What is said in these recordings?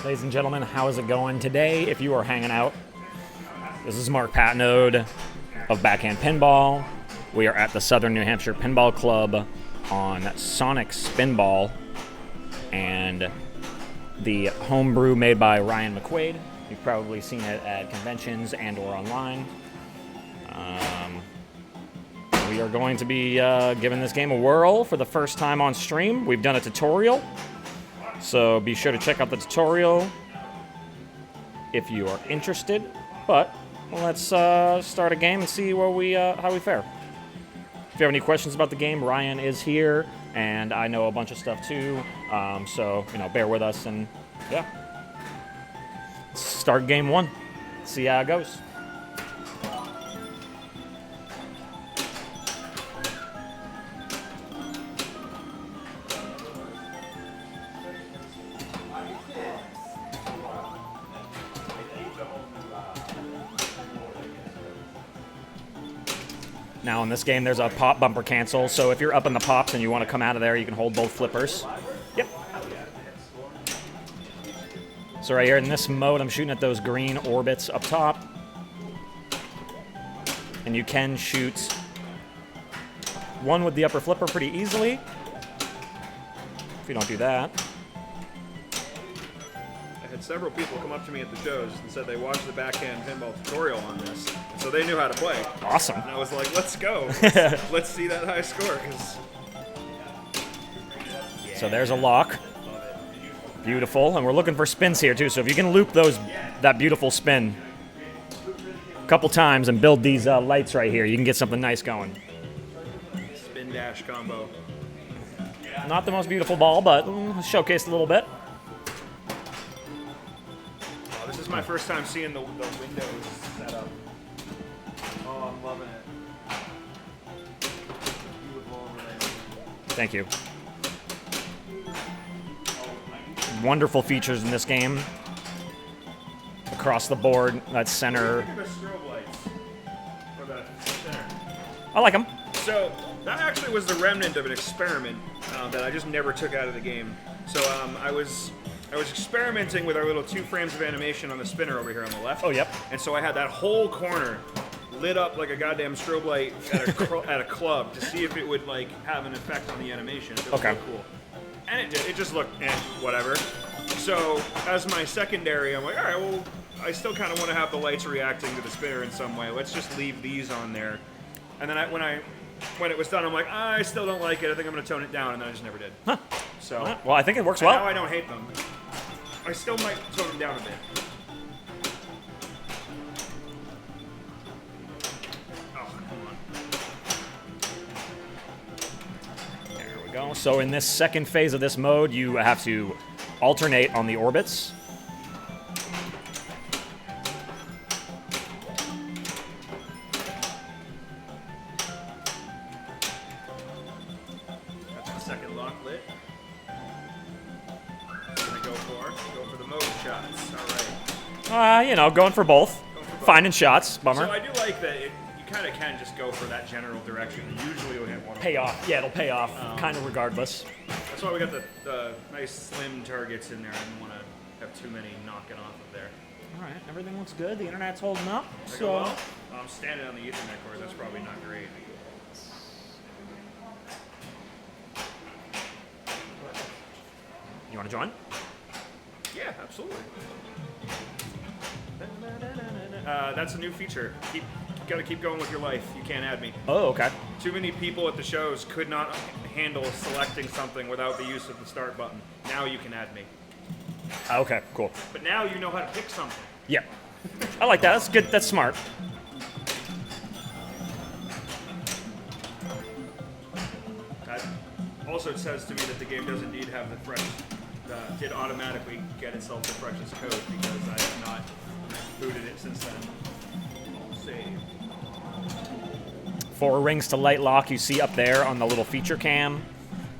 Ladies and gentlemen, how is it going today? If you are hanging out, this is Mark Patnode of Backhand Pinball. We are at the Southern New Hampshire Pinball Club on Sonic Spinball and the homebrew made by Ryan McQuaid. You've probably seen it at conventions and or online. We are going to be giving this game a whirl for the first time on stream. We've done a tutorial, so be sure to check out the tutorial if you are interested. But let's start a game and see where how we fare. If you have any questions about the game, Ryan is here, and I know a bunch of stuff too. So bear with us, and yeah, let's start game one. See how it goes. Now in this game, there's a pop bumper cancel, so if you're up in the pops and you want to come out of there, you can hold both flippers. Yep. So right here in this mode, I'm shooting at those green orbits up top. And you can shoot one with the upper flipper pretty easily. If you don't do that. I had several people come up to me at the shows and said they watched the backhand pinball tutorial on this, so they knew how to play. Awesome. And I was like, let's go. Let's see that high score. So there's a lock. Beautiful. And we're looking for spins here, too. So if you can loop that beautiful spin a couple times and build these lights right here, you can get something nice going. Spin dash combo. Not the most beautiful ball, but showcased a little bit. This is my first time seeing the windows set up. Oh, I'm loving it. Beautiful overlay. Thank you. Wonderful features in this game. Across the board, that center. Look at the strobe lights. For the center. I like them. So that actually was the remnant of an experiment that I just never took out of the game. So I was experimenting with our little 2 frames of animation on the spinner over here on the left. Oh, yep. And so I had that whole corner lit up like a goddamn strobe light at a club to see if it would like have an effect on the animation. It Okay. looked cool. And it did. It just looked whatever. So as my secondary, I'm like, all right, well, I still kind of want to have the lights reacting to the spinner in some way. Let's just leave these on there. And then when it was done, I'm like, I still don't like it. I think I'm going to tone it down, and then I just never did. Huh. So Well, I think it works now well. I don't hate them. I still might tone them down a bit. Oh, come on. There we go. So in this second phase of this mode, you have to alternate on the orbits. That's the second lock lit. Gonna go for the mode shots. All right. Going for both. Finding shots. Bummer. So I do like that you kind of can just go for that general direction. Usually you'll hit one. Pay off. Yeah, it'll pay off kind of regardless. That's why we got the nice slim targets in there. I didn't want to have too many knocking off of there. All right, everything looks good. The internet's holding up. Like, So well, I'm standing on the Ethernet cord. That's probably not great. you want to join? Yeah, absolutely. That's a new feature. You gotta keep going with your life. You can't add me. Oh, okay. Too many people at the shows could not handle selecting something without the use of the start button. Now you can add me. Okay, cool. But now you know how to pick something. Yeah. I like that. That's good. That's smart. That also says to me that the game does indeed have the fresh, did automatically get itself the freshest code because I have not booted it since then. I'll save. 4 rings to light lock you see up there on the little feature cam.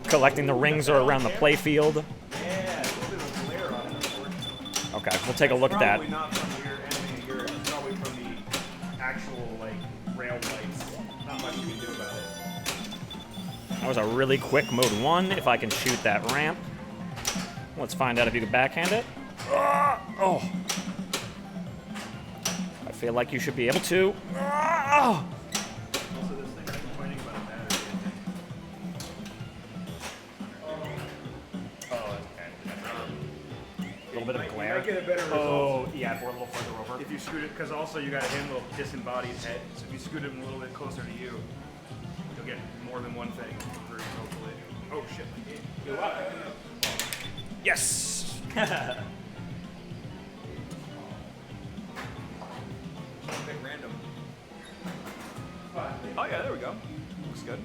Collecting the rings are around the play field. Yeah, it's a little bit of a glare on it. Okay, we'll take a look at that. Probably not from your enemy here. It's probably from the actual rail lights. Not much you can do about it. That was a really quick mode 1. If I can shoot that ramp. Let's find out if you can backhand it. Oh. I feel like you should be able to. Oh. Also, this thing is complaining about a battery. Oh, okay. A little bit of You glare. might get a better result. Oh, yeah, if we're a little further over. If you scoot it, because also you got a little disembodied head, so if you scoot it a little bit closer to you, you'll get more than one thing through, hopefully. Oh shit. Go up. Yes! Pick random. Oh yeah, there we go. Looks good.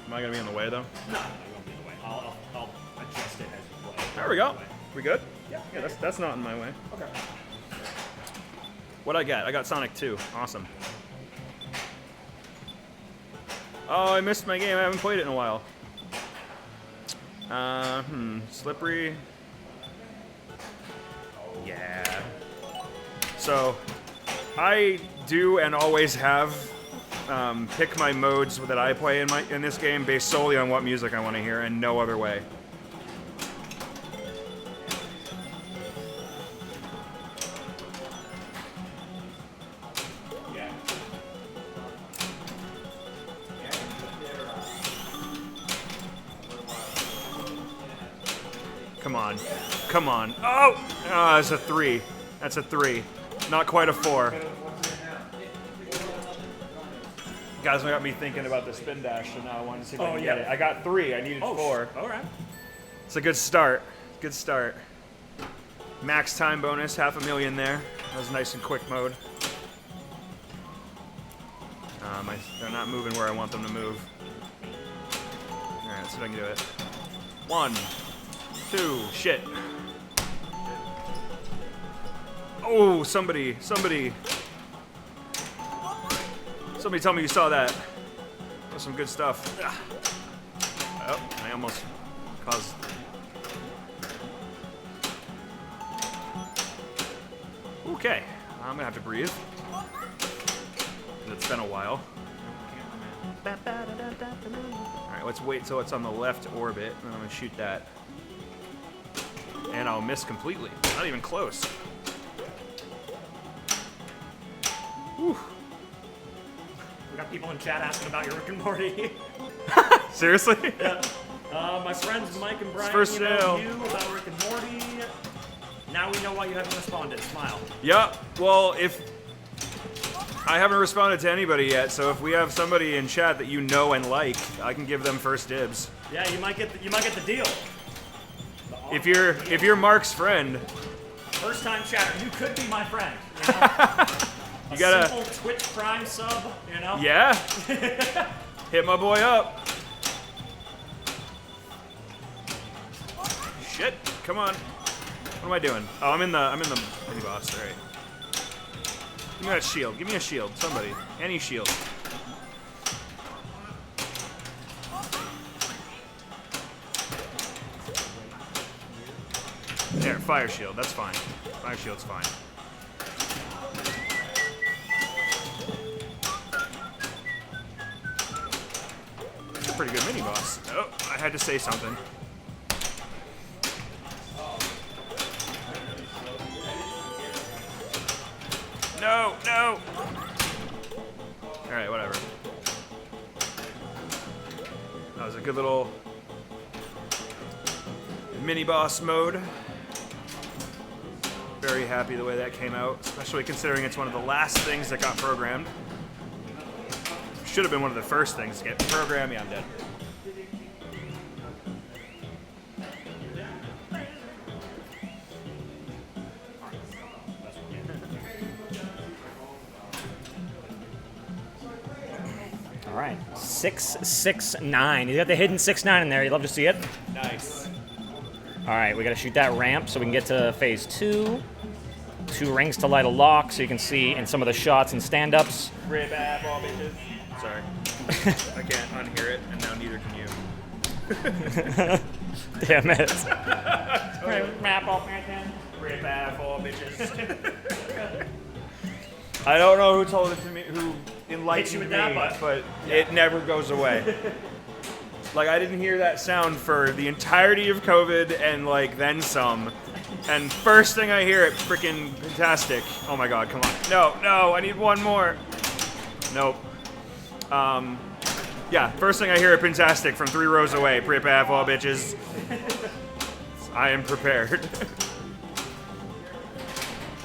Am I gonna be in the way though? No, I won't be in the way. I'll adjust it as you play. There we go. We good? Yeah. Yeah, that's not in my way. Okay. What I got? I got Sonic 2. Awesome. Oh, I missed my game. I haven't played it in a while. Slippery. Yeah. So, I do and always have pick my modes that I play in this game based solely on what music I want to hear and no other way. Come on. Come on. Oh! Oh, that's a 3. That's a 3. Not quite a 4. Guys got me thinking about the spin dash, so now I wanted to see if I can get it. I got 3. I needed 4. All right. It's a good start. Good start. Max time bonus, 500,000 there. That was a nice and quick mode. They're not moving where I want them to move. Alright, let's see if I can do it. 1, 2, shit. Oh, somebody tell me you saw that. That was some good stuff. Oh, I almost caused... Okay, I'm gonna have to breathe. It's been a while. Alright, let's wait till it's on the left orbit, and I'm gonna shoot that. And I'll miss completely. Not even close. Whew. We got people in chat asking about your Rick and Morty. Seriously? Yeah. My friends Mike and Brian First emailed sale. you about Rick and Morty. Now we know why you haven't responded. Smile. Yeah, well, if... I haven't responded to anybody yet, so if we have somebody in chat that you know and like, I can give them first dibs. Yeah, you might get the deal. If you're Mark's friend, First time chatter, you could be my friend. You know? you gotta... Simple Twitch Prime sub, you know? Yeah. Hit my boy up. Shit. Come on. What am I doing? Oh, I'm in the mini boss. All right. Give me that shield. Give me a shield. Somebody. Any shield. There, fire shield. That's fine. Fire shield's fine. It's a pretty good mini boss. Oh, I had to say something. No, no. All right, whatever. That was a good little mini boss mode. Very happy the way that came out, especially considering it's one of the last things that got programmed. Should have been one of the first things to get programmed. Yeah, I'm dead. All right, 669. You got the hidden 6-9 in there. You'd love to see it. Nice. All right, we got to shoot that ramp so we can get to phase 2. 2 rings to light a lock, so you can see in some of the shots and stand-ups. Rip app, all bitches. Sorry. I can't unhear it, and now neither can you. Damn it. Rip app, all bitches. I don't know who told it to me, who enlightened Hit you with me, that, but it never goes away. Like, I didn't hear that sound for the entirety of COVID and, like, then some. And first thing I hear it, freaking fantastic. Oh my god, come on. No, I need one more. Nope. Yeah, first thing I hear it, fantastic, from 3 rows away. Prepare for bitches. I am prepared.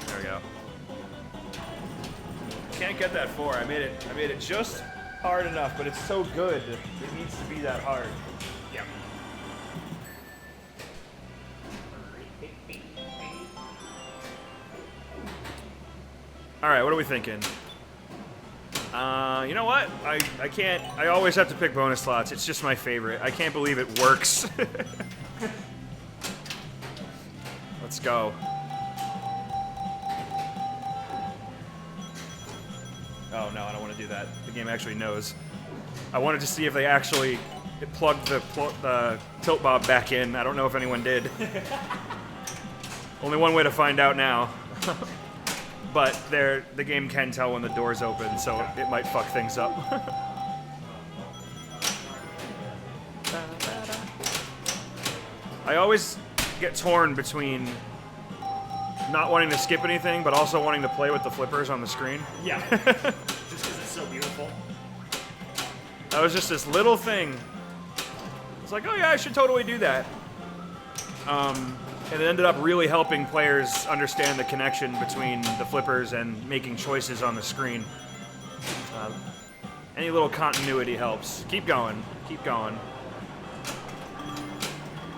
There we go. Can't get that 4. I made it just hard enough, but it's so good. It needs to be that hard. Yep. All right, what are we thinking? You know what? I can't. I always have to pick bonus slots. It's just my favorite. I can't believe it works. Let's go. Oh no, I don't want to do that. The game actually knows. I wanted to see if they actually plugged the tilt bob back in. I don't know if anyone did. Only one way to find out now. But the game can tell when the door's open, so it might fuck things up. I always get torn between not wanting to skip anything, but also wanting to play with the flippers on the screen. Yeah. Just because it's so beautiful. That was just this little thing. It's like, oh yeah, I should totally do that. And it ended up really helping players understand the connection between the flippers and making choices on the screen. Any little continuity helps. Keep going. Keep going.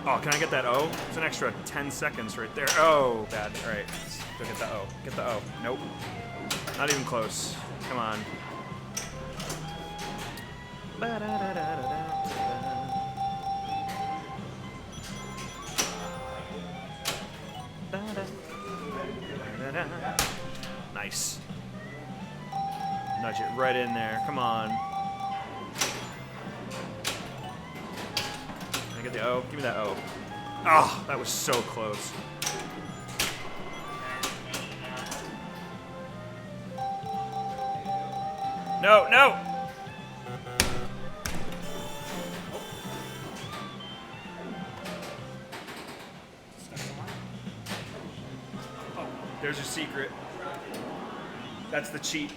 Oh, can I get that O? It's an extra 10 seconds right there. Oh, bad. All right, let's go get the O. Get the O. Nope. Not even close. Come on. Nice. Nudge it right in there. Come on. Can I get the O? Give me that O. Oh, that was so close. No, no! There's your secret. That's the cheat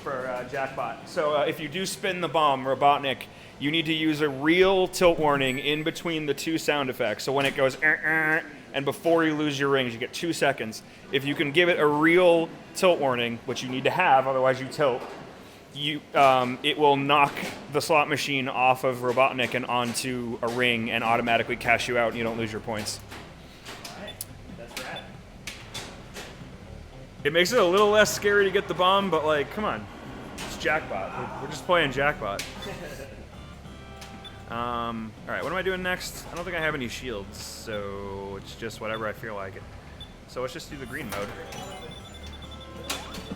for Jackbot. So if you do spin the bomb, Robotnik, you need to use a real tilt warning in between the 2 sound effects. So when it goes, and before you lose your rings, you get 2 seconds. If you can give it a real tilt warning, which you need to have, otherwise you tilt, it will knock the slot machine off of Robotnik and onto a ring and automatically cash you out and you don't lose your points. It makes it a little less scary to get the bomb, but like, come on. It's Jackbot. We're just playing Jackbot. Alright, what am I doing next? I don't think I have any shields, so it's just whatever I feel like it. So let's just do the green mode.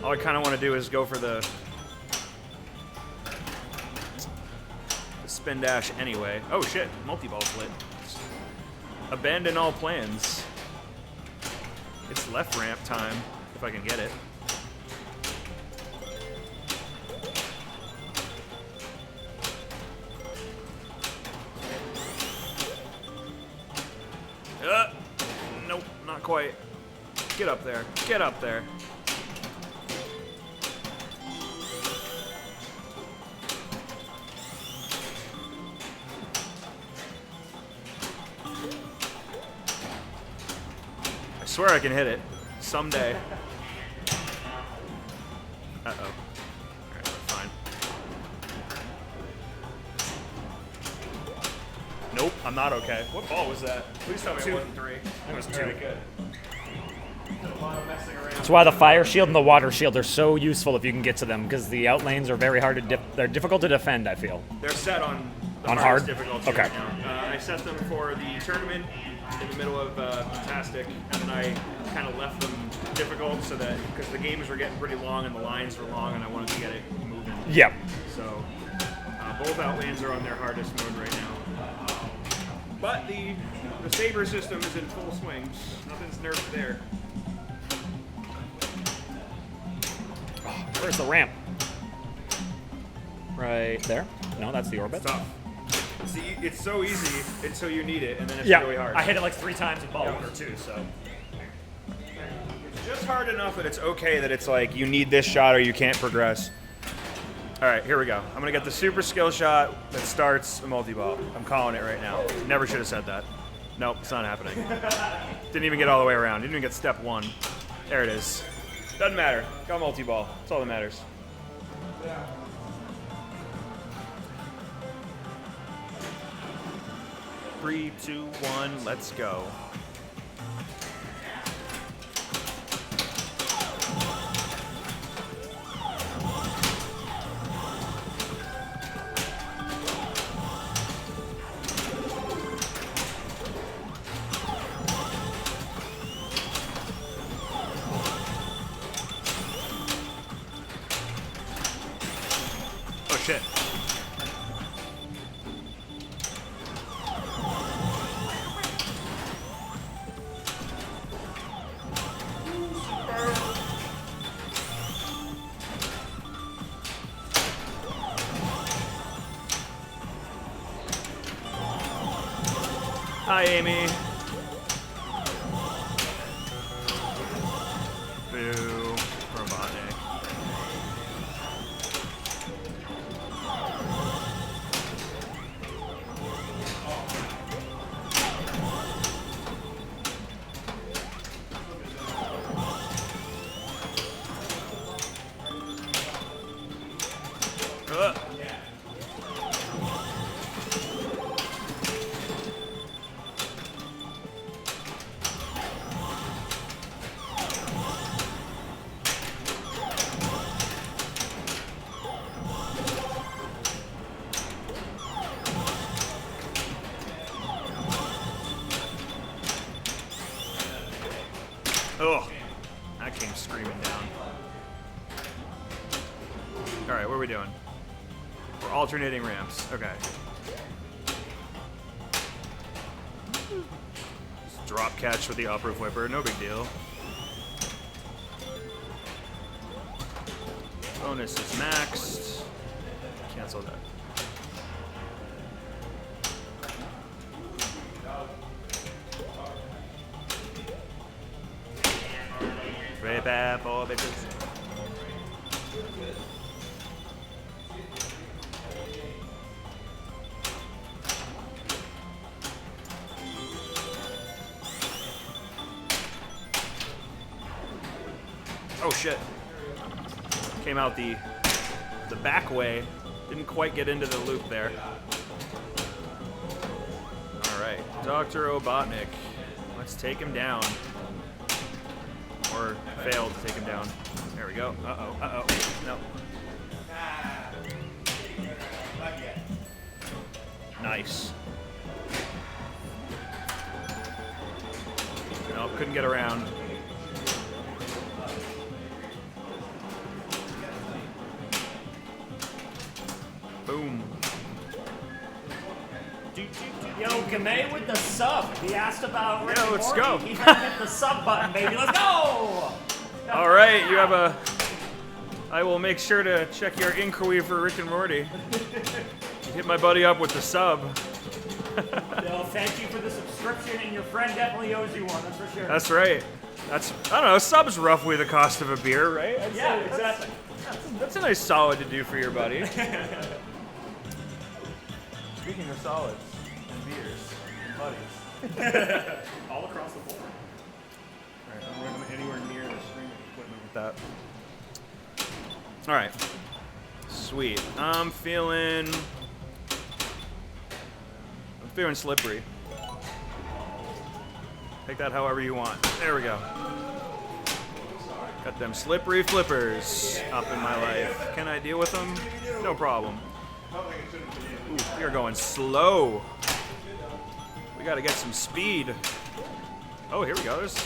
All I kind of want to do is go for the spin dash anyway. Oh shit, multi-ball's lit. Abandon all plans. It's left ramp time. If I can get it. Nope, not quite. Get up there. Get up there. I swear I can hit it. Someday. Uh-oh. Alright, fine. Nope, I'm not okay. What ball was that? Please tell me it wasn't 3. It was 2. Very good. A lot of messing around. That's why the fire shield and the water shield are so useful if you can get to them, because the outlanes are very hard to they're difficult to defend, I feel. They're set on the on hardest hard? difficulty Okay. right now. I set them for the tournament in the middle of Fantastic, and then I kind of left them difficult so that, because the games were getting pretty long and the lines were long and I wanted to get it moving. Yep. So both outlanes are on their hardest mode right now. But the saber system is in full swing. Nothing's nerfed there. Where's the ramp? Right there? No, that's the orbit. Tough. See, it's so easy until you need it, and then it's Yeah, really hard. I hit it like 3 times in ball 1 or 2, so. It's just hard enough that it's okay that it's like you need this shot or you can't progress. All right, here we go. I'm gonna get the super skill shot that starts a multi-ball. I'm calling it right now. Never should have said that. Nope, it's not happening. Didn't even get all the way around. Didn't even get step 1. There it is. Doesn't matter. Got multi-ball. That's all that matters. 3, 2, 1, let's go. Oh shit. Hi, Amy. Boo, Robotnik. Ugh. Oh, that came screaming down. All right, what are we doing? We're alternating ramps. Okay. Just drop catch with the uproof whipper, no big deal. Bonus is maxed. Cancel that. Very bad for bitches. Oh shit. Came out the back way. Didn't quite get into the loop there. Alright, Dr. Robotnik. Let's take him down. Or fail to take him down. There we go. Uh-oh, uh-oh. No. Nice. Nope, couldn't get around. Boom. Yo, Gamay with the sub. He asked about Rick Yeah, and let's Morty. go. He had hit the sub button, baby. Let's go! All right, you have a... I will make sure to check your inquiry for Rick and Morty. You hit my buddy up with the sub. Yo, thank you for the subscription, and your friend definitely owes you one, that's for sure. That's right. That's, I don't know, sub's roughly the cost of a beer, right? Yeah, exactly. That's a nice solid to do for your buddy. Speaking of solids and beers and buddies. All across the board. Alright, I'm running anywhere near the streaming equipment with that. Alright. Sweet. I'm feeling slippery. Take that however you want. There we go. Got them slippery flippers up in my life. Can I deal with them? No problem. Ooh, we are going slow. We gotta get some speed. Oh, here we go. There's...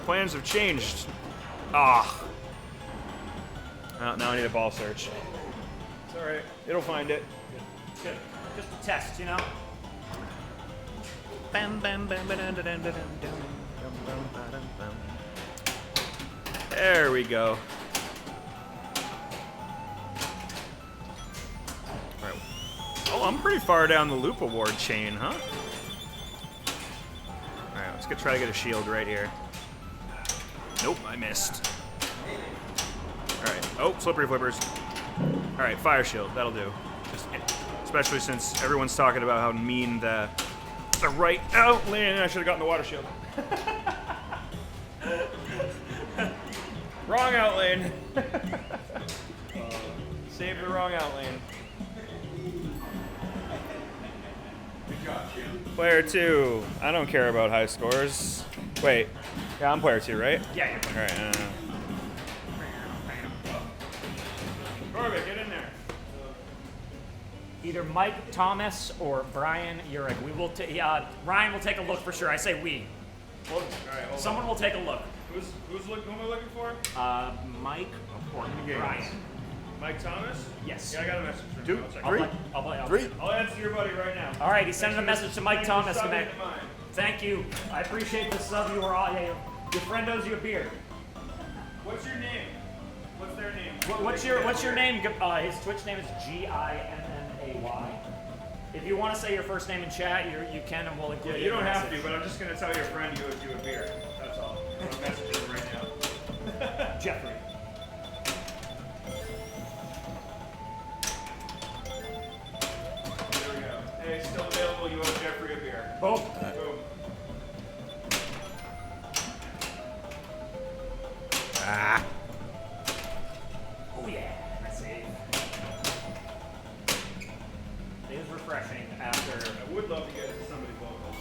Plans have changed. Ah. Oh, now I need a ball search. It's alright. It'll find it. Good. Just a test, you know? There we go. Alright. Oh, I'm pretty far down the loop award chain, huh? All right, let's try to get a shield right here. Nope, I missed. All right. Oh, slippery flippers. All right, fire shield. That'll do. Especially since everyone's talking about how mean the right outlane. I should have gotten the water shield. Wrong outlane. Save the wrong outlane. Good job, Jim. Player 2. I don't care about high scores. Wait. Yeah, I'm player 2, right? Yeah, you're playing. All right. Corbett, get in there. Either Mike Thomas or Brian Urich. We will. Ryan will take a look for sure. I say we. Well, all right, hold Someone will take a look. Who am I looking for? Mike or Brian. Mike Thomas? Yes. Yeah, I got a message from 2, him. I'll check 3, it. I'll 3. I'll answer your buddy right now. All right, he's sending a message to Mike Thomas. Stop it in mine. Thank you. I appreciate the sub. You are all. Yeah, your friend owes you a beer. What's your name? What's their name? What's your name? His Twitch name is GINNAY. If you want to say your first name in chat, you can, and we'll include Yeah, it you in don't the have message. to, but I'm just gonna tell your friend you owes you a beer. That's all. I'm messaging him right now. Jeffrey. There we go. Hey, still available. You owe Jeffrey a beer. Boom. Boom. Ah. Oh yeah, that's safe. It is refreshing after I would love to get it to somebody local.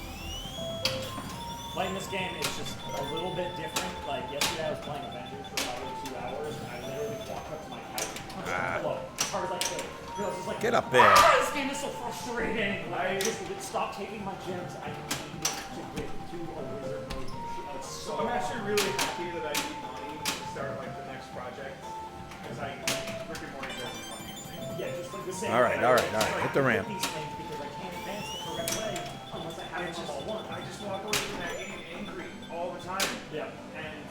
playing this game. It's just a little bit different. Like yesterday, I was playing Avengers for about 2 hours, and I literally walked up to my couch and punched my pillow as hard as I could. I was just like, Get up there. This game is so frustrating. I just would stop taking my gems. I need to get to a wizard mode. It's So so I'm actually really happy that I need money to start like the next project because Rick and Morty doesn't fucking see. yeah, just like the same. All right, way. all right, It's all right. like Hit the I ramp. These things because I can't advance the correct way unless I have them all one. I just walk away from that game angry all the time. Yeah, and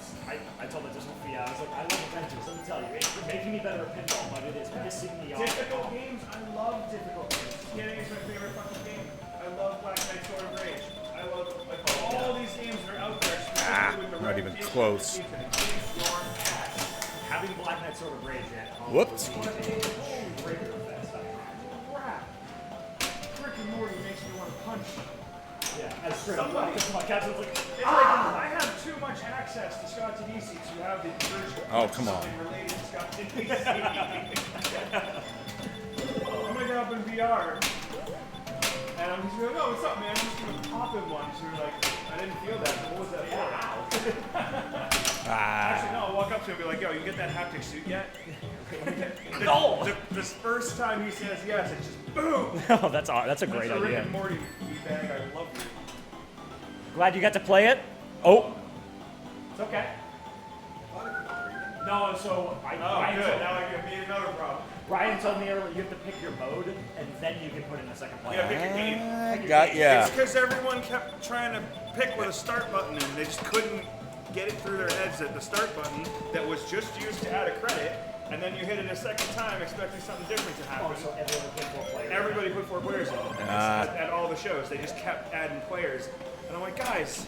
I told the dismal Fia, I was like, I love Avengers, let me tell you, it's making me better at pinball, but it is pissing me off. Difficult games, I love difficult games. Skating is my favorite fucking game. I love Black Knight Sword of Rage. I love like all these games that are out there. Specifically with the not even reputation close. that seems to increase your ass. Having Black Knight Sword of Rage at home Whoops. would be a breaker fest. Crap. Rick and Morty makes me want to punch. Yeah, as straight up. Somebody- Because my cat was like, It's like I have too much access to Scott Tedeschi to have the urge to Oh, punch come on. something related to Scott Tedeschi. I'm gonna get up in VR, and I'm just gonna go, what's up, man? I'm just gonna pop him once. You're like, I didn't feel that. What was that for? Actually, no, I'll walk up to him and be like, yo, you get that haptic suit yet? No! This first time he says yes, it's just boom! oh, that's a great That's a Rick idea. and Morty bag. I love you. Glad you got to play it. Oh. It's okay. No, so Oh, Ryan, good. told, Now I can meet another problem. Ryan told me earlier you have to pick your mode, and then you can put in a second player. Yeah, pick your game. Got ya. It's because everyone kept trying to pick with a start button and they just couldn't get it through their heads that the start button that was just used to add a credit, and then you hit it a second time expecting something different to happen. Oh, so everyone put 4 players. Everybody put 4 players in. And at all the shows, they just kept adding players. And I'm like, guys,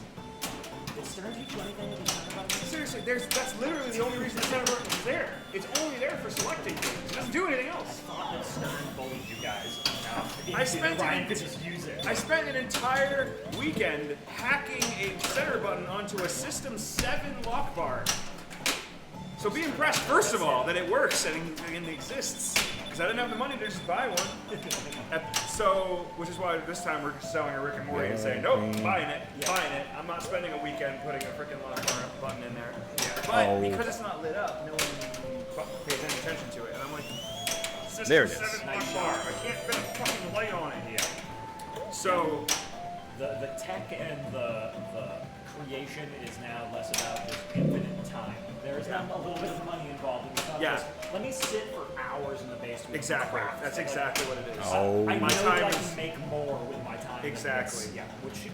Did Stern teach you anything with the center button? seriously, that's literally the only reason the center button is there. It's only there for selecting things. It doesn't do anything I else. thought that Stern bullied you guys enough. I spent it Ryan in- could just use it. I spent an entire weekend hacking a center button onto a System 7 lock bar. So be impressed, first of all, that it works and exists. Because I didn't have the money to just buy one. So, which is why this time we're selling a Rick and Morty and saying, nope, buying it. I'm not spending a weekend putting a freaking lock bar button in there. But because it's not lit up, no one pays any attention to it. And I'm like, System There it is. 7 lock bar. I can't fit a fucking light on it here. So, The tech and the creation is now less about just infinite time. There's now a little bit of money involved. And it's not Yeah. just, let me sit for hours in the basement. and exactly. craft. That's Like, exactly what it is. Oh. I know My that time I is- can make more with my time time. Exactly. Yeah, which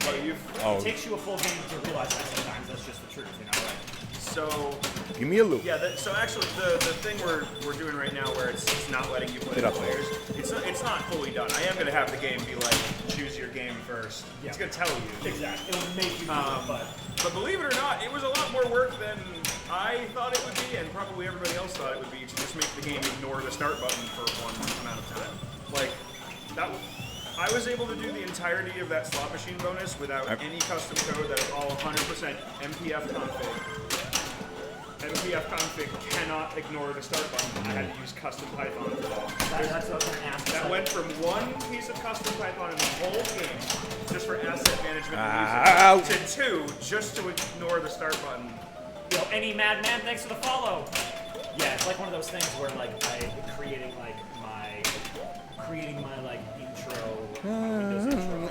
Well, it takes you a full game to realize that sometimes. That's just the truth, you know. Like, So, Give me a loop. yeah. So actually, the thing we're doing right now, where it's not letting you play Get the up there. players, it's not fully done. I am gonna have the game be like, choose your game first. Yeah. It's gonna tell you. exactly. It'll make you do it, but But believe it or not, it was a lot more work than I thought it would be, and probably everybody else thought it would be, to just make the game ignore the start button for one amount of time. Like, I was able to do the entirety of that slot machine bonus without any custom code. That is all 100% MPF config. MPF config cannot ignore the start button. I had to use custom Python for that. that's what I was going to ask. That went from one piece of custom Python in the whole game, just for asset management Ow. and music, to two, just to ignore the start button. Yo, any madman, thanks for the follow. Yeah, it's like one of those things where like creating my like intro, Windows intro,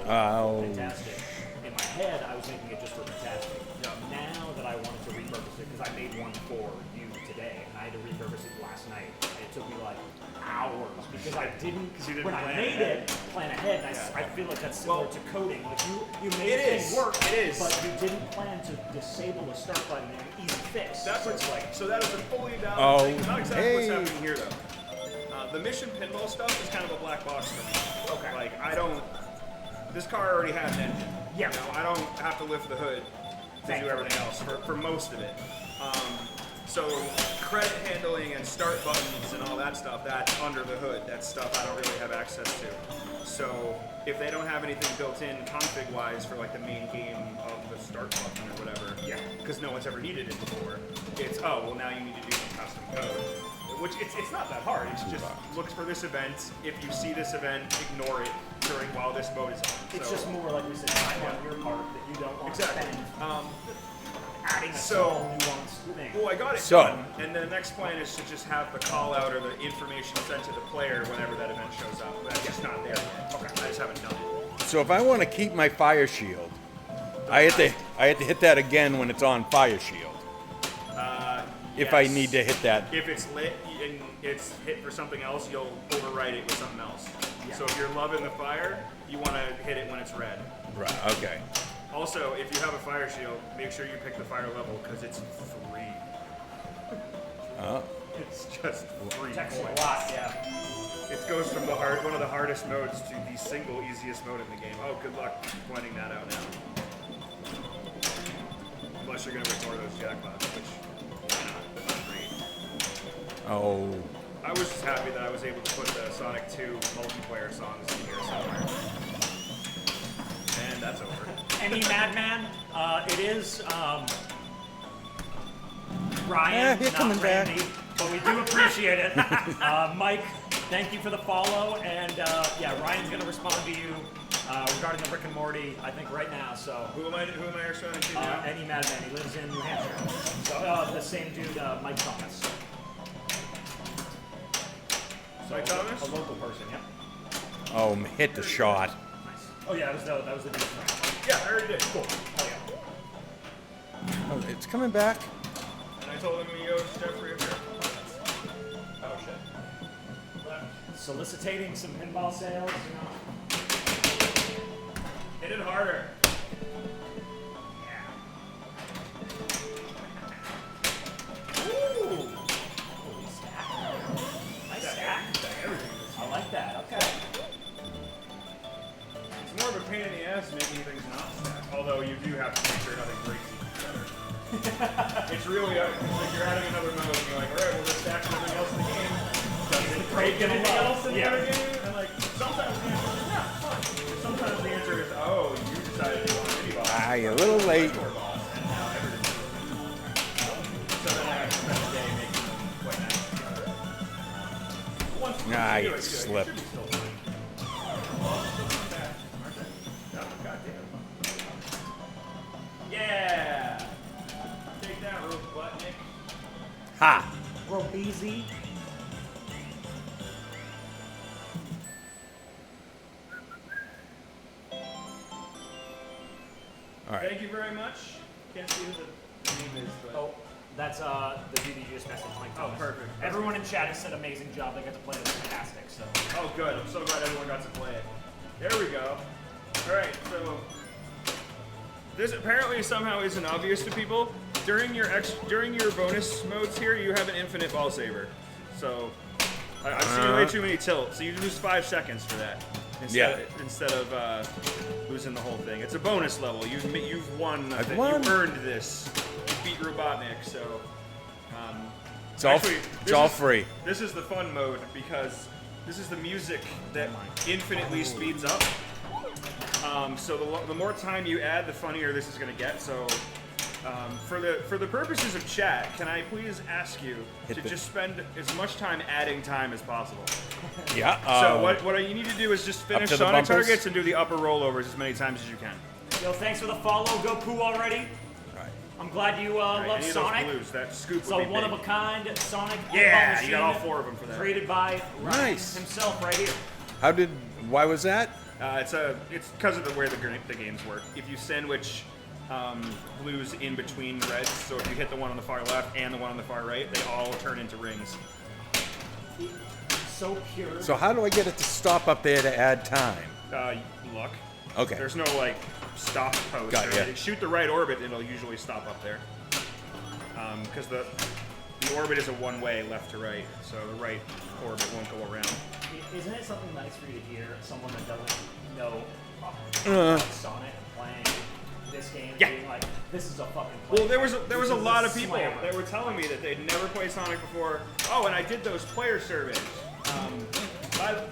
fantastic. In my head, I was making it just for fantastic. Now that I wanted to repurpose it, because I made one for you today, and I had to repurpose it last night, and it took me like hours because I didn't. When I made it, plan ahead, and I feel like that's similar to coding. Like you made the thing work, but you didn't plan to disable the start button and an easy fix. That's what's like. So that is a fully valid Oh, thing. It's not exactly what's hey. happening here, though. The mission pinball stuff is kind of a black box for me. Okay. Like, I don't. This car already had an engine. Yeah. You know, I don't have to lift the hood to do everything else for most of it. So credit handling and start buttons and all that stuff, that's under the hood. That's stuff I don't really have access to. So if they don't have anything built in config-wise for like the main game of the start button or whatever, because no one's ever needed it before, it's, oh, well now you need to do some custom code. Which, it's not that hard. It's just, look for this event. If you see this event, ignore it during while this mode is on. It's just more like we said, time on your part that you don't want to Exactly. spend adding a So- small nuanced thing. Well, I got it So- done, and the next plan is to just have the call out or the information sent to the player whenever that event shows up. That's just not there yet. Okay. I just haven't done it. So if I want to keep my fire shield, I have to hit that again when it's on fire shield. If I Yes. need to hit that. If it's lit and it's hit for something else, you'll overwrite it with something else. So if you're loving the fire, you want to hit it when it's red. Right. Okay. Also, if you have a fire shield, make sure you pick the fire level because it's free. Oh. It's just free Text a points. lot, yeah. It goes from one of the hardest modes to the single easiest mode in the game. Oh, good luck pointing that out now. Unless you're gonna ignore those jackpots, which not great. Oh. I was just happy that I was able to put the Sonic 2 multiplayer songs in here somewhere. And that's over. Any madman? It is Ryan, you're not coming back. Randy, but we do appreciate it. Mike, thank you for the follow, and yeah, Ryan's gonna respond to you regarding the Rick and Morty. I think right now. So Who am I responding to now? any madman? He lives in New Hampshire. So the same dude, Mike Thomas. So Mike Thomas? a local person. Yep. Oh, hit the shot. Nice. Oh yeah, that was the dude. Yeah, I already did. Cool. Oh yeah. Oh, it's coming back. And I told him he owes Jeffrey a beer. Oh shit. Soliciting some pinball sales. You know. Hit it harder. Ooh. Holy stack. Nice stack. I like that. Okay. It's more of a pain in the ass making things not stack. Although you do have to make sure nothing breaks each other. It's really like you're adding another mode and you're like, alright, well let's stack everything else in the game. Does it break anything else in the other game? And like sometimes the answer is no, it's fine. Sometimes the answer is, oh, you decided you want a mini boss. Ah, you're a little late. Or boss, and now everything's so then I have to spend a day making them quite nice together. Once Ah, do you it, good. slipped. It should be still fine. Well, still not bad, aren't they? No, goddamn. Yeah! Take that, Robotnik. Ha! Robeezy. All right. Thank you very much. Can't see who the name is, but... Oh, that's the dude you just messaged, Mike Thomas. perfect. Everyone in chat has said amazing job. They got to play it. It was fantastic. So Oh, good. I'm so glad everyone got to play it. There we go. All right, so this apparently somehow isn't obvious to people. During your bonus modes here, you have an infinite ball saver. So I've seen way too many tilts. So you lose 5 seconds for that instead of losing the whole thing. It's a bonus level. You've won. I've won. You earned this. You beat Robotnik. So it's all free. This is the fun mode because this is the music that infinitely speeds up. So the more time you add, the funnier this is going to get. So for the purposes of chat, can I please ask you to just spend as much time adding time as possible? Yeah. So what you need to do is just finish to the Sonic bumpers? targets and do the upper rollovers as many times as you can. Yo, thanks for the follow. Go poo already. Right. I'm glad you love Any Sonic. of those blues, that scoop would So be one big. of a kind Sonic. Yeah, pinball you got all machine 4 of them for that. Created by Ryan Nice. himself right here. Why was that? It's because of the way the games work. If you sandwich blues in between reds, so if you hit the one on the far left and the one on the far right, they all turn into rings. So pure. So how do I get it to stop up there to add time? Luck. Okay. There's no like stop post. Got or ya. anything. Shoot the right orbit, it'll usually stop up there. Because the orbit is a one-way left to right, so the right orbit won't go around. Isn't it something nice for you to hear someone that doesn't know about Sonic playing this game being like, this is a fucking play. Well, there was a lot of people slammer. that were telling me that they'd never played Sonic before. Oh, and I did those player surveys.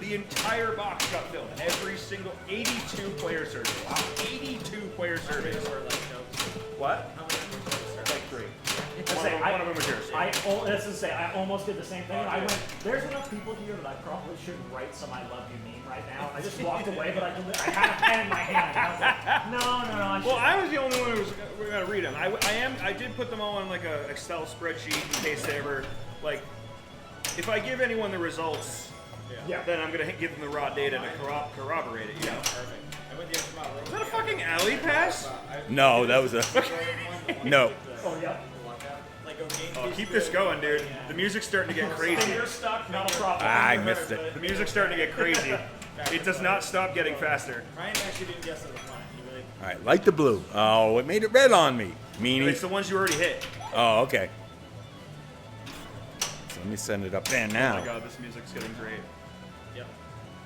The entire box got filled. Every single 82 player surveys. Wow. 82 player surveys. What? Like 3. One of them was yours. That's to say, I almost did the same thing. I went, there's enough people here that I probably shouldn't write some I love you meme right now. And I just walked away, but I had a pen in my hand. And I was like, no. Well, I was the only one who was going to read them. I did put them all in like a Excel spreadsheet in case they ever, like, if I give anyone the results, then I'm going to give them the raw data to corroborate it, you know? Perfect. I went the extra mile. Is that a fucking alley pass? No, that was a no. Oh, yeah. Like a game Oh, keep this going, dude. The music's starting to get crazy. Finger stuck, not a problem. I missed it. The music's starting to get crazy. It does not stop getting faster. Ryan actually didn't guess it was mine. He really. All right, light the blue. Oh, it made it red on me. Meanie. It's the ones you already hit. Oh, okay. So let me send it up there Oh now. my god, this music's getting great. Yep.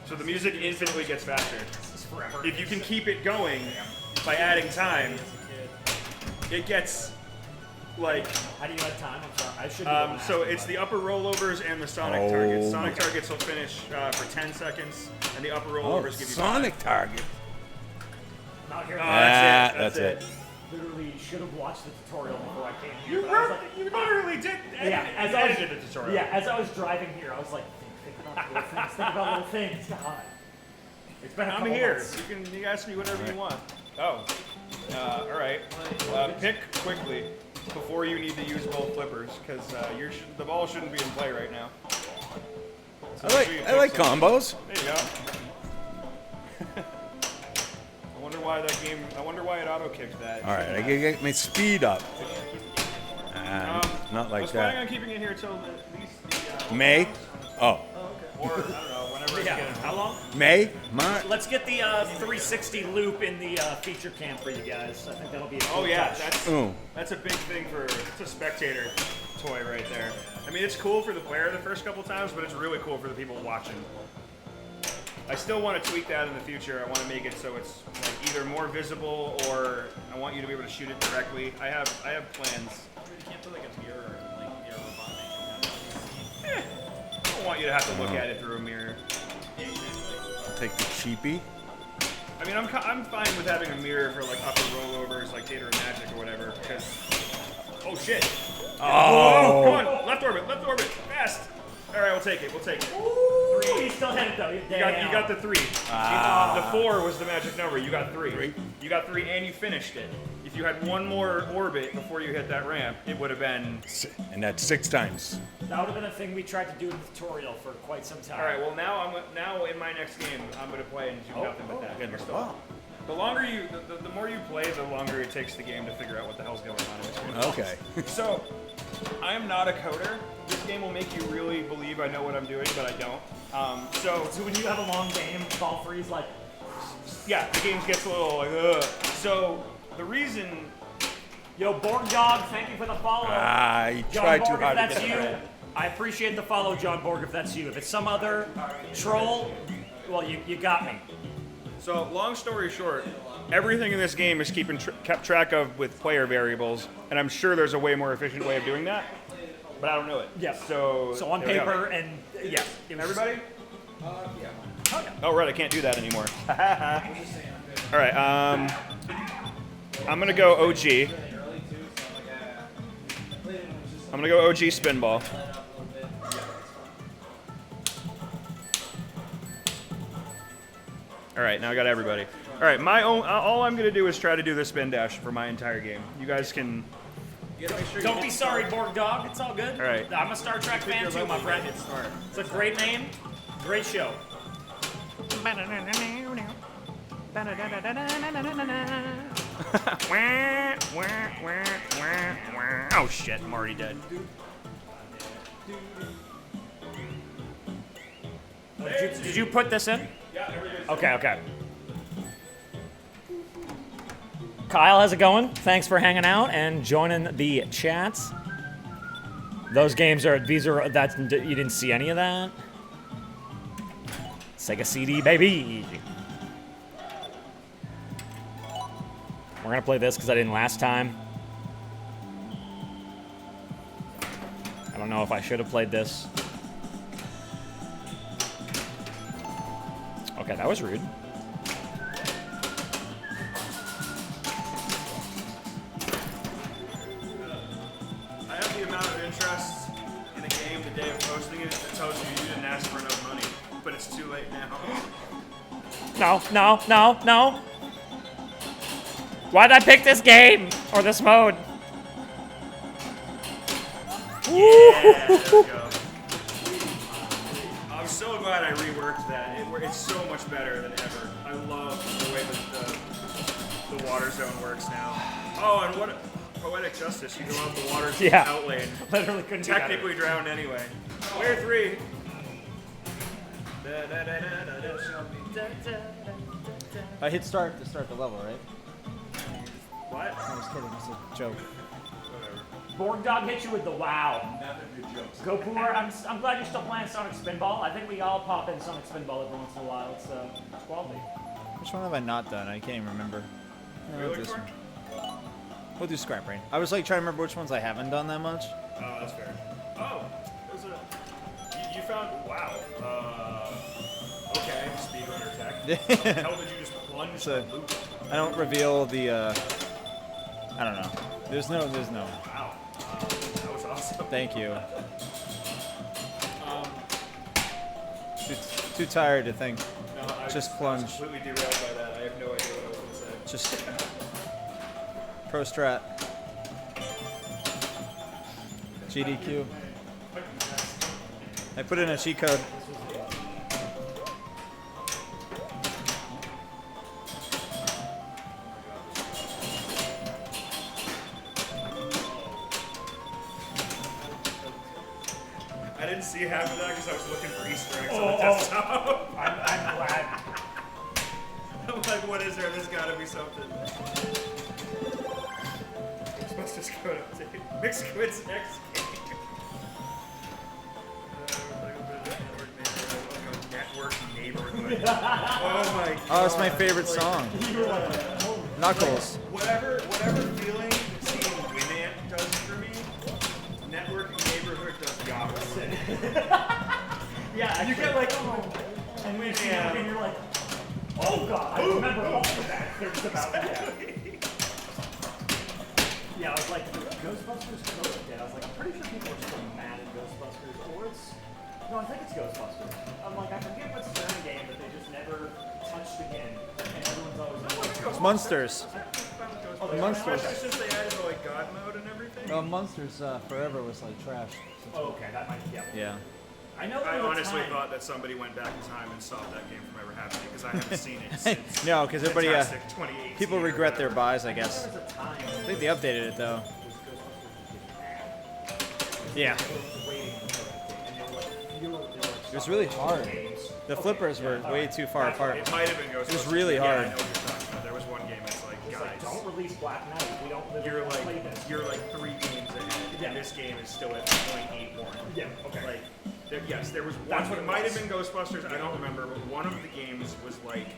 So the music infinitely gets faster. This is forever. If you can keep it going by adding time, As a kid. it gets like How do you add time? I'm sorry. I should be the one so asking it's about the upper rollovers and the Sonic Oh, targets. Sonic okay. targets will finish for 10 seconds, and the upper Oh, rollovers give you Sonic target. it. I'm out here. That's That's it. it. Literally should have watched the tutorial before I came You here. but I was wrote, like, you literally did. yeah, as I was, edited the tutorial. yeah, as I was driving here, I was like, think about little things. Think about little things. God. It's been a I'm couple here. months. You ask me whatever you want. Oh, all right. Pick quickly before you need to use both flippers, because the ball shouldn't be in play right now. So make sure you I pick like some- combos. There you go. I wonder why that game. I wonder why it auto kicked that. All right, I gotta get my speed up. Not I like was planning that. on keeping it here till at least the May? Oh, or I don't know whenever. Yeah. It's How long? May? March? Let's get the 360 loop in the feature cam for you guys. I think that'll be a cool Oh yeah, Ooh. that's a big thing for it's a spectator toy right there. I mean, it's cool for the player the first couple times, but it's really cool for the people watching. I still want to tweak that in the future. I want to make it so it's like either more visible or I want you to be able to shoot it directly. I have plans. You can't put like a mirror, like near Robotnik. I don't want you to have to look at it through a mirror. Take the cheapie. I mean, I'm fine with having a mirror for like upper rollovers, like Tater and Magic or whatever. Because oh shit! Oh. Come on, left orbit, fast. All right, we'll take it. Ooh, you still had it though. You got the 3. The 4 was the magic number. You got 3. You got 3, and you finished it. If you had one more orbit before you hit that ramp, it would have been. And that's 6 times. That would have been a thing we tried to do in the tutorial for quite some time. All right. Well, now in my next game, I'm gonna play and do nothing but that. You're still- Wow. The longer the more you play, the longer it takes the game to figure out what the hell's going on in this game. Okay. So, I am not a coder. This game will make you really believe I know what I'm doing, but I don't. So So when you have a long game, ball freeze like. yeah, the game gets a little like, ugh. So the reason, Yo, Borg Dog, thank you for the follow. I John tried Borg, too hard if to that's get you, it. I appreciate the follow, John Borg, if that's you. If it's some other troll, well, you got me. so long story short, everything in this game is kept track of with player variables, and I'm sure there's a way more efficient way of doing that, but I don't know it. Yes. So on there we go. paper, and yeah. it was- Everybody? Oh, right, I can't do that anymore. All right, I'm gonna go OG. I'm gonna go OG Spinball. All right, now I got everybody. All right, all I'm gonna do is try to do the spin dash for my entire game. You guys can. Don't be sorry, Borg Dog. It's all good. All right. I'm a Star Trek fan too, my friend. It's a great name, great show. Oh shit, I'm already dead. Did you put this in? Yeah, everybody's. Okay. Kyle, how's it going? Thanks for hanging out and joining the chats. Those games you didn't see any of that? Sega CD, baby. We're gonna play this because I didn't last time. I don't know if I should have played this. Okay, that was rude. I have the amount of interest in a game the day of posting it that tells you you didn't ask for enough money, but it's too late now. No. Why'd I pick this game? Or this mode? Yeah, there we go. I'm so glad I reworked that. It's so much better than ever. I love the way that the water zone works now. Oh, and what poetic justice. You go out the water zone outlane. Literally couldn't do better. Technically drowned anyway. Player 3. I hit start to start the level, right? What? I was kidding. It's a joke. Borg Dog hit you with the wow. Go Poor, I'm glad you're still playing Sonic Spinball. I think we all pop in Sonic Spinball every once in a while. It's quality. Which one have I not done? I can't even remember. No, Really, this Clark? one. We'll do Scrap Brain. I was like trying to remember which ones I haven't done that much. Oh, that's fair. Oh, there's a. You found. Wow. Okay, speedrunner tech. How the hell did you just plunge So- the loop? I don't reveal the. I don't know. There's no. Wow. That was awesome. Thank you. Too tired to think. No, Just I was plunge. completely derailed by that. I have no idea what I was going to say. Just pro strat. GDQ. I put in a cheat code. I didn't see half of that because I was looking for Easter eggs on the desktop. I'm glad. I'm like, what is there? There's got to be something. Ghostbusters code update. Mixed Squid's next game. Network neighborhood. Oh my god. Oh, it's my favorite song. Knuckles. Whatever feeling seeing Winamp does for me, Network neighborhood does the opposite. Yeah, you get like, oh, and when you're like, oh god, I remember all of that. There's about Yeah, I was like, Ghostbusters code update. I was like, I'm pretty sure people are still mad at Ghostbusters, or it's no, I think it's Ghostbusters. I'm like, I forget what's the game that they just never touched again, and everyone's always like, Monsters. Oh, they Monsters. are? Since they added the like God mode and everything. Well, Monsters Forever was like trash. oh, okay, that might, yeah. Yeah. I know there I was a honestly time. thought that somebody went back in time and stopped that game from ever happening because I haven't seen it since. No, because everybody, Fantastic 2018 people or regret their whatever. buys, I guess. There was a time I think they updated it though. Yeah. waiting until that day, and they were like, was really hard. The flippers were way too far apart. It might have been Ghostbusters. It was really Yeah, hard. I know what you're talking about. There was one game that's like, It's like, guys, don't release Black Knight. We don't live you're play like this. you're like 3 games ahead, Yeah. and this game is still at 0.81. Yeah, okay. Like, yes, there was one. That's what It it might was. have been Ghostbusters. I don't remember, but one of the games was like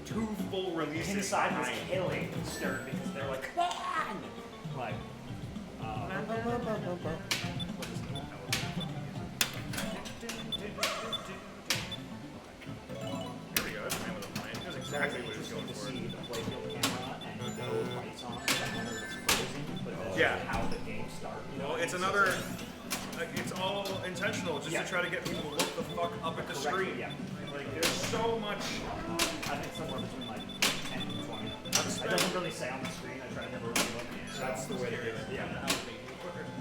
2 full releases Inside was behind. killing Stern because they're like, come on! Like, Here we go. That's the name of the plane. That's exactly what it's interesting going to for. see the playfield camera and no lights on, like whenever it's frozen, but that's Yeah. just how the game starts. You know? Well, it's another. Like, it's all intentional, just Yeah. to try to get people to look the fuck up at the Correct, screen. yeah. Like, there's so much. I think somewhere between like 10 and 20. It doesn't really say on the screen. I try to never really look. So That's the way to do it. Yeah.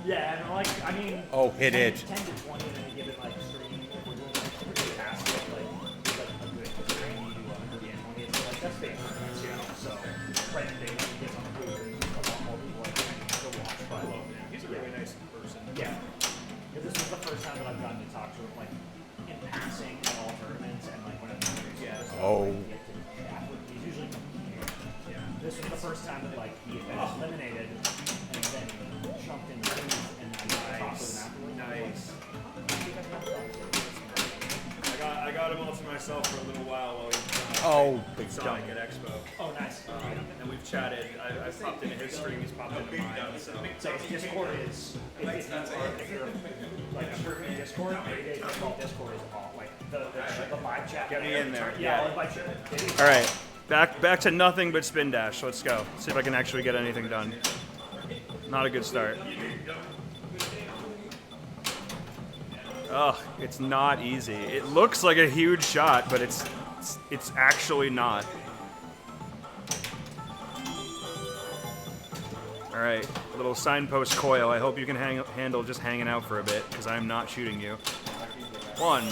Yeah, and like, I mean. Oh, hit 10, it. 10 to 20 in any given like stream. If we're doing like pretty fast, like a good 90 to 120, it's like that's big difference, you know. So right today when he gets on the booth, and a lot more people like to watch. But He's a really nice person. yeah. Yeah, this was the first time that I've gotten to talk to him, like, in passing at all tournaments, and, like, when I'm Oh. he's usually competing. Yeah. This was the first time that, like, he had been eliminated, and then jumped in the booth, and I talked with him afterwards. Nice. I got him all to myself for a little while while he was Oh, big Sonic jump. at Expo. Oh, nice. And we've chatted. I popped into his stream, he's popped into mine. So. So his Discord is, if you're, like, a group in Discord, they call Discord is all, like, the live chat. Get me in there. Yeah, I'll invite you. All right, back to nothing but spin dash. Let's go. See if I can actually get anything done. Not a good start. Ugh, it's not easy. It looks like a huge shot, but it's actually not. All right, little signpost coil. I hope you can handle just hanging out for a bit, because I'm not shooting you. One.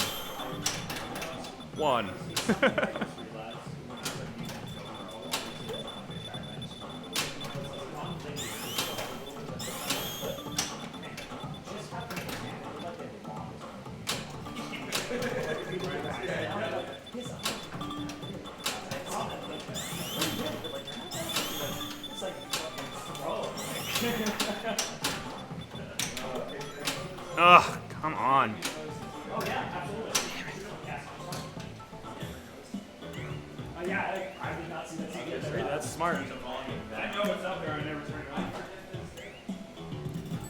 Ugh, come on. Yeah, I did not see that. That's smart. I know it's up there. I never turn it on.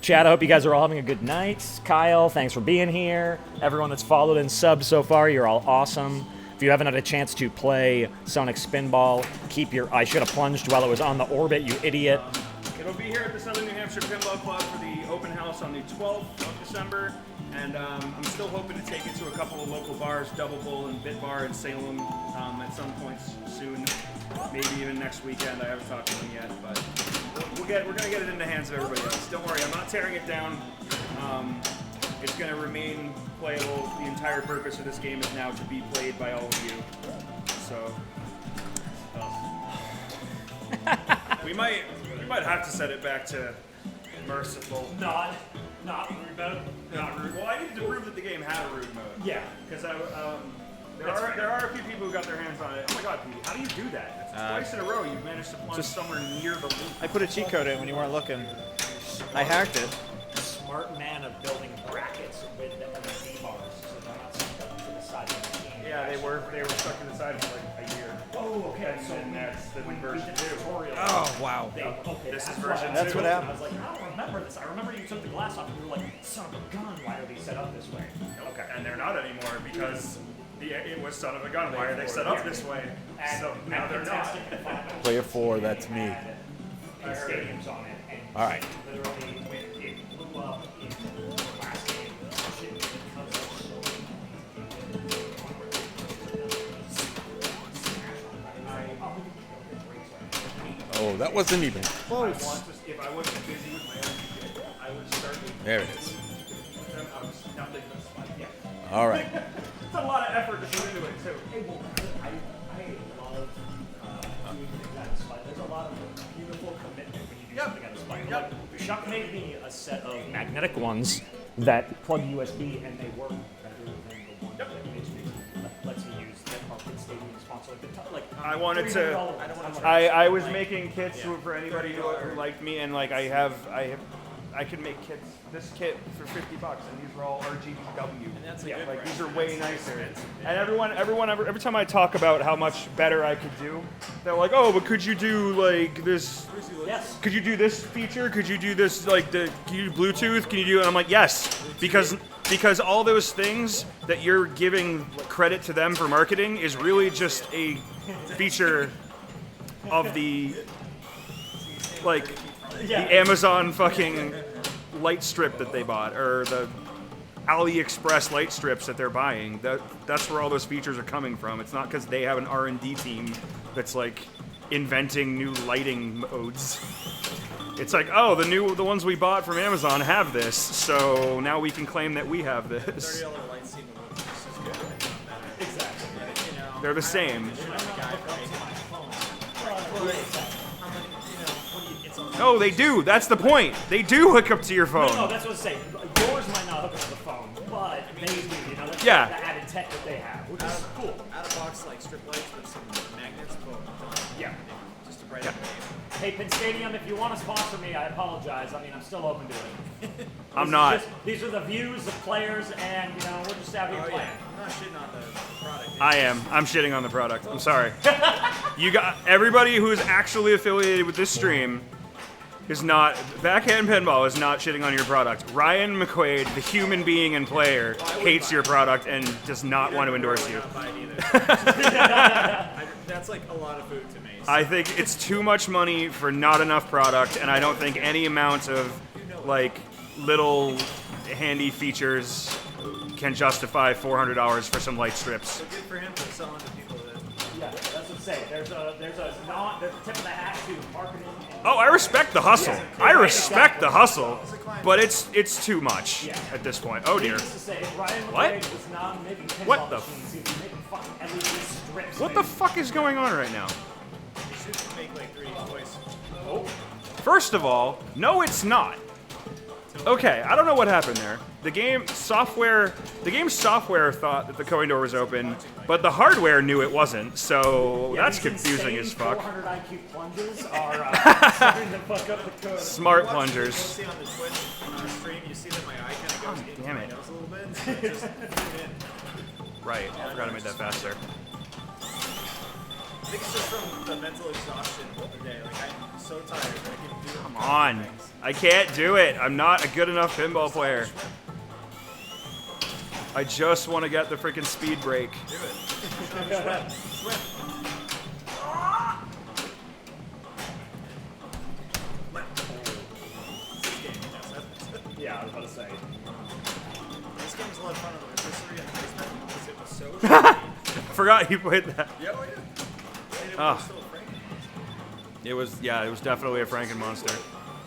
Chad, I hope you guys are all having a good night. Kyle, thanks for being here. Everyone that's followed and subbed so far, you're all awesome. If you haven't had a chance to play Sonic Spinball, keep your... I should have plunged while it was on the orbit, you idiot. It'll be here at the Southern New Hampshire Pinball Club for the open house on the 12th of December, and I'm still hoping to take it to a couple of local bars, Double Bull and Bit Bar in Salem, at some point soon, maybe even next weekend. I haven't talked to them yet, but we're gonna get it in the hands of everybody else. Don't worry, I'm not tearing it down. It's gonna remain playable. The entire purpose of this game is now to be played by all of you. So. We might have to set it back to merciful. Not rude mode. Not rude. Well, I needed to prove that the game had a rude mode. Yeah. Because there are a few people who got their hands on it. Oh my god, Pete, how do you do that? It's twice in a row you've managed to plunge somewhere near the loop. I put a cheat code in when you weren't looking. I hacked it. Smart man of building brackets with the LED bars, so they're not stuck to the side of the machine. Yeah, they were stuck to the side for like a year. Oh, okay. And So then that's the when we version did the 2. tutorial. Oh, wow. Okay, This is that's version why- 2. That's what I happened. was like, I don't remember this. I remember you took the glass off and you were like, son of a gun, why are they set up this way? Okay. And they're not anymore because it was son of a gun. Why are they set up this way? And So now they're not. Fantastic to find out Player 4, that's me. had stadiums on it. And All right. literally, when it blew up in the last game, shit was because of Oh, that wasn't even If I wasn't busy with my own shit, I would start with There it is. them. I was nothing but spite. Yeah. All right. It's a lot of effort to put into it too. I love doing things out of spite. There's a lot of beautiful commitment when you do something out of spite. Yep. Like, Chuck made me a set of Magnetic ones that plug USB and they work better than the ones that So like, I wanted to. $300. I was making kits for anybody who liked me, and like I could make kits. This kit for $50, and these are all RGBW. that's a Yeah, good like price. these are way nicer. And every time I talk about how much better I could do, they're like, oh, but could you do like this? Yes. Could you do this feature? Could you do this like can you do Bluetooth? Can you do? And I'm like, yes, because all those things that you're giving credit to them for marketing is really just a feature of the Amazon fucking light strip that they bought, or the AliExpress light strips that they're buying. That's where all those features are coming from. It's not because they have an R&D team that's like inventing new lighting modes. It's like, oh, the ones we bought from Amazon have this, so now we can claim that we have this. $30 lights seem to look just as good, if not better. Exactly. You know, They're the same. I'm the guy for it's on Oh, they do. That's the point. They do hook up to your phone. No, that's what I'm saying. Yours might not hook up to the phone, but they do. You know, that's Yeah. the added tech that they have, which is cool. out of box like strip lights with some magnets, boom. Yeah. Just to brighten the game. Hey, Penn Stadium, if you want to sponsor me, I apologize. I mean, I'm still open to it. I'm not. These are the views of players, and you know, we're just out here Oh playing. yeah, I'm not shitting on the product. I am. I'm shitting on the product. I'm sorry. You got everybody who is actually affiliated with this stream is not. Backhand Pinball is not shitting on your product. Ryan McQuaid, the human being and player, hates your product and does not want to endorse you. Not buy it either. That's like a lot of food to me. So I think it's too much money for not enough product, and I don't think any amount of like little handy features can justify $400 for some light strips. good for him for selling to people that. Yeah, that's what I'm saying. There's a tip of the hat to marketing. And Oh, I respect the hustle. I respect the hustle, but it's too much at this point. Oh dear. Needless to say, if Ryan What? McQuaid was not making pinball What the machines, he'd be making fucking LED strips. What the fuck is going on right now? You should make like 3 toys. First of all, no, it's not. Okay, I don't know what happened there. The game's software thought that the coin door was open, but the hardware knew it wasn't. So that's These confusing insane as fuck. 400 IQ plunges are starting to fuck up the code. Smart You'll plungers. see on the Twitch stream, you see that my eye kind of goes into damn my it. nose a little bit. So it just zoom in. Right, I forgot to make that faster. I think it's just from the mental exhaustion of the day. Like I'm so tired that I can do. Come on. I can't do it. I'm not a good enough pinball player. I just want to get the freaking speed break. Yeah, I was about to say. This game was a lot of fun on the anniversary and basement because it was so shitty. I forgot you played that. Yeah, oh yeah. And it Ah. was still a Franken. It was definitely a Franken monster.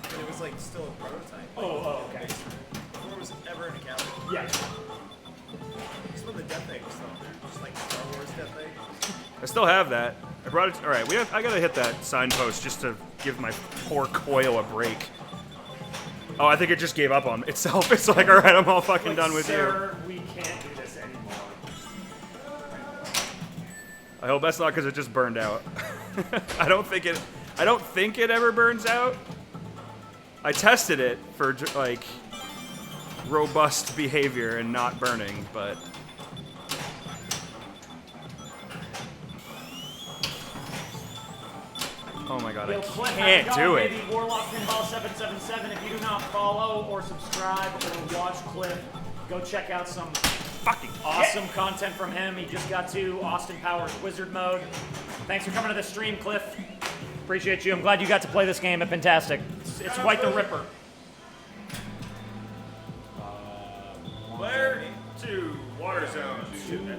But it was like still a prototype. Oh, okay. Before it was ever in a cabinet. Yeah. Just when the Death Egg was still there. Just like Star Wars Death Egg. I still have that. I brought it. All right, I gotta hit that signpost just to give my poor coil a break. Oh, I think it just gave up on itself. It's like, all right, I'm all fucking done with you. Sir, we can't do this anymore. I hope that's not because it just burned out. I don't think it ever burns out. I tested it for like robust behavior and not burning, but oh my god, I Yo, Cliff, can't how's do going, it. baby? Warlock Pinball 777. If you do not follow or subscribe or watch Cliff, go check out some Fucking awesome content from him. He just got to Austin Powers Wizard Mode. Thanks for coming to the stream, Cliff. Appreciate you. I'm glad you got to play this game at Fantastic. It's quite the ripper. Player 2, Water Zone.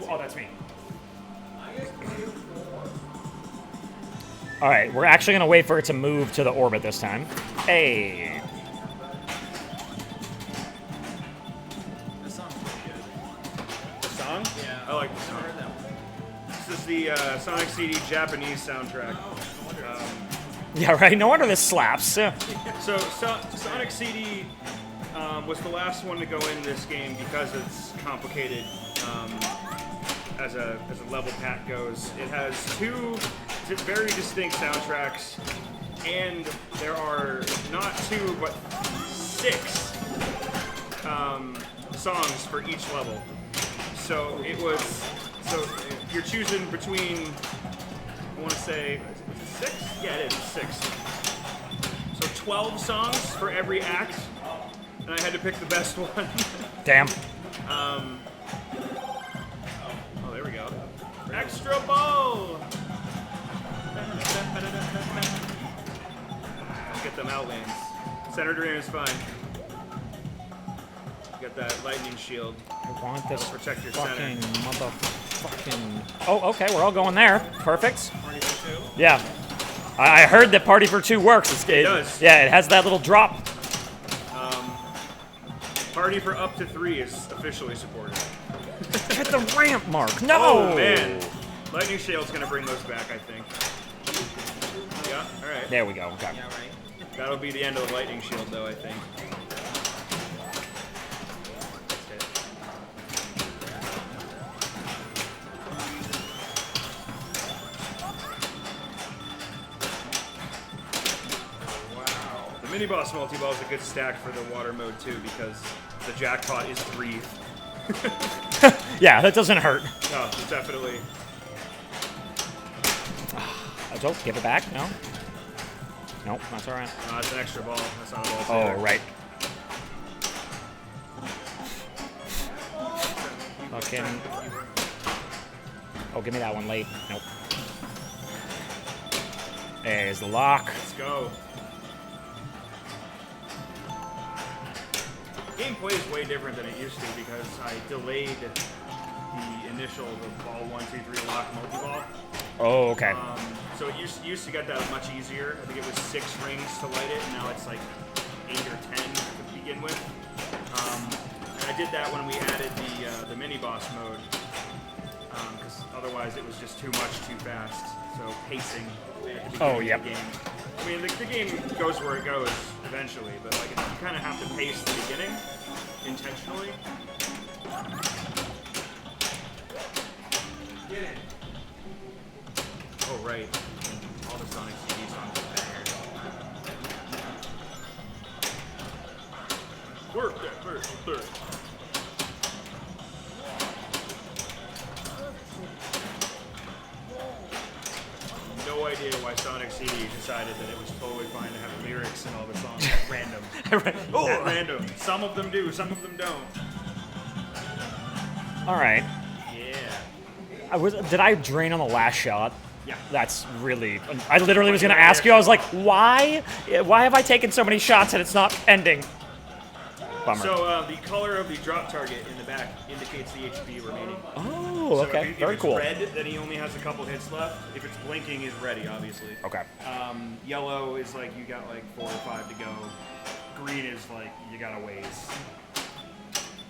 Oh, that's me. All right, we're actually going to wait for it to move to the orbit this time. Hey. This song's pretty good. The song? Yeah. I like the song. Heard that one. This is the Sonic CD Japanese soundtrack. Yeah, right. No wonder this slaps. Yeah. So Sonic CD was the last one to go in this game because it's complicated as a level pack goes. It has two very distinct soundtracks, and there are not 2 but 6 songs for each level. So you're choosing between, I want to say 6? Yeah, it is 6. So 12 songs for every act, and I had to pick the best one. Damn. Oh, there we go. Extra ball! Let's get them outlanes. Center Dream is fine. Get that lightning shield. I want this Protect your fucking center. motherfucking... Oh, okay, we're all going there. Perfect. Party for 2. Yeah. I heard that Party for 2 works. It does. Yeah, it has that little drop. Party for up to 3 is officially supported. Hit the ramp mark. No! Oh, man. Lightning Shield's gonna bring those back, I think. Yeah, alright. There we go. Okay. Yeah, right. That'll be the end of the Lightning Shield, though, I think. The mini-boss multi-ball is a good stack for the water mode, too, because the jackpot is breathe. Yeah, that doesn't hurt. Oh, definitely. Oh, give it back. No. Nope, that's all right. No, that's an extra ball. That's not a ball. Oh, fader. right. Fucking. Oh, give me that one late. Nope. There's the lock. Let's go. Game plays way different than it used to because I delayed the initial ball 1, 2, 3 lock multi-ball. Oh, okay. So it used to get that much easier. I think it was 6 rings to light it, and now it's like 8 or 10 to begin with. And I did that when we added the mini boss mode, because otherwise it was just too much too fast. So pacing at the beginning of the game. I mean, the game goes where it goes eventually, but like you kind of have to pace the beginning intentionally. Get it. Oh, right. All the Sonic CD songs are bangers. Work that first and third. No idea why Sonic CD decided that it was totally fine to have lyrics in all the songs at random. At random. Some of them do, some of them don't. All right. Yeah. Did I drain on the last shot? Yeah. That's really. I literally was going to ask you. I was like, why? Why have I taken so many shots and it's not ending? Bummer. So the color of the drop target in the back indicates the HP remaining. Oh, So okay. if Very it's cool. red, then he only has a couple hits left. If it's blinking, he's ready, obviously. Okay. Yellow is like you got like 4 or 5 to go. Green is like you got a ways.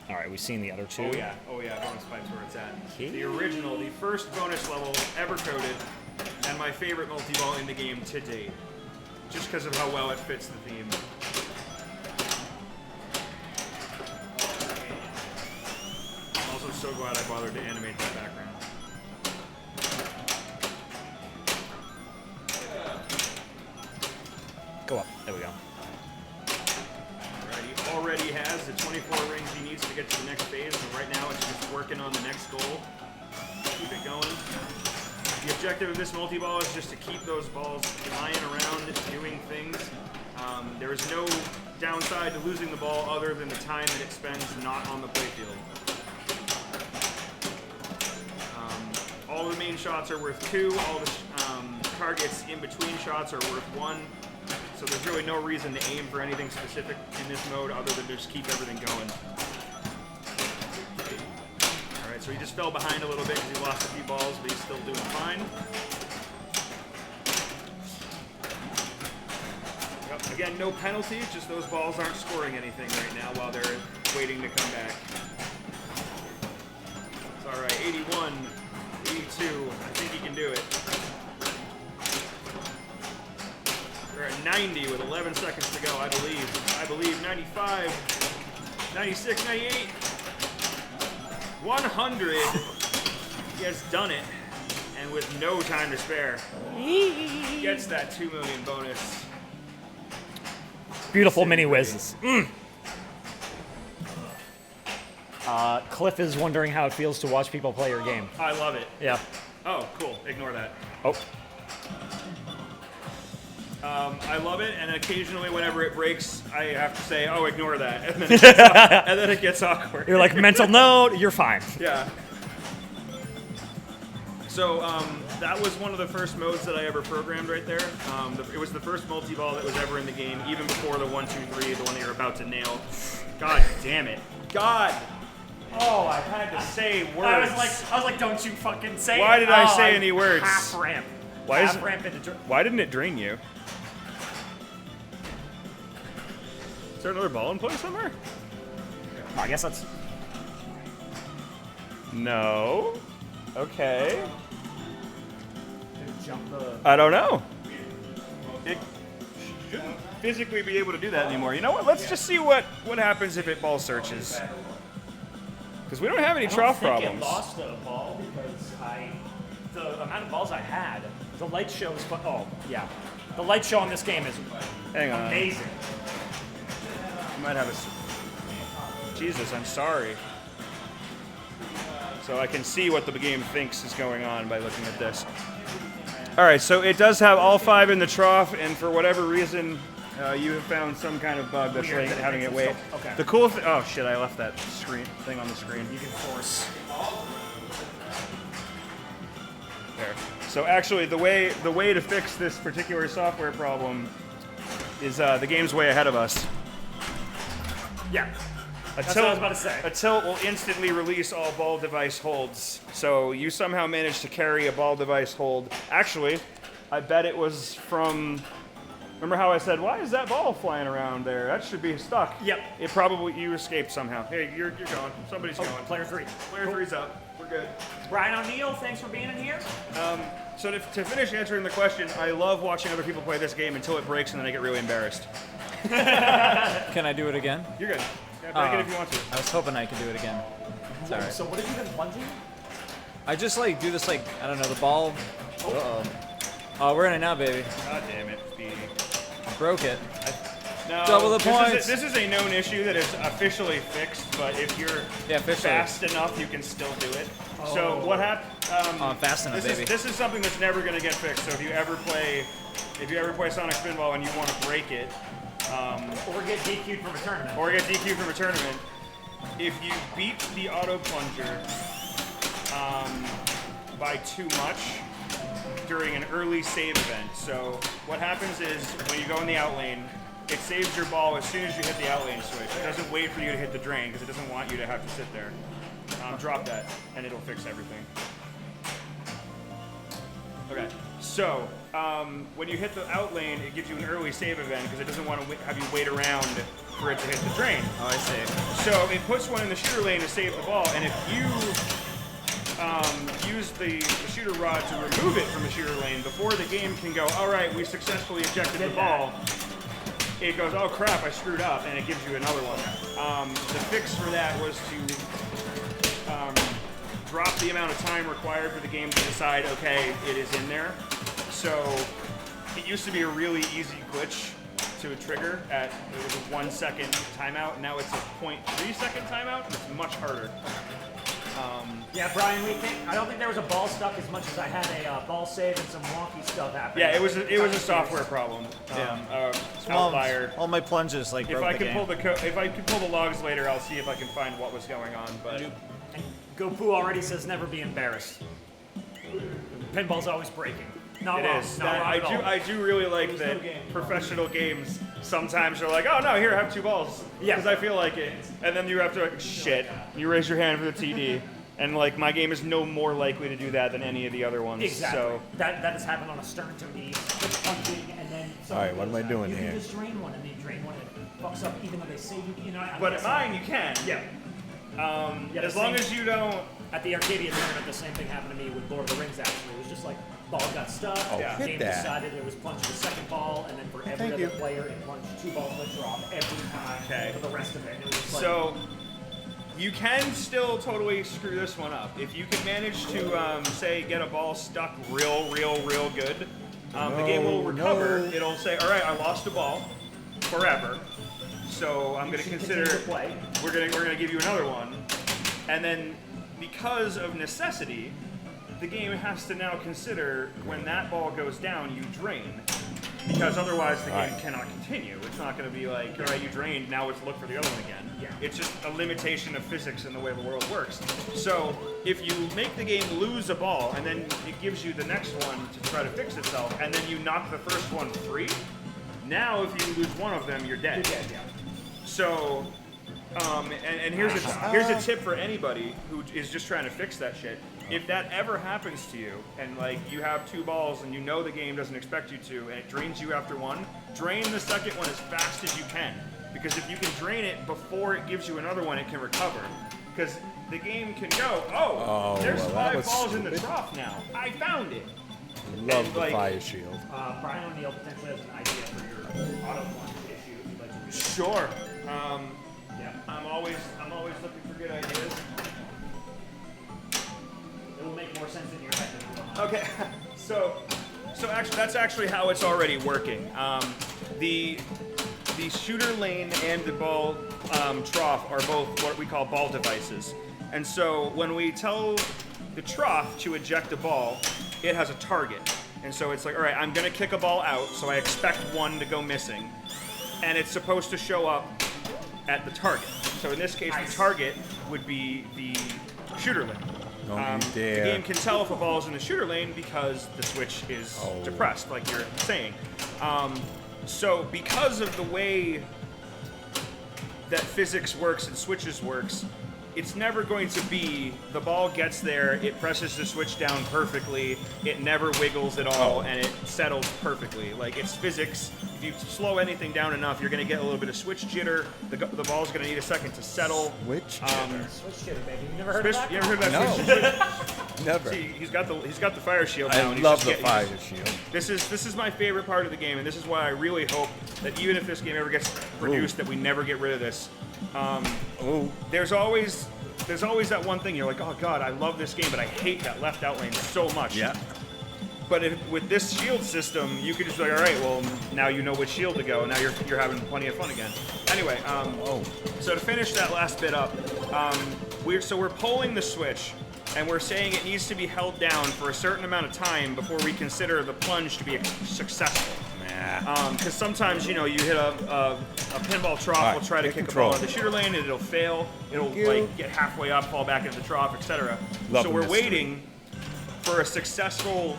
All right, we've seen the other 2. Oh yeah, bonus pipes where it's at. The original, the first bonus level ever coded, and my favorite multi-ball in the game to date, just because of how well it fits the theme. I'm also so glad I bothered to animate that background. Go up. There we go. Alright, he already has the 24 rings he needs to get to the next phase, and right now it's just working on the next goal. Keep it going. The objective of this multi-ball is just to keep those balls flying around, doing things. There is no downside to losing the ball other than the time that it spends not on the playfield. All the main shots are worth 2, all the targets in between shots are worth 1. So there's really no reason to aim for anything specific in this mode other than just keep everything going. Alright, so he just fell behind a little bit because he lost a few balls, but he's still doing fine. Yep, again, no penalty, just those balls aren't scoring anything right now while they're waiting to come back. It's alright, 81, 82, I think he can do it. We're at 90 with 11 seconds to go, I believe. 95, 96, 98, 100. He has done it, and with no time to spare, gets that 2 million bonus. Beautiful mini whizzes. Cliff is wondering how it feels to watch people play your game. I love it. Yeah. Oh, cool. Ignore that. Oh. I love it, and occasionally whenever it breaks, I have to say, oh, ignore that. And then it gets, and then it gets awkward. You're like, mental note, you're fine. Yeah. So that was one of the first modes that I ever programmed right there. It was the first multi-ball that was ever in the game, even before the 1, 2, 3, the one that you're about to nail. God damn it. God. Oh, I had to say words. I was like, don't you fucking say it. Why did I say any words? Half ramp. Why is half ramp into Why didn't it drain you? Is there another ball in play somewhere? I guess that's... No. Okay. jump the... I don't know. It shouldn't physically be able to do that anymore. You know what? Let's just see what happens if it ball searches. Because we don't have any trough problems. I lost a ball because the amount of balls I had, the light show is oh yeah, the light show on this game is Hang on. amazing. You might have a... Jesus, I'm sorry. So I can see what the game thinks is going on by looking at this. All right, so it does have all 5 in the trough, and for whatever reason, you have found some kind of bug that's Weird that it having makes it it wait. so- okay. The cool thing... Oh, shit, I left that thing on the screen. You can force. There. So actually, the way to fix this particular software problem is the game's way ahead of us. Yeah. That's what I was about to say. Until it will instantly release all ball device holds. So you somehow managed to carry a ball device hold. Actually, I bet it was from... Remember how I said, why is that ball flying around there? That should be stuck. Yep. It probably... You escaped somehow. Hey, you're going. Somebody's going. Player 3. Player 3's up. We're good. Brian O'Neill, thanks for being in here. So to finish answering the question, I love watching other people play this game until it breaks and then I get really embarrassed. Can I do it again? You're good. Yeah, break it if you want to. I was hoping I could do it again. It's alright. So what have you been plunging? I just like do this like, I don't know, the ball. Uh-oh. Oh, we're in it now, baby. God damn it, Speedy. I broke it. No, Double the this points. This is a known issue that is officially fixed, but if you're fast enough, you can still do it. So what happened? Oh, fast enough, baby. This is something that's never going to get fixed. So if you ever play Sonic Spinball and you want to break it, Or get DQ'd from a tournament. if you beat the auto plunger by too much during an early save event. So what happens is when you go in the out lane, it saves your ball as soon as you hit the out lane switch. It doesn't wait for you to hit the drain because it doesn't want you to have to sit there. Drop that, and it'll fix everything. Okay, so when you hit the out lane, it gives you an early save event because it doesn't want to have you wait around for it to hit the drain. Oh, I see. So it puts one in the shooter lane to save the ball, and if you use the shooter rod to remove it from the shooter lane before the game can go, all right, we successfully ejected the ball, it goes, oh crap, I screwed up, and it gives you another one. The fix for that was to drop the amount of time required for the game to decide, okay, it is in there. So it used to be a really easy glitch to trigger it was a 1 second timeout. Now it's a 0.3 second timeout. It's much harder. Yeah, Brian, I don't think there was a ball stuck as much as I had a ball save and some wonky stuff happening. Yeah, it was a software problem. Outlier. All my plunges like If broke I the can game. pull the logs later, I'll see if I can find what was going on. But And Gopu already says never be embarrassed. Pinball's always breaking. Not it wrong. is. Not That, wrong at all. I do really like that professional games sometimes are like, oh no, here, have 2 balls. Yeah. Because I feel like it. And then you have to, like, shit. You raise your hand for the TD. And like my game is no more likely to do that than any of the other ones. Exactly. So That has happened on a Stern to me. Punching and then All right, what am I doing you here? can just drain one and then drain one and it fucks up even though they say you know. but at mine you can. Yeah. Yeah, As the long same- as you don't. At the Arcadia tournament, the same thing happened to me with Lord of the Rings, actually. It was just like, ball got stuck, Yeah. the hit game that. decided it was plunging the second ball, and then for every Thank other you. player, it plunged 2 balls would drop every time Okay. for the rest of it. And it was like, So You can still totally screw this one up. If you can manage to, say, get a ball stuck real good, the game will recover. no. It'll say, all right, I lost a ball forever, so I'm going to consider, play. we're gonna give you another one. And then, because of necessity, the game has to now consider when that ball goes down, you drain. Because otherwise the game cannot continue. It's not going to be like, all right, you drained, now let's look for the other one again. Yeah. It's just a limitation of physics and the way the world works. So if you make the game lose a ball and then it gives you the next one to try to fix itself, and then you knock the first one free, now if you lose one of them, you're dead. Yeah, yeah. So, and here's a tip for anybody who is just trying to fix that shit. If that ever happens to you, and like you have 2 balls and you know the game doesn't expect you to, and it drains you after one, drain the second one as fast as you can. Because if you can drain it before it gives you another one, it can recover. Because the game can go, there's well, that 5 was balls in the stupid. trough now. I found it. Love And, the like, fire shield. Brian O'Neill potentially has an idea for your auto plunge issue if you'd like to read it. Sure. Yeah. I'm always looking for good ideas. It'll make more sense in your head than it will. Okay, so actually, that's actually how it's already working. The shooter lane and the ball trough are both what we call ball devices. And so when we tell the trough to eject a ball, it has a target. And so it's like, all right, I'm going to kick a ball out, so I expect one to go missing. And it's supposed to show up at the target. So in this case, the target would be the shooter lane. Don't you The dare. game can tell if a ball is in the shooter lane because the switch is depressed, like you're saying. So because of the way that physics works and switches works, it's never going to be the ball gets there, it presses the switch down perfectly, it never wiggles at all, and it settles perfectly. Like, it's physics. If you slow anything down enough, you're going to get a little bit of switch jitter. The ball's going to need a second to settle. Which? Switch jitter, baby. You never heard of that? You ever heard that No. switch jitter? Never. See, he's got the fire shield I now. and he's love just the getting- fire shield. This is my favorite part of the game, and this is why I really hope that even if this game ever gets produced, that we never get rid of this. Oh, There's always that one thing you're like, oh god, I love this game, but I hate that left out lane so much. yeah. But with this shield system, you could just be like, all right, well now you know which shield to go, and now you're having plenty of fun again. Anyway, so to finish that last bit up, we're pulling the switch. And we're saying it needs to be held down for a certain amount of time before we consider the plunge to be successful. Nah. Because sometimes, you hit a pinball trough, Alright, will try to get kick control. a ball in the shooter lane, and it'll fail. It'll like get halfway up, fall back into the trough, etc. Love So the we're mystery. waiting for a successful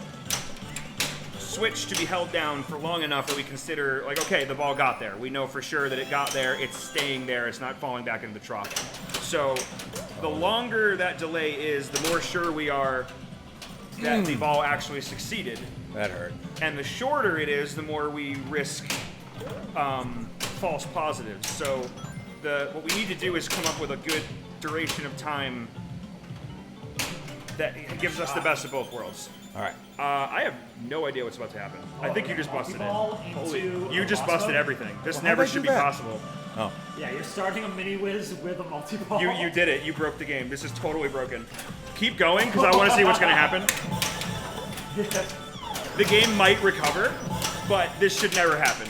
switch to be held down for long enough that we consider, like, okay, the ball got there. We know for sure that it got there. It's staying there. It's not falling back into the trough. So the longer that delay is, the more sure we are that the ball actually succeeded. That hurt. And the shorter it is, the more we risk false positives. So what we need to do is come up with a good duration of time that gives us the best of both worlds. All right. I have no idea what's about to happen. I think you just busted Multi-ball it. into You a just boss busted mode? everything. This Well, never how'd I should do be that? possible. Oh. Yeah, you're starting a mini whiz with a multi-ball. You did it. You broke the game. This is totally broken. Keep going, because I want to see what's going to happen. The game might recover, but this should never happen.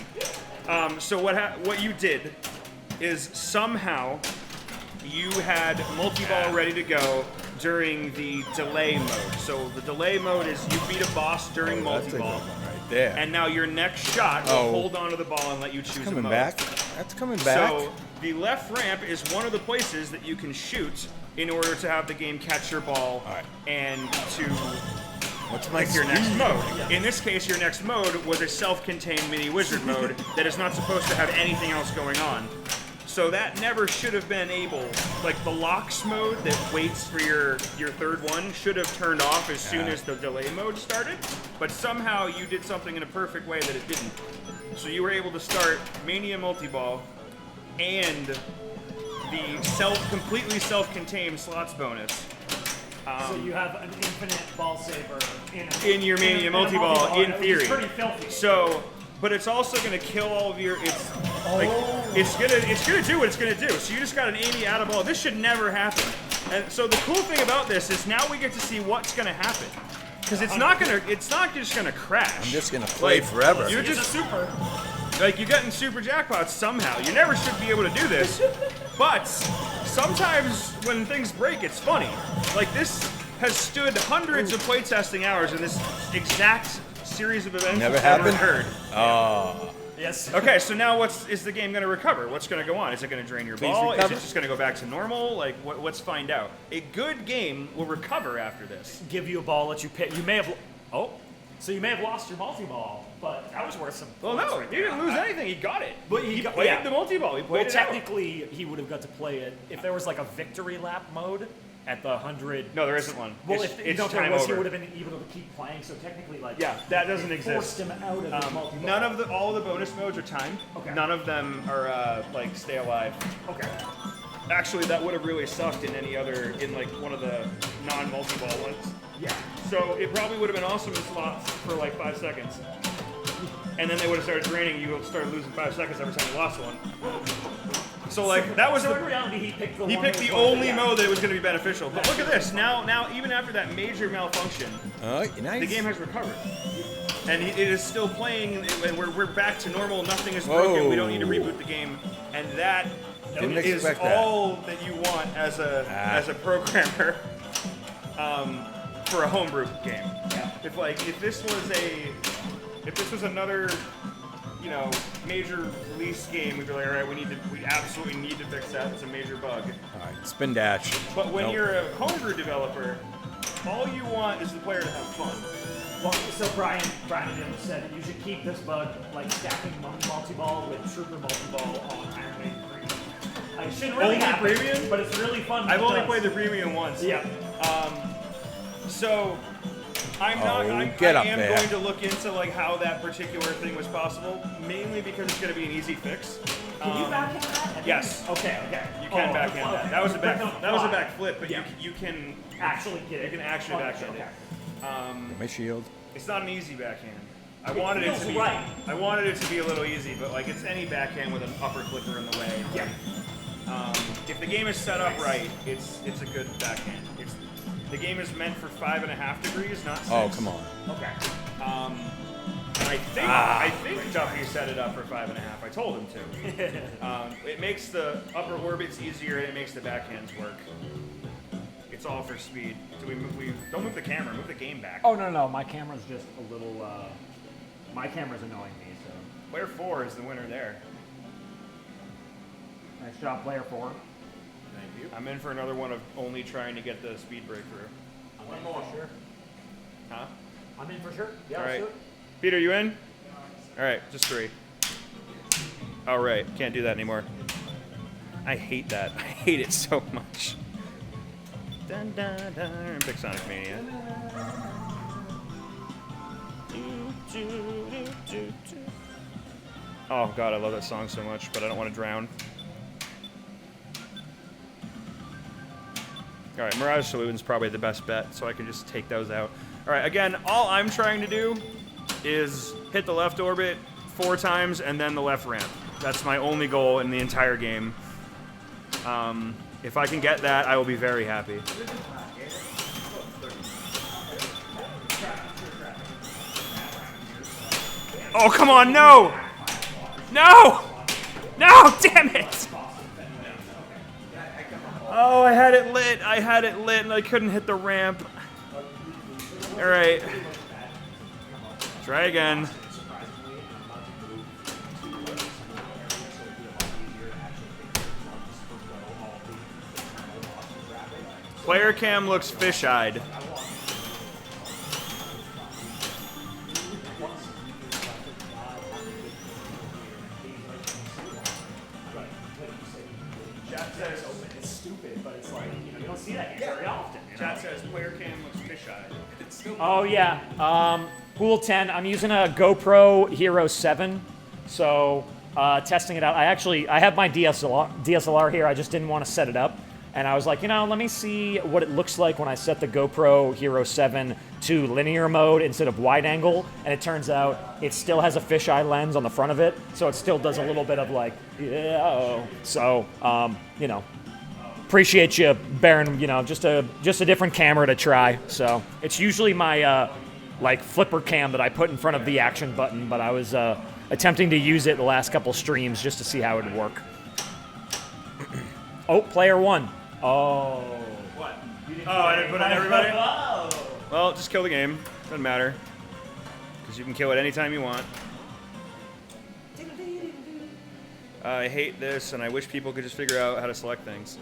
So what you did is somehow you had multi-ball ready to go during the delay mode. So the delay mode is you beat a boss during That's a good multi-ball. one right there. And now your next shot will Oh. hold onto the ball and let you choose a coming mode. back. That's coming back. So the left ramp is one of the places that you can shoot in order to have the game catch your ball All right. and to What's my pick your next speed? mode. In this case, your next mode was a self-contained mini wizard mode that is not supposed to have anything else going on. So that never should have been able, like the locks mode that waits for your third one should have turned off as soon as the delay mode started, but somehow you did something in a perfect way that it didn't. So you were able to start Mania Multi-Ball and the completely self-contained slots bonus. So you have an infinite ball saver In your Mania Multi-Ball, in which is theory. pretty filthy. So, but it's also going to kill all of your. It's like it's gonna do what it's gonna do. So you just got an Amy out of ball. This should never happen. And so the cool thing about this is now we get to see what's gonna happen. Because it's not just gonna crash. I'm just gonna play Like, forever. You're just super. Like you're getting super jackpots somehow. You never should be able to do this. But sometimes when things break, it's funny. Like this has stood hundreds of playtesting hours in this exact series of events. Never that's happened? occurred. Oh. Yes. Okay, so now is the game going to recover? What's going to go on? Is it going to drain your ball? Is it recover. just going to go back to normal? Like, let's find out. A good game will recover after this. Give you a ball, let you pick. You may have. So you may have lost your multi-ball, but that was worth some. Well, points no, right he there. didn't lose anything. He got it. But he got- played yeah. the multi-ball. He Well, played it out. technically, he would have got to play it if there was like a victory lap mode at the 100. No, there isn't one. Well, it's, if it's no, there time was, over. he would have been able to keep playing. So technically, like Yeah, that doesn't forced exist. him out of the multi-ball. None of all the bonus modes are timed. Okay. None of them are like stay alive. Okay. Actually, that would have really sucked in any other in like one of the non-multi-ball ones. Yeah. So it probably would have been awesome in slots for like 5 seconds. And then they would have started draining. You would start losing 5 seconds every time you lost one. So like that was So the in reality, he picked the he one picked that the was only yeah. mode that was going to be beneficial. But look at this. Now even after that major malfunction, Oh, nice. the game has recovered. And it is still playing, and we're back to normal. Nothing is Whoa. broken. We don't need to reboot the game, and that Didn't is expect that. all that you want as a programmer for a homebrew game. If this was another major release game, we'd be like, all right, we absolutely need to fix that. It's a major bug. All right, spin dash. But when Nope. you're a homebrew developer, all you want is the player to have fun. Well, so Brian said that you should keep this bug like stacking multi-ball with trooper multi-ball on Iron Maiden Premium. It shouldn't really Only happen, premium? but it's really fun. I've only because- played the premium once. Yeah. So I'm not. Oh, I get up am there. going to look into like how that particular thing was possible, mainly because it's going to be an easy fix. Can you backhand that? Yes. Okay. You can backhand that. That was a back. That was a back flip, but Yeah. you can Actually get it. you can actually backhand it. My shield. It's not an easy backhand. I It wanted it feels to be. right. I wanted it to be a little easy, but like it's any backhand with an upper clicker in the way. Yeah. If the game is set up right, it's a good backhand. The game is meant for 5.5 degrees, not 6. Oh, come on. Okay. And I think Duffy set it up for 5.5. I told him to. It makes the upper orbits easier and it makes the backhands work. It's all for speed. So we don't move the camera, move the game back. Oh no, my camera's just a little. My camera's annoying me. So Player 4 is the winner there. nice job, player 4. I'm in for another one of only trying to get the speed breakthrough. One more, sure. Huh? I'm in for sure. Yeah, All let's right. do it. Peter, you in? All right, just 3. All right, can't do that anymore. I hate that. I hate it so much. Dun, dun, dun. Big Sonic Mania. Oh god, I love that song so much, but I don't want to drown. All right, Mirage Saloon's probably the best bet, so I can just take those out. All right, again, all I'm trying to do is hit the left orbit 4 times and then the left ramp. That's my only goal in the entire game. If I can get that, I will be very happy. Oh, come on, no! No! No, damn it! Oh, I had it lit, and I couldn't hit the ramp. All right. Try again. Player cam looks fish-eyed. Chat says, It's stupid, but it's like you don't see that very often. chat says player cam looks fish-eyed. It's still Oh yeah, Pool 10. I'm using a GoPro Hero 7, so testing it out. I have my DSLR here. I just didn't want to set it up. And I was like, let me see what it looks like when I set the GoPro Hero 7 to linear mode instead of wide angle. And it turns out it still has a fisheye lens on the front of it, so it still does a little bit of like, yeah. So, appreciate you bearing, just a different camera to try. So it's usually my like flipper cam that I put in front of the action button, but I was attempting to use it the last couple streams just to see how it would work. Oh, player one. Oh. What? Oh, I didn't put on everybody? Well, just kill the game. Doesn't matter. Because you can kill it anytime you want. I hate this, and I wish people could just figure out how to select things.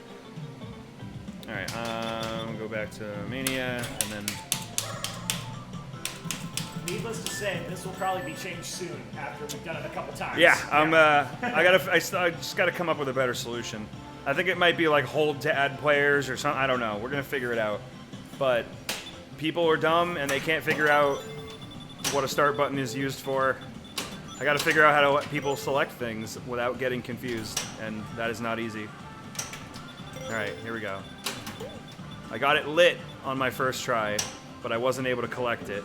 Alright, go back to Mania, and then... Needless to say, this will probably be changed soon after we've done it a couple times. Yeah, I just gotta come up with a better solution. I think it might be like hold to add players or something. I don't know. We're gonna figure it out. But people are dumb and they can't figure out what a start button is used for. I gotta figure out how to let people select things without getting confused, and that is not easy. All right, here we go. I got it lit on my first try, but I wasn't able to collect it.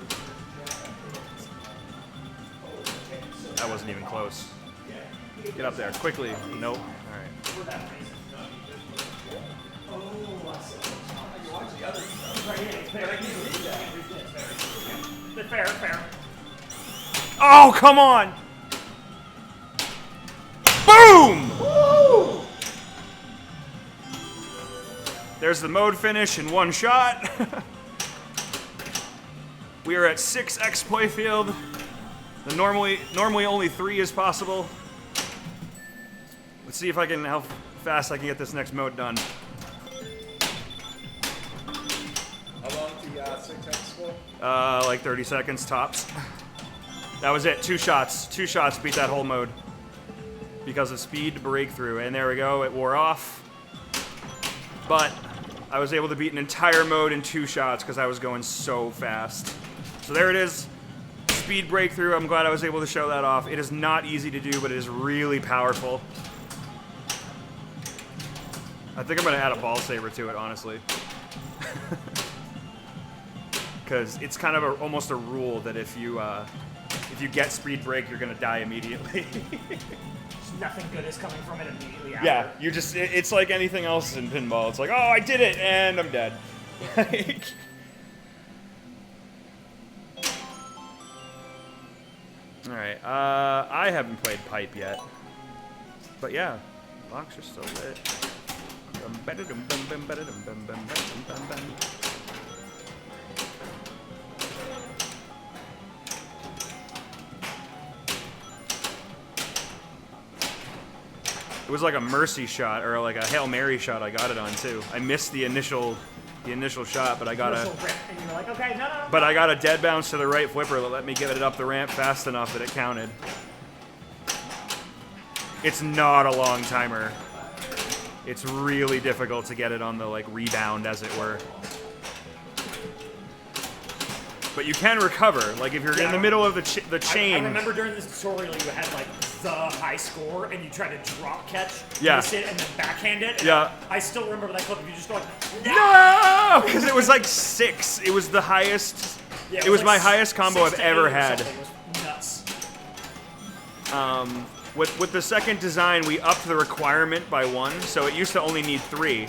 That wasn't even close. Get up there, quickly. Nope. All right. Fair. Oh, come on! Boom! Woo! There's the mode finish in one shot. We are at 6 exploit field. Normally only 3 is possible. Let's see if I can how fast I can get this next mode done. How long the 6x for? Like 30 seconds tops. That was it. 2 shots. 2 shots beat that whole mode because of speed breakthrough. And there we go. It wore off. But I was able to beat an entire mode in 2 shots because I was going so fast. So there it is. Speed breakthrough. I'm glad I was able to show that off. It is not easy to do, but it is really powerful. I think I'm going to add a ball saber to it, honestly. Because it's kind of almost a rule that if you get speed break, you're going to die immediately. Nothing good is coming from it immediately after. Yeah, you just, it's like anything else in pinball. It's like, oh, I did it, and I'm dead. Alright, I haven't played Pipe yet. But yeah, locks are still lit. It was like a mercy shot or like a Hail Mary shot I got it on too. I missed the initial shot, but I got And you're like, okay, no. but I got a dead bounce to the right flipper that let me get it up the ramp fast enough that it counted. It's not a long timer. It's really difficult to get it on the like rebound, as it were. But you can recover. Like if you're in the middle of the chain. I remember during this tutorial you had like the high score and you tried to drop catch, Yeah. miss it, and then backhand it. And Yeah. I still remember that clip of you just going, No! Because it was like 6. It was the highest. Yeah, it was like my highest combo 6 I've to ever 8 or had. something. It was nuts. With the second design, we upped the requirement by 1, so it used to only need 3.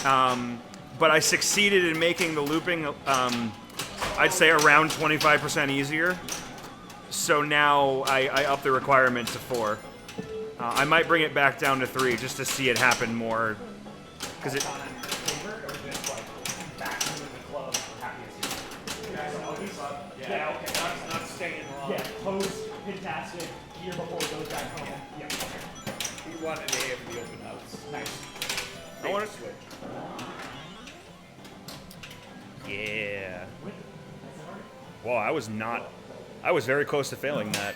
But I succeeded in making the looping, I'd say around 25% easier. So now I up the requirement to 4. I might bring it back down to 3 just to see it happen more. Because it. Yeah, okay. Not staying long. Yeah, pose, fantastic. Here before it goes back home. Yeah. He wanted A for the open house. Nice. I want to switch. Yeah. Well, I was not. I was very close to failing that.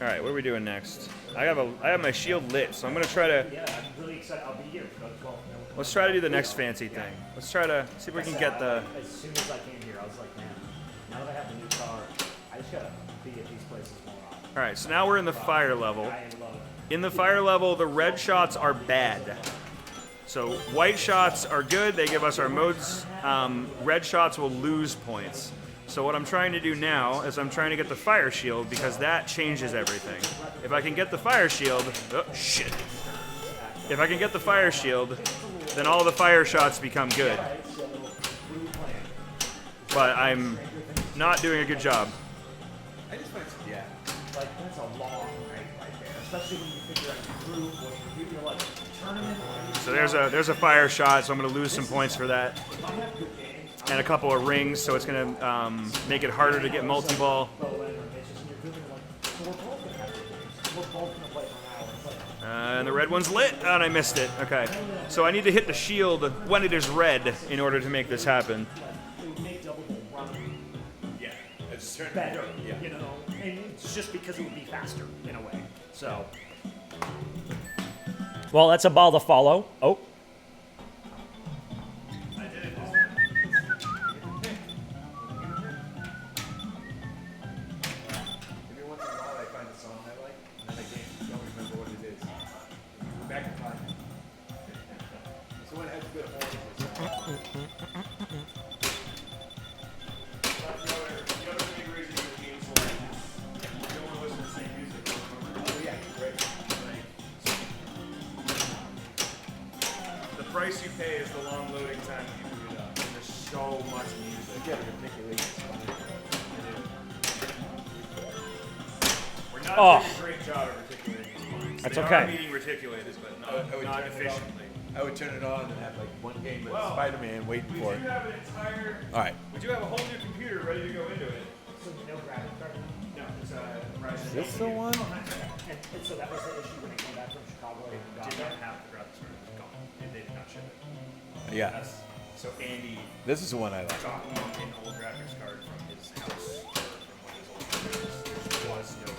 All right, what are we doing next? I have my shield lit, so I'm gonna try to. Yeah, I'm really excited. I'll be here for those 12 minutes. Let's try to do the next fancy thing. Let's try to see if we can get the. As soon as I came here, I was like, man, now that I have the new car, I just gotta be at these places more often. All right, so now we're in the fire level. I love In the fire level, the red shots are bad. So white shots are good. They give us our modes. Red shots will lose points. So what I'm trying to do now is I'm trying to get the fire shield because that changes everything. If I can get the fire shield, oh shit. If I can get the fire shield, then all the fire shots become good. But I'm not doing a good job. I just went, yeah. Like, that's a long night right there. Especially when you figure out your group, what you're like, tournament. So there's a fire shot, so I'm going to lose some points for that. And a couple of rings, so it's going to make it harder to get multi-ball. And the red one's lit, and I missed it. Okay. So I need to hit the shield when it is red in order to make this happen. Yeah. It's Better, yeah. you know, and it's just because it would be faster in a way. So, Well, that's a ball to follow. Oh. Every once in a while, I find a song I like, and then I don't remember what it is. Go back and find it. So when it has a good horn, The other big reason you games will you don't want to listen to the same music. oh yeah, great. The price you pay is the long loading time that you boot it up. And there's so much music. Yeah, articulation. We're not Oh. doing a great job of articulating these lines. That's They okay. are being reticulated, but I would not turn it efficiently. I would turn it on and have like one game with Well, Spider-Man waiting We for do it. have an entire. All right. We do have a whole new computer ready to go into it. so no graphic card. No, it's Ryzen. Is this the one? And so that was the issue when it came back from Chicago. It did not have the graphics card. It was gone. And they did not ship it. Yeah. So Andy This is the one I like. got an old graphics card from his house or from one of his old computers. There was no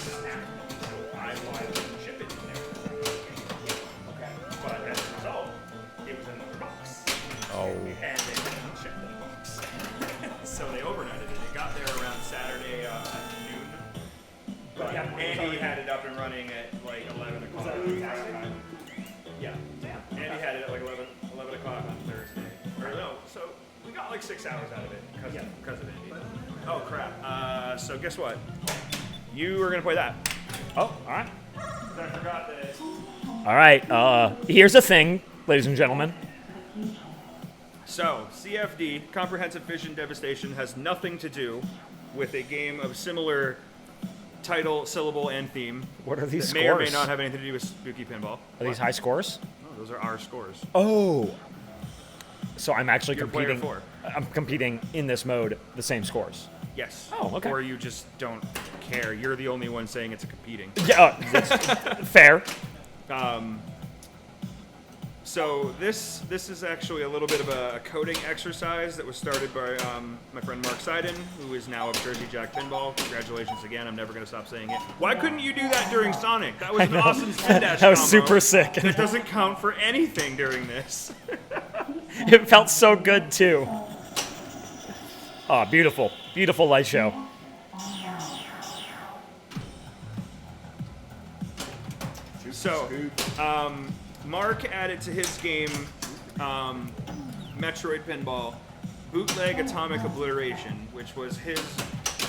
snap. So I couldn't ship it in there. Okay. But as a result, it was in another box. Oh. And they didn't ship the box. So they overnighted it. It got there around Saturday noon. But Andy had it up and running at like 11 o'clock. Yeah. Andy had it at like 11 o'clock on Thursday. Or no, so we got like 6 hours out of it because of Andy. Oh crap. So guess what? You are going to play that. Oh, all right. I forgot that. All right. Here's the thing, ladies and gentlemen. So, CFD, Comprehensive Vision Devastation, has nothing to do with a game of similar title, syllable, and theme. What are these That may or may scores? not have anything to do with Spooky Pinball. Are these high scores? No, those are our scores. Oh. So I'm actually You're player competing. 4. I'm competing in this mode, the same scores. Yes. Oh, okay. Or you just don't care. You're the only one saying it's a competing. Yeah, that's fair. So this is actually a little bit of a coding exercise that was started by my friend Mark Seiden, who is now of Jersey Jack Pinball. Congratulations again. I'm never going to stop saying it. Why couldn't you do that during Sonic? That was an awesome spin dash That was combo. super sick. It doesn't count for anything during this. It felt so good too. Oh, beautiful, beautiful light show. So, Mark added to his game, Metroid Pinball, Bootleg Atomic Obliteration, which was his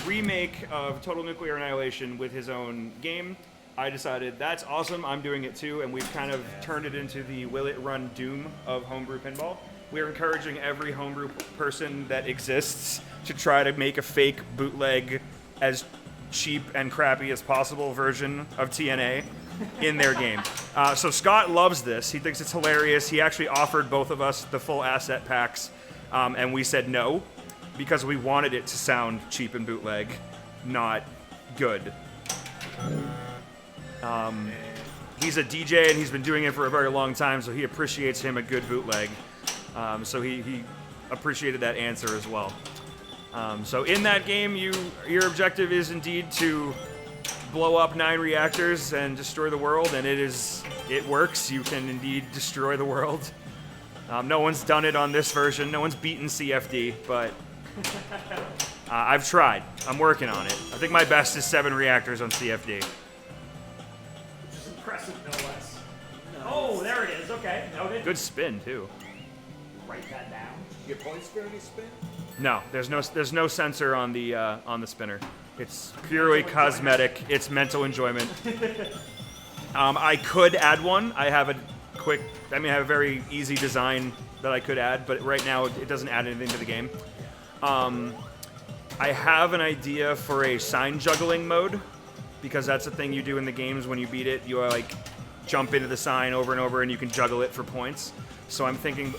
remake of Total Nuclear Annihilation with his own game. I decided that's awesome, I'm doing it too, and we've kind of turned it into the Will It Run Doom of homebrew pinball. We're encouraging every homebrew person that exists to try to make a fake bootleg as cheap and crappy as possible version of TNA in their game. So Scott loves this. He thinks it's hilarious. He actually offered both of us the full asset packs, and we said no because we wanted it to sound cheap and bootleg, not good. He's a DJ and he's been doing it for a very long time, so he appreciates him a good bootleg. So he appreciated that answer as well. So in that game, your objective is indeed to blow up 9 reactors and destroy the world, and it works. You can indeed destroy the world. No one's done it on this version. No one's beaten CFD, but I've tried. I'm working on it. I think my best is 7 reactors on CFD. Impressive, no less. Oh, there it is. Okay, noted. Good spin too. Write that down. You get points for any spin? No, there's no sensor on the spinner. It's purely cosmetic. It's mental enjoyment. I could add one. I have a very easy design that I could add, but right now it doesn't add anything to the game. I have an idea for a sign juggling mode, because that's the thing you do in the games when you beat it. You like jump into the sign over and over, and you can juggle it for points. So I'm thinking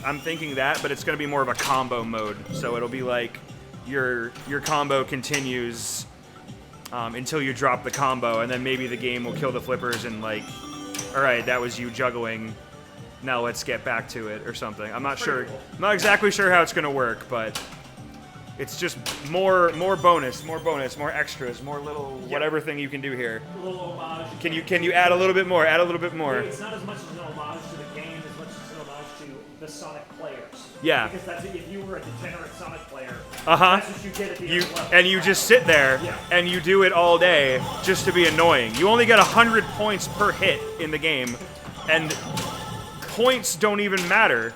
that, but it's going to be more of a combo mode. So it'll be like your combo continues until you drop the combo, and then maybe the game will kill the flippers and like, all right, that was you juggling. Now let's get back to it or something. I'm not sure. I'm not exactly sure how it's going to work, but it's just more bonus, more extras, more little whatever thing you can do here. A little homage. Can you add a little bit more? Add a little bit more. It's not as much as an homage to the game as much as an homage to the Sonic players. Yeah. Because that's if you were a degenerate Sonic player, Uh-huh. that's what you did at the end of the level. And you just sit there Yeah. and you do it all day just to be annoying. You only get 100 points per hit in the game, and points don't even matter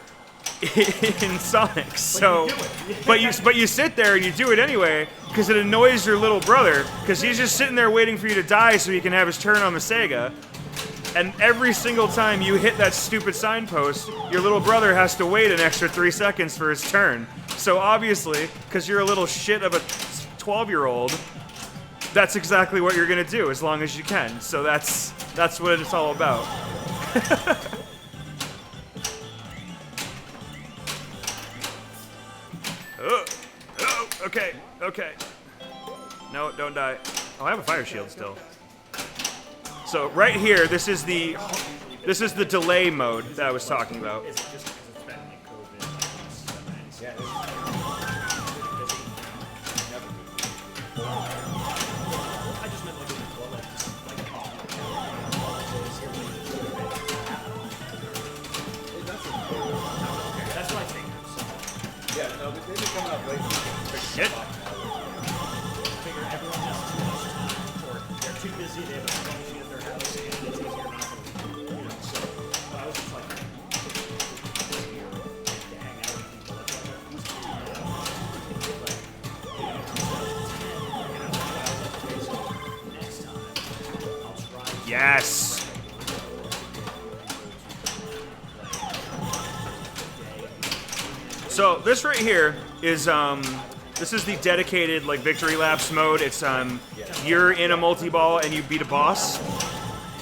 in Sonic. So, but you sit there and you do it anyway because it annoys your little brother because he's just sitting there waiting for you to die so he can have his turn on the Sega. And every single time you hit that stupid signpost, your little brother has to wait an extra 3 seconds for his turn. So obviously, because you're a little shit of a 12-year-old, that's exactly what you're gonna do as long as you can. So that's what it's all about. Oh, okay. No, don't die. Oh, I have a fire shield still. So right here, this is the delay mode that I was talking about. Is it just because it's been like COVID? I just meant like in the flow, like that's what I think. Yeah, no, but they've been coming up late. Shit. Figure everyone has too much time, or they're too busy, they have a function at their house, and it's easier not to, you know, so, but I was just like, easier to hang out with people, that's why they're used to it, you know, like, you know, and I was like, okay, so next time, I'll try to Yes. So this right here is this is the dedicated like victory laps mode. It's you're in a multi-ball and you beat a boss.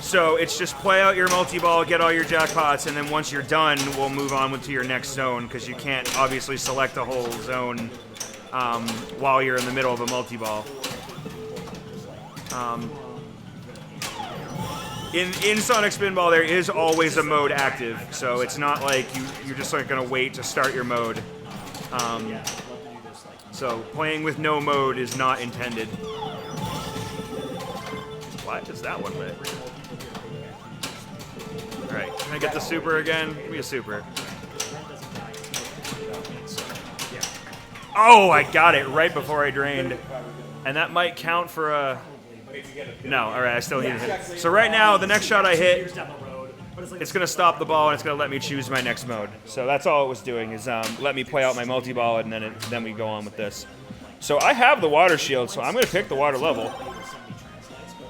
So it's just play out your multi-ball, get all your jackpots, and then once you're done, we'll move on to your next zone because you can't obviously select the whole zone while you're in the middle of a multi-ball. In Sonic Spinball, there is always a mode active, so it's not like you're just like gonna wait to start your mode. So playing with no mode is not intended. Why is that one lit? All right, can I get the super again? Give me a super. Oh, I got it right before I drained, and that might count for a. No, all right, I still need to hit. So right now, the next shot I hit, it's going to stop the ball, and it's going to let me choose my next mode. So that's all it was doing, is let me play out my multi-ball, and then we go on with this. So I have the water shield, so I'm going to pick the water level.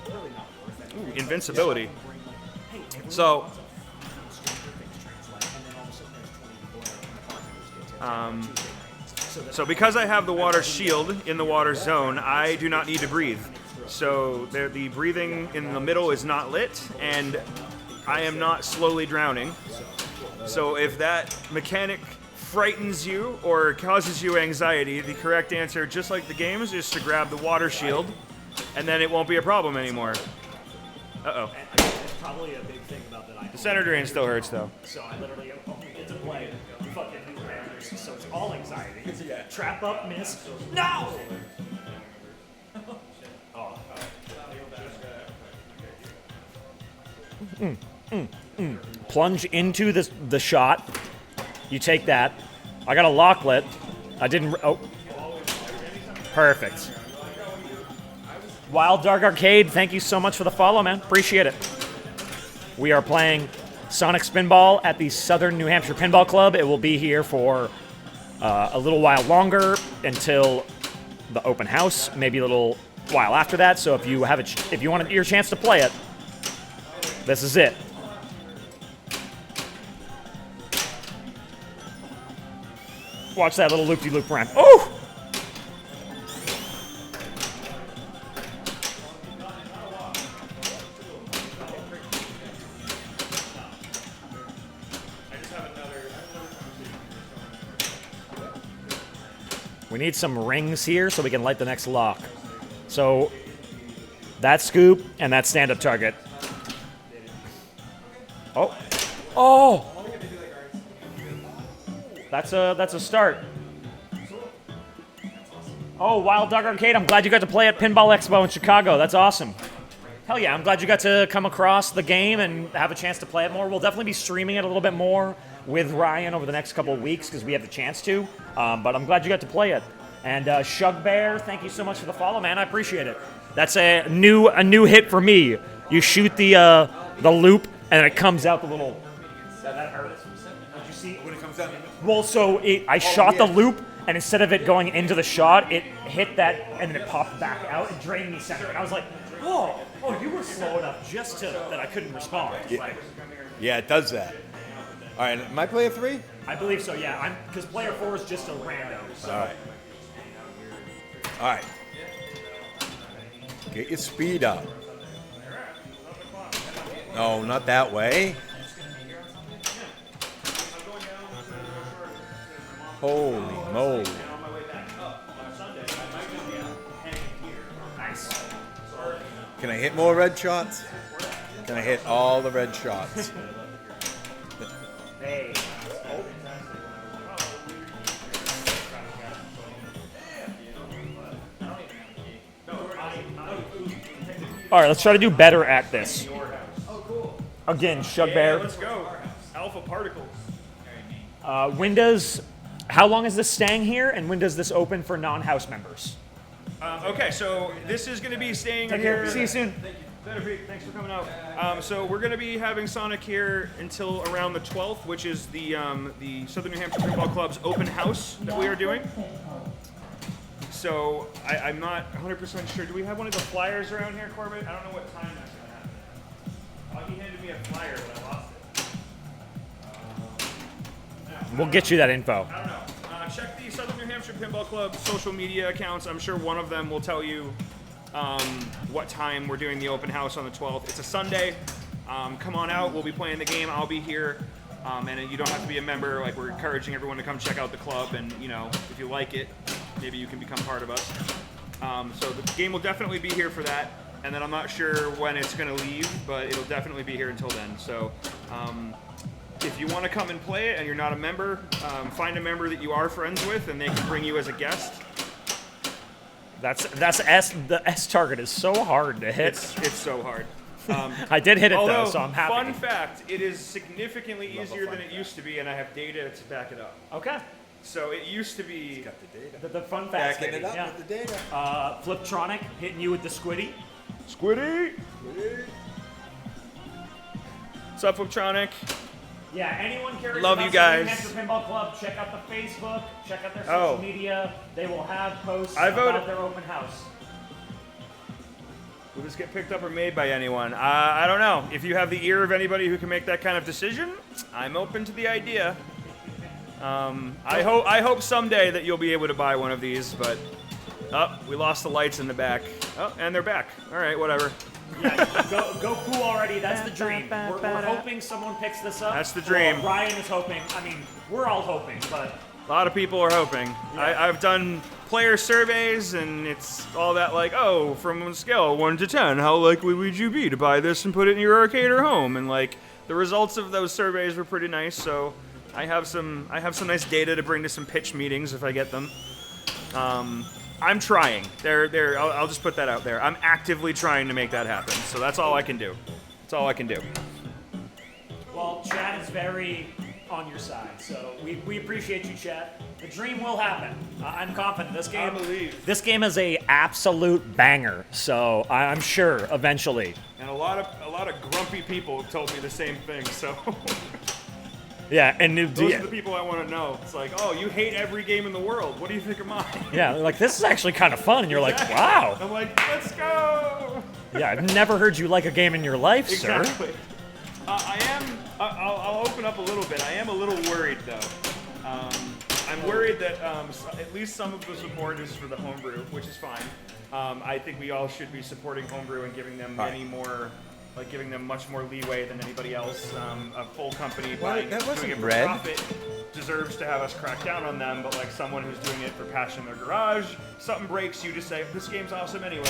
Ooh, invincibility. So, so because I have the water shield in the water zone, I do not need to breathe. So the breathing in the middle is not lit, and I am not slowly drowning. So if that mechanic frightens you or causes you anxiety, the correct answer, just like the games, is to grab the water shield, and then it won't be a problem anymore. Uh-oh. It's probably a big thing about that. The center drain still hurts, though. So I literally get to play fucking new characters, so it's all anxiety. Trap up, miss. No! Plunge into the shot. You take that. I got a locklet. I didn't. Oh. Perfect. Wild Dark Arcade, thank you so much for the follow, man. Appreciate it. We are playing Sonic Spinball at the Southern New Hampshire Pinball Club. It will be here for a little while longer until the open house, maybe a little while after that. So if you have if you want your chance to play it, this is it. Watch that little loop-de-loop ramp. Oh! We need some rings here so we can light the next lock. So that scoop and that stand-up target. Oh. Oh! That's a start. Oh, Wild Dog Arcade, I'm glad you got to play at Pinball Expo in Chicago. That's awesome. Hell yeah, I'm glad you got to come across the game and have a chance to play it more. We'll definitely be streaming it a little bit more with Ryan over the next couple of weeks because we have the chance to. But I'm glad you got to play it. And Shug Bear, thank you so much for the follow, man. I appreciate it. That's a new hit for me. You shoot the loop and it comes out the little. That hurts. Did you see When it comes out. Well, so I shot the loop, and instead of it going into the shot, it hit that, and then it popped back out and drained me center. And I was like, oh, you were slow enough just that I couldn't respond. Like, Yeah, it does that. All right, am I player 3? I believe so, yeah. Because player 4 is just a rando. So. All right. All right. Get your speed up. No, not that way. Holy moly. Nice. Can I hit more red shots? Can I hit all the red shots? Hey. All right, let's try to do better at this. Again, Shug Bear. Let's go. Alpha particles. When does, how long is this staying here, and when does this open for non-house members? Okay, so this is going to be staying Take here. care. See you soon. Thanks for coming out. So we're going to be having Sonic here until around the 12th, which is the Southern New Hampshire Pinball Club's open house that we are doing. So I'm not 100% sure. Do we have one of the flyers around here, Corbett? I don't know what time that's going to happen. He handed me a flyer, but I lost it. We'll get you that info. I don't know. Check the Southern New Hampshire Pinball Club social media accounts. I'm sure one of them will tell you what time we're doing the open house on the 12th. It's a Sunday. Come on out. We'll be playing the game. I'll be here. And you don't have to be a member. Like, we're encouraging everyone to come check out the club. And, you know, if you like it, maybe you can become part of us. So the game will definitely be here for that. And then I'm not sure when it's going to leave, but it'll definitely be here until then. So if you want to come and play it and you're not a member, find a member that you are friends with, and they can bring you as a guest. That's S. The S target is so hard to hit. It's so hard. I did hit it Although, though, so I'm happy. fun fact, it is significantly easier than it used to be, and I have data to back it up. Okay. So it used to be. Got the data. The fun facts. Backing it up yeah. with the data. Fliptronic hitting you with the squiddy. Squiddy! What's up, Fliptronic? Yeah, anyone curious Love about you guys. Southern Hampshire Pinball Club, check out the Facebook, check out their social Oh. media. They will have posts I voted- about their open house. Will this get picked up or made by anyone? I don't know. If you have the ear of anybody who can make that kind of decision, I'm open to the idea. I hope someday that you'll be able to buy one of these, but we lost the lights in the back. Oh, and they're back. All right, whatever. Yeah, go cool already. That's the dream. We're hoping someone picks this up. That's the dream. Well, Ryan is hoping. I mean, we're all hoping, but A lot of people are hoping. I've done player surveys, and it's all that like, oh, from a scale of 1 to 10, how likely would you be to buy this and put it in your arcade or home? And like, the results of those surveys were pretty nice. So I have some nice data to bring to some pitch meetings if I get them. I'm trying. I'll just put that out there. I'm actively trying to make that happen. So that's all I can do. That's all I can do. well, Chad is very on your side, so we appreciate you, Chad. The dream will happen. I'm confident. This game is a absolute banger. So I'm sure eventually. And And a lot of grumpy people told me the same thing. So Yeah, and those are the people I want to know. It's like, oh, you hate every game in the world. What do you think of mine? yeah, like this is actually kind of fun, and you're like, wow. I'm like, let's go. Yeah, I've never heard you like a game in your life, sir. Exactly. I'll open up a little bit. I am a little worried though. I'm worried that at least some of the support is for the homebrew, which is fine. I think we all should be supporting homebrew and giving them giving them much more leeway than anybody else. A full company doing it for profit deserves to have us crack down on them, but like someone who's doing it for passion in their garage, something breaks, you just say, this game's awesome anyway.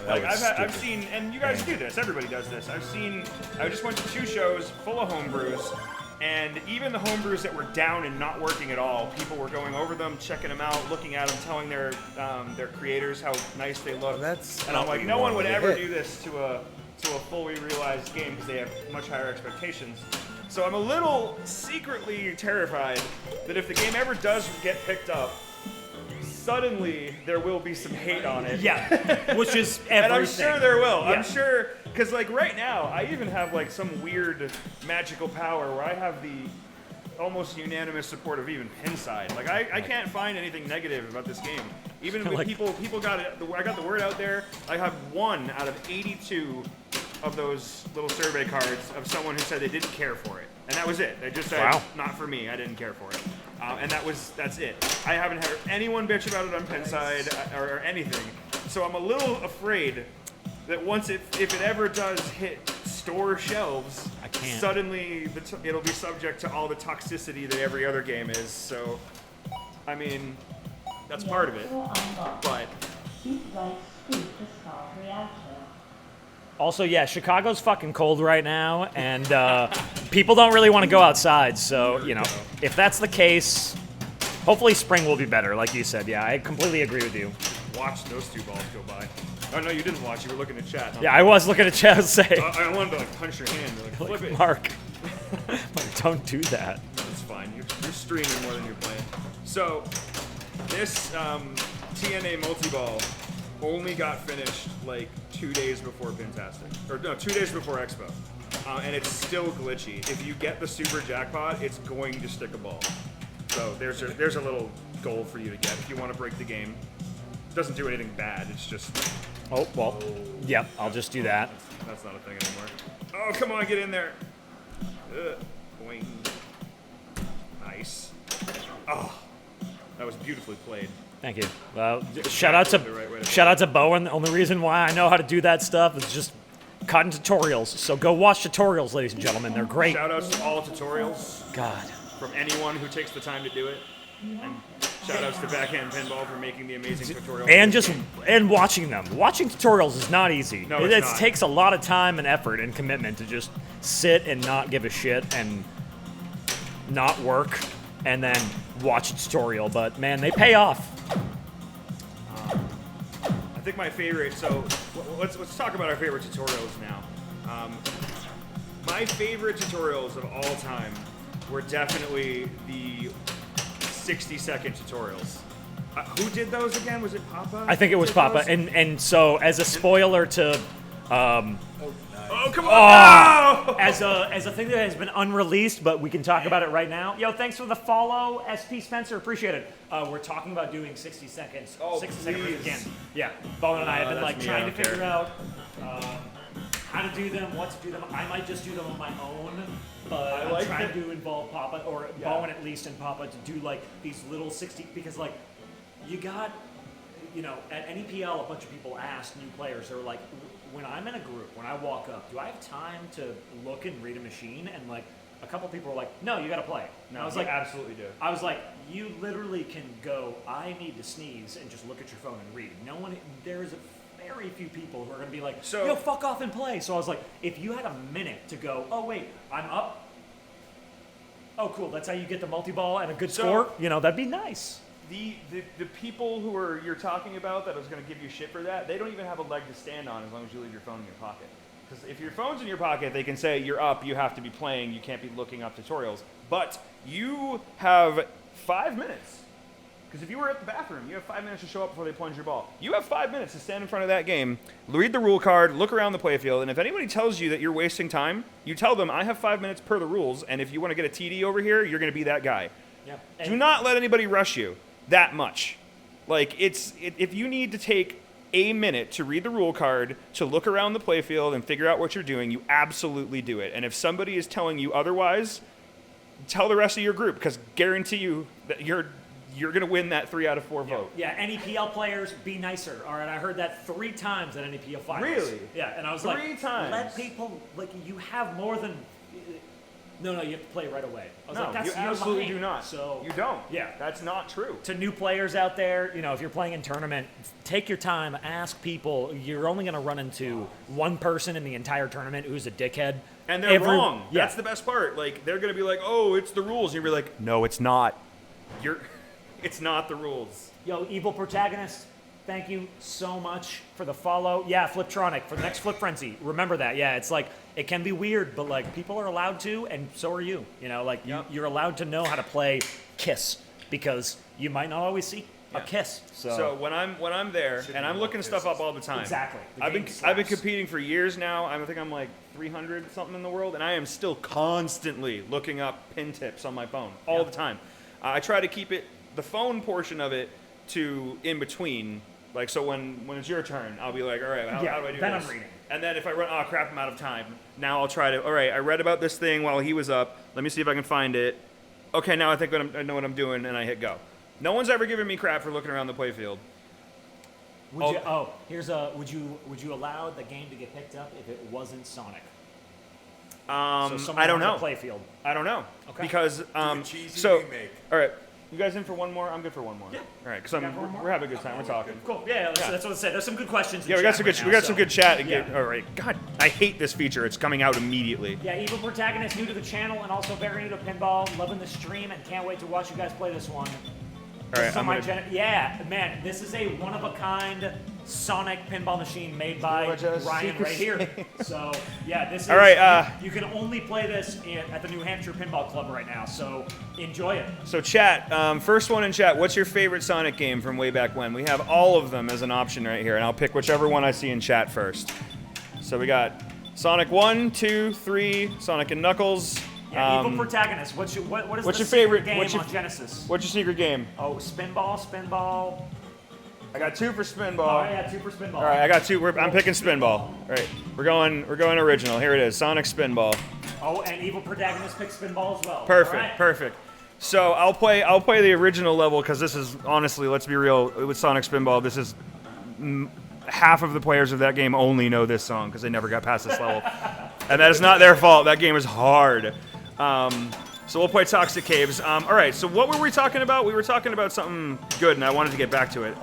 Like I've seen, and you guys do this, everybody does this. I just went to 2 shows full of homebrews, and even the homebrews that were down and not working at all, people were going over them, checking them out, looking at them, telling their creators how nice they look. And I'm like, no one would ever do this to a fully realized game because they have much higher expectations. So I'm a little secretly terrified that if the game ever does get picked up, suddenly there will be some hate on it. Yeah, which is everything. And I'm sure there will. Yeah. I'm sure, because like right now, I even have like some weird magical power where I have the almost unanimous support of even Pinside. Like I can't find anything negative about this game. Even with Like- people got it. I got the word out there. I have 1 out of 82 of those little survey cards of someone who said they didn't care for it, and that was it. They just said, Wow. not for me. I didn't care for it, and that's it. I haven't heard anyone bitch about it on Pinside or anything. So I'm a little afraid that once if it ever does hit store shelves, I can't. suddenly it'll be subject to all the toxicity that every other game is. So, I mean, that's part of it. But Also, yeah, Chicago's fucking cold right now, and people don't really want to go outside. So, you know, if that's the case, hopefully spring will be better, like you said. Yeah, I completely agree with you. watch those 2 balls go by. Oh no, you didn't watch. You were looking at chat. Yeah, I was looking at chat say, I wanted to like punch your hand. Like, flip it. Mark, like, don't do that. It's fine. You're streaming more than you're playing. So, this TNA multi-ball only got finished like 2 days before Pintastic. Or no, 2 days before Expo. And it's still glitchy. If you get the super jackpot, it's going to stick a ball. So there's a little goal for you to get if you want to break the game. It doesn't do anything bad. It's just... Oh, well, yep, I'll just do that. That's not a thing anymore. Oh, come on, get in there. Boing. Nice. Oh, that was beautifully played. Thank you. Shout out to Bowen. The only reason why I know how to do that stuff is just cutting tutorials. So go watch tutorials, ladies and gentlemen. They're great. Shout outs to all tutorials God. from anyone who takes the time to do it. And shout outs to Backhand Pinball for making the amazing tutorials. And watching them. Watching tutorials is not easy. No, it's not. Takes a lot of time and effort and commitment to just sit and not give a shit and not work and then watch a tutorial. But man, they pay off. I think my favorite, so let's talk about our favorite tutorials now. My favorite tutorials of all time were definitely the 60-second tutorials. Who did those again? Was it Papa? I think it was Did Papa. those? And so as a spoiler to Oh, come on! No! as a thing that has been unreleased, but we can talk about it right now. Yo, thanks for the follow, SP Spencer. Appreciate it. We're talking about doing 60 seconds. Oh, 60 seconds please. again. Yeah, Bowen and I have been that's like me, I trying to don't figure care. out how to do them, what to do them. I might just do them on my own, but I'm like trying it. to involve Papa, or Bowen at least, and Papa to do like these little 60, because like you got, you know, at NEPL a bunch of people ask new players, they're like, when I'm in a group, when I walk up, do I have time to look and read a machine? And like a couple people were like, no, you gotta play. And I was like, absolutely do. I was like, you literally can go, I need to sneeze, and just look at your phone and read. No one, there's very few people who are gonna be like, So- yo, fuck off and play. So I was like, if you had a minute to go, oh wait, I'm up. Oh cool, that's how you get the multi-ball and a good So- score. You know, that'd be nice. The people who you're talking about that was going to give you shit for that, they don't even have a leg to stand on as long as you leave your phone in your pocket. Because if your phone's in your pocket, they can say you're up, you have to be playing, you can't be looking up tutorials. But you have 5 minutes Because if you were at the bathroom, you have 5 minutes to show up before they plunge your ball. You have 5 minutes to stand in front of that game, read the rule card, look around the playfield, and if anybody tells you that you're wasting time, you tell them, I have 5 minutes per the rules, and if you want to get a TD over here, you're going to be that guy. Yeah. Do not let anybody rush you that much. Like, if you need to take a minute to read the rule card, to look around the playfield and figure out what you're doing, you absolutely do it. And if somebody is telling you otherwise, tell the rest of your group, because guarantee you that you're going to win that 3 out of 4 vote. Yeah, NEPL players, be nicer. All right, I heard that 3 times at NEPL finals. Really? Yeah, and I was 3 like, times? let people, like, you have more than, no, you have to play right away. I was No, like, that's you your absolutely line. do not. So, You don't. Yeah. That's not true. to new players out there, if you're playing in tournament, take your time, ask people. You're only going to run into one person in the entire tournament who's a dickhead. And they're wrong. Yeah. That's the best part. Like, they're going to be like, oh, it's the rules. And you'll be like, no, it's not. It's not the rules. Yo, Evil Protagonist, thank you so much for the follow. Yeah, Fliptronic, for the next Flip Frenzy. Remember that. Yeah, it's like, it can be weird, but like, people are allowed to, and so are you. You're allowed to know how to play Kiss, because you might not always see a Kiss. So when I'm there, and I'm looking stuff up all the time. Exactly. The I've game been slaps. competing for years now. I think I'm like 300 something in the world, and I am still constantly looking up pin tips on my phone all the time. I try to keep the phone portion of it to in between. Like, so when it's your turn, I'll be like, all right, how do I do then this? I'm reading. And then if I run, oh crap, I'm out of time. Now I'll try to, all right, I read about this thing while he was up. Let me see if I can find it. Okay, now I think I know what I'm doing, and I hit go. No one's ever given me crap for looking around the playfield. Would you allow the game to get picked up if it wasn't Sonic? So I don't know. Playfield. I don't know. Okay. Because, cheesy so, remake. all right, you guys in for one more? I'm good for one more. Yeah. All right, because got one more? we're having a good time. We're talking. Cool. Yeah, that's what I said. There's some good questions. Yeah, we got some good. We got some good chat. And Yeah. all right. God, I hate this feature. It's coming out immediately. Yeah, Evil Protagonist, new to the channel and also very new to pinball. Loving the stream and can't wait to watch you guys play this one. All right, I'm gonna, Yeah, man, this is a one-of-a-kind Sonic pinball machine made by What was I Ryan right here. So, yeah, this is... All right, you can only play this at the New Hampshire Pinball Club right now, so enjoy it. So chat, first one in chat. What's your favorite Sonic game from way back when? We have all of them as an option right here, and I'll pick whichever one I see in chat first. So we got Sonic 1, 2, 3, Sonic and Knuckles. Yeah, Evil Protagonist, what is what's the your secret favorite- game what's your- on Genesis? What's your secret game? Oh, Spinball. I got 2 for Spinball. Oh, yeah, 2 for Spinball. All right, I got 2. I'm picking Spinball. All right, we're going original. Here it is, Sonic Spinball. Oh, and Evil Protagonist picks Spinball as well. Perfect, All right. perfect. So I'll play the original level because this is honestly, let's be real, with Sonic Spinball, this is half of the players of that game only know this song because they never got past this level, and that is not their fault. That game is hard. So we'll play Toxic Caves. All right. So what were we talking about? We were talking about something good, and I wanted to get back to it.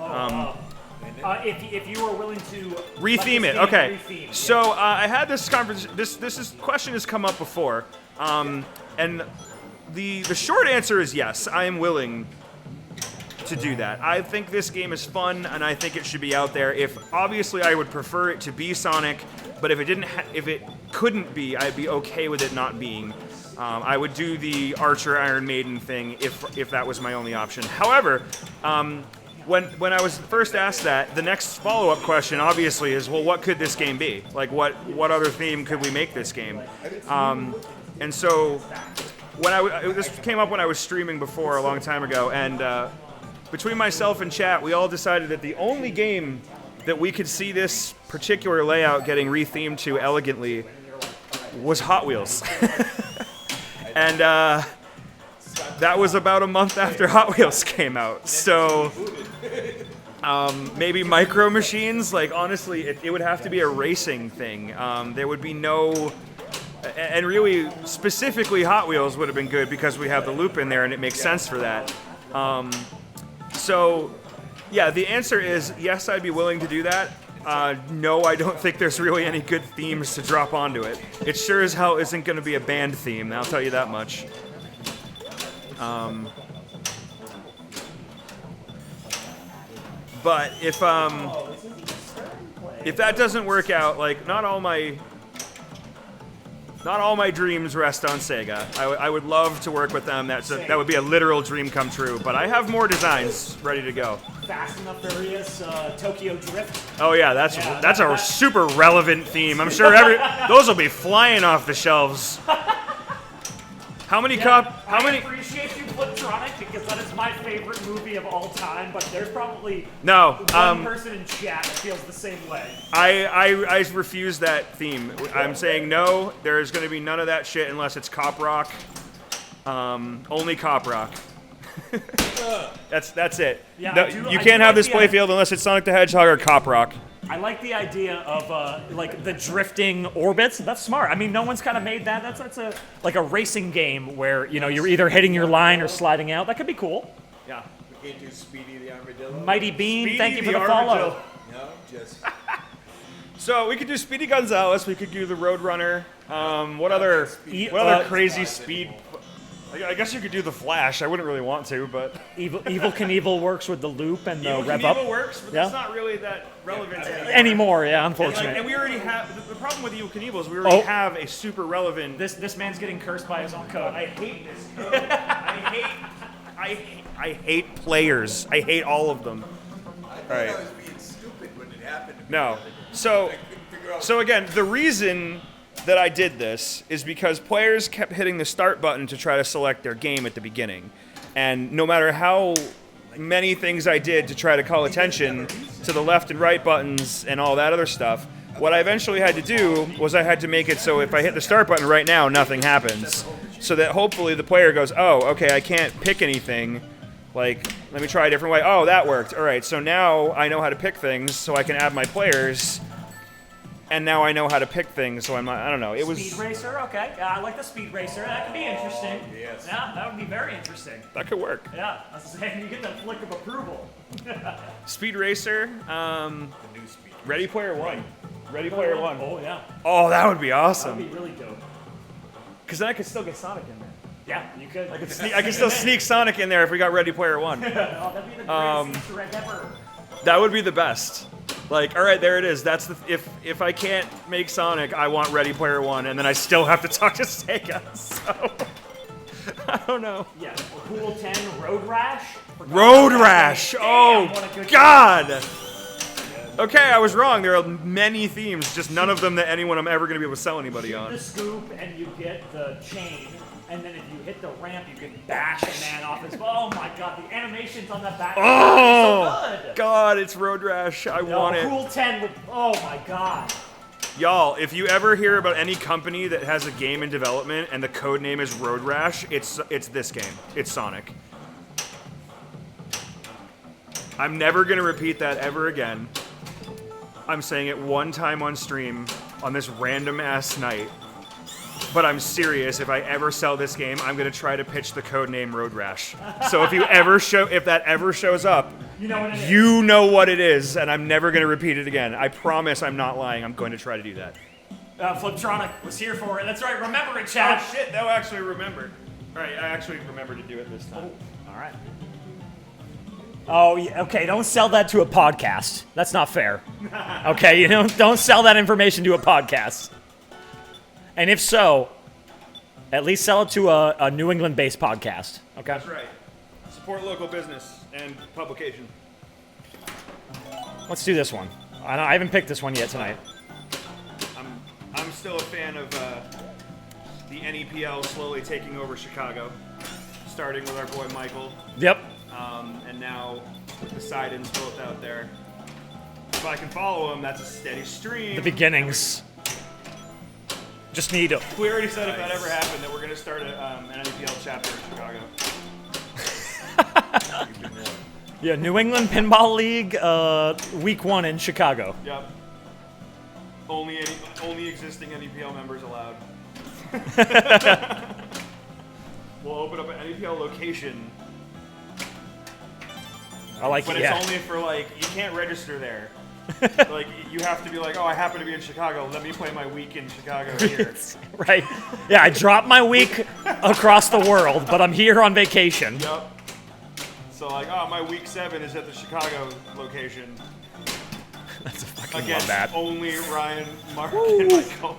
If you were willing to Retheme it. Okay. So I had this conversation. This question has come up before, and the short answer is yes. I am willing to do that. I think this game is fun, and I think it should be out there. If obviously I would prefer it to be Sonic, but if it couldn't be, I'd be okay with it not being. I would do the Archer Iron Maiden thing if that was my only option. However, when I was first asked that, the next follow-up question obviously is, well, what could this game be? Like, what other theme could we make this game? And so when this came up when I was streaming before a long time ago, and between myself and chat, we all decided that the only game that we could see this particular layout getting rethemed to elegantly was Hot Wheels. And that was about a month after Hot Wheels came out. So maybe Micro Machines. Like, honestly, it would have to be a racing thing. There would be no... And really, specifically Hot Wheels would have been good because we have the loop in there and it makes sense for that. So, yeah, the answer is yes, I'd be willing to do that. No, I don't think there's really any good themes to drop onto it. It sure as hell isn't going to be a band theme, I'll tell you that much. But if that doesn't work out, like, not all my Not all my dreams rest on Sega. I would love to work with them. That would be a literal dream come true. But I have more designs ready to go. Fast and the Furious, Tokyo Drift. Oh yeah, that's a super relevant theme. I'm sure those will be flying off the shelves. How many I appreciate you, Fliptronic, because that is my favorite movie of all time. But there's probably one person in chat that feels the same way. I refuse that theme. I'm saying no. There's going to be none of that shit unless it's cop rock. Only cop rock. That's it. Yeah, No, you can't have this playfield unless it's Sonic the Hedgehog or cop rock. I like the idea of like the drifting orbits. That's smart. I mean, no one's kind of made that. That's a racing game where you're either hitting your line or sliding out. That could be cool. Yeah. We can't do Speedy the Armadillo. Mighty Bean, Speedy thank you for the the follow. No, just So we could do Speedy Gonzalez. We could do the Roadrunner. What other crazy speed? I guess you could do the Flash. I wouldn't really want to, but Evil Knievel works with the loop and the Evil rev Knievel up works, but that's not really that relevant anymore. Yeah, And unfortunately. we already have the problem with Evil Knievel is we already have a super relevant. This man's getting cursed by his own code. I hate this code. I hate players. I hate all of them. I was being stupid when it happened. No. So again, the reason that I did this is because players kept hitting the start button to try to select their game at the beginning. And no matter how many things I did to try to call attention to the left and right buttons and all that other stuff, what I eventually had to do was I had to make it so if I hit the start button right now, nothing happens. So that hopefully the player goes, oh, okay, I can't pick anything. Like, let me try a different way. Oh, that worked. All right, so now I know how to pick things so I can add my players. And now I know how to pick things, so I'm not, I don't know. It was Speed Racer, okay. Yeah, I like the Speed Racer. That could be interesting. Yes. Yeah, that would be very interesting. that could work. Yeah, I was saying, you get that flick of approval. Speed Racer, Ready Player One. Ready Player One. Oh, yeah. Oh, that would be That awesome. would be really dope. Because then I could still get Sonic in there. Yeah, you could. I could still sneak Sonic in there if we got Ready Player One. Oh, that'd be the greatest Easter egg ever. That would be the best. Like, all right, there it is. That's the if I can't make Sonic, I want Ready Player One, and then I still have to talk to Sega. So I don't know. Yeah, Cool 10 Road Rash. Road Rash. Damn, Oh what a good God. Okay, I was wrong. There are many themes, just none of them that anyone I'm ever gonna be able to sell anybody The on. scoop, and you get the chain, and then if you hit the ramp, you can bash a man off his. Oh my God, the animations on that back. Oh are so good. God, it's Road Rash. I want it. Cool 10 with. Oh my God. Y'all, if you ever hear about any company that has a game in development and the code name is Road Rash, it's this game. It's Sonic. I'm never gonna repeat that ever again. I'm saying it one time on stream on this random ass night. But I'm serious. If I ever sell this game, I'm gonna try to pitch the code name Road Rash. So if that ever shows up, You know what it is. you know what it is, and I'm never gonna repeat it again. I promise I'm not lying. I'm going to try to do that. Fliptronic was here for it. That's right. Remember it, chat. Oh shit, they'll actually remember. Alright, I actually remember to do it this time. All right. Oh, yeah, okay. Don't sell that to a podcast. That's not fair. Okay, don't sell that information to a podcast. And if so, at least sell it to a New England-based podcast. Okay. That's right. Support local business and publication. Let's do this one. I haven't picked this one yet tonight. I'm still a fan of the NEPL slowly taking over Chicago, starting with our boy Michael, Yep. and now with the Sidons both out there. If I can follow him, that's a steady stream. The beginnings. Just need to. We already said if that ever happened that we're going to start an NEPL chapter in Chicago. Yeah, New England Pinball League, week 1 in Chicago. Yep. Only existing NEPL members allowed. We'll open up an NEPL location, I like but it. it's Yeah. only for you can't register there. You have to be like, oh, I happen to be in Chicago. Let me play my week in Chicago here. Right. Yeah, I dropped my week across the world, but I'm here on vacation. Yep. So my week 7 is at the Chicago location. That's a fucking Against love that. only Ryan, Mark, and Michael.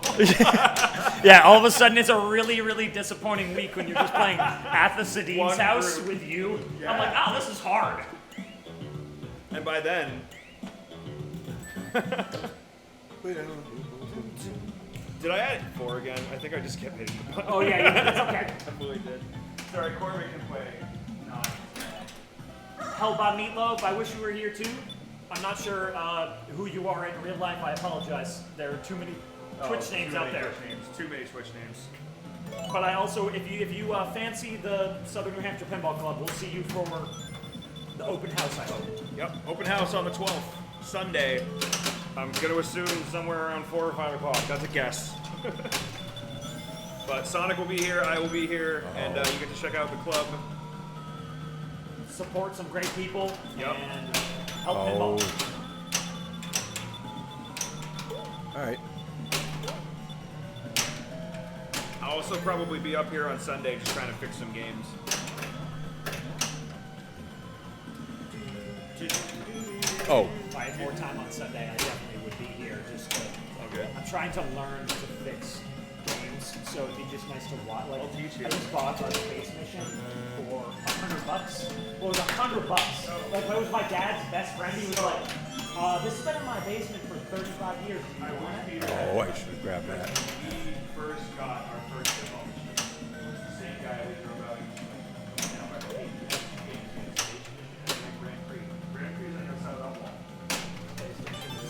Yeah, all of a sudden it's a really, really disappointing week when you're just playing at the Sadine's One house group. with you. Yeah. I'm like, oh, this is hard. And by then, did I add 4 again? I think I just kept hitting the button. Oh yeah, it's okay. I really did. Sorry, Corbin can play. Hellbot Meatloaf, I wish you were here too. I'm not sure who you are in real life. I apologize. There are too many Twitch names out there. Too many Twitch names. But I also, if you fancy the Southern New Hampshire Pinball Club, we'll see you for the open house, I hope. Yep, open house on the 12th, Sunday. I'm going to assume somewhere around 4 or 5 o'clock. That's a guess. But Sonic will be here, I will be here, and you get to check out the club. Support some great people Yep. and help pinball. All right. I'll also probably be up here on Sunday just trying to fix some games. Oh, If I had more time on Sunday, I definitely would be here. Just to, Okay. I'm trying to learn to fix games, so it'd be just nice to watch. Like, I'll teach you. I just bought our space mission for $100. Well, it was $100. Like, it was my dad's best friend. He was like, "This has been in my basement for 35 years. Do you want it?" oh, I should have grabbed that. We first got our first pinball machine. It was the same guy we drove out now by the Grand Prix. Grand Prix is on the other side of that wall.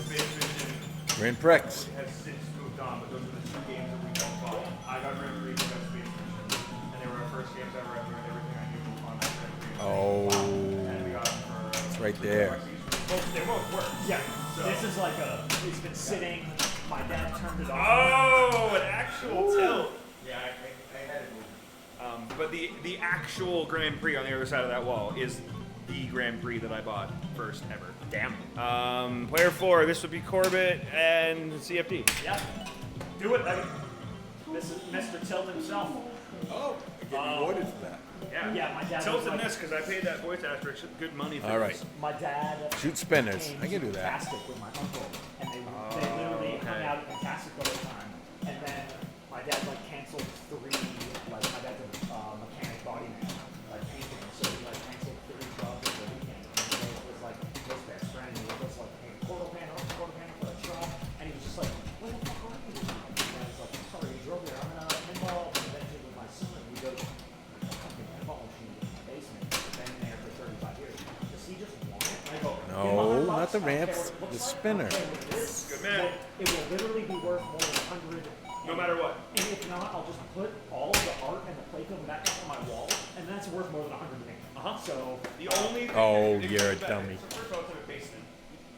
Space Mission Grand Prix. has since moved on, but those are the 2 games that we both bought. I got Grand Prix, you got Space Mission, and they were our first games ever. I learned everything I knew on that Grand Prix. Oh, And we got them for it's right there. They both work. Yeah. This is like it's been sitting. My dad turned it on. Oh, an actual tilt. Yeah, I had it moved. But the actual Grand Prix on the other side of that wall is the Grand Prix that I bought first ever. Damn. Player 4, this would be Corbett and CFD. Yeah. Do it, baby. This is Mr. Tilt himself. Oh, I get rewarded for that. Yeah, my dad. Tilt was in like, this because I paid that voice actor good money for All right. this. My dad. Shoot spinners. came I can do to that. Fantastic with my uncle, and they literally hung out at Fantastic all the time. And then my dad like canceled 3. Like my dad's a mechanic body man, like painting, so he like canceled 3 jobs over the weekend. And he was like his best friend. He was like, "Hey, quarter panel for a shop," and he was just like, "Where the fuck are you?" And I was like, "Sorry, you drove here. I'm at a pinball convention with my son." We go. Fucking pinball machine in my basement. Been there for 35 years. Does he just want it? And I go, No, "Give him $100 not the I don't care ramps, what it looks the like, spinner. I don't care what it is. Good man. It will literally be worth more than 100. No matter what. And if not, I'll just put all of the art and the play film back up on my wall, and that's worth more than 100 to me. So The only thing Oh, that you're a it's dummy. So first of all, it's in a basement,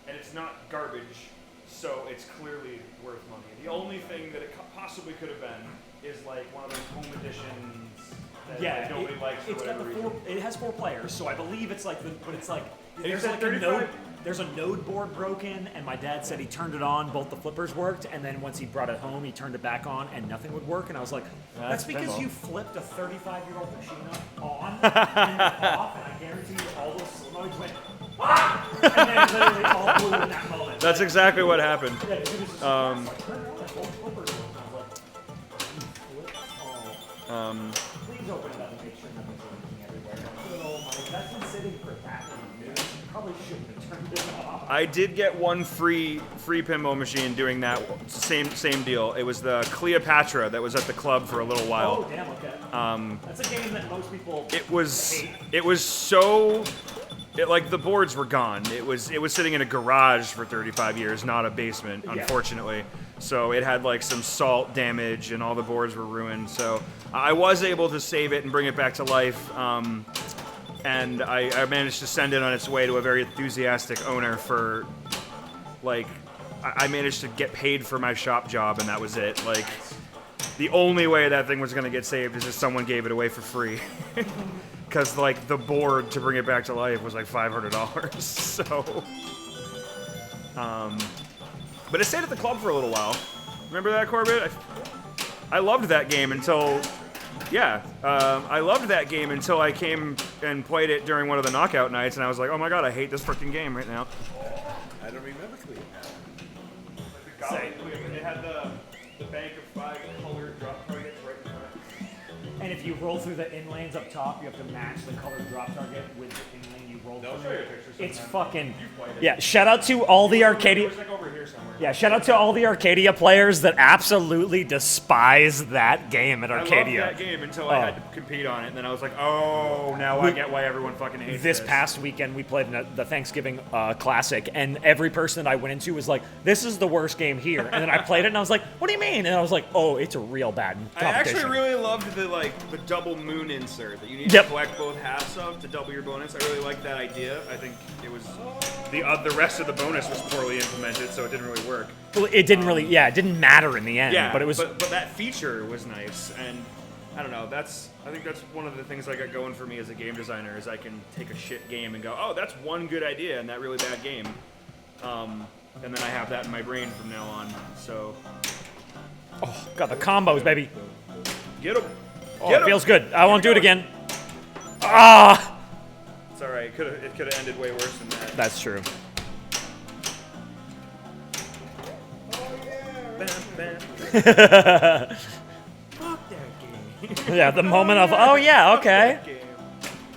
and it's not garbage, so it's clearly worth money. The only thing that it possibly could have been is like one of those home editions that yeah, like, nobody likes for it's got whatever the reason. 4. It has 4 players, so I believe it's like but it's like there's said like a 35? node. There's a node board broken, and my dad said he turned it on, both the flippers worked, and then once he brought it home, he turned it back on, and nothing would work. And I was like, that's because pinball. you flipped a 35-year-old machine up on and off, and I guarantee you all those solenoids went, ah! And then literally all blew in that moment. That's exactly what happened. Yeah, it was just like, turn it on, and both flippers worked. And I was like, you flip all. Please open it up and make sure nothing's leaking everywhere. Don't put it all in my- That's been sitting for that many years. Probably shouldn't have turned it off. I did get one free pinball machine doing that same deal. It was the Cleopatra that was at the club for a little Oh, while. damn, okay. That's a game that most people It was hate. so like the boards were gone. It was sitting in a garage for 35 years, not a basement, Yeah. unfortunately. So it had like some salt damage and all the boards were ruined. So I was able to save it and bring it back to life. And I managed to send it on its way to a very enthusiastic owner for, like, I managed to get paid for my shop job, and that was it. Like, the only way that thing was going to get saved is if someone gave it away for free. Because, like, the board to bring it back to life was like $500. So, but it stayed at the club for a little while. Remember that, Corbett? I loved that game until... Yeah, I loved that game until I came and played it during one of the knockout nights, and I was like, oh my god, I hate this freaking game right now. I don't remember Cleopatra. It had the Bank of 5 colored And if you roll through the in lanes up top, you have to match the colored drop target with the in lane you roll through. It's fucking yeah. Shout out to all the Arcadia. It's like over here somewhere. Yeah, shout out to all the Arcadia players that absolutely despise that game at Arcadia. I loved that game until I had to compete on it, and then I was like, oh, now I get why everyone fucking hates This past weekend, we played in the Thanksgiving Classic, and every person that I went into was like, "This is the worst game here." And then I played it, and I was like, "What do you mean?" And I was like, "Oh, it's a real bad I competition." actually really loved the double moon insert that you need Yep. to collect both halves of to double your bonus. I really liked that idea. I think it was the rest of the bonus was poorly implemented, so it didn't really work. Well, it didn't really, yeah, it didn't matter in the end. Yeah, but it was. But that feature was nice, and I don't know. I think that's one of the things I got going for me as a game designer is I can take a shit game and go, oh, that's one good idea in that really bad game, and then I have that in my brain from now on. So Oh, got the combos, baby. get them. Oh, it feels good. I won't do it again. Ah, It's all right. It could have ended way worse than that. that's true. Fuck that game. Yeah, the moment of, oh yeah, okay. That game.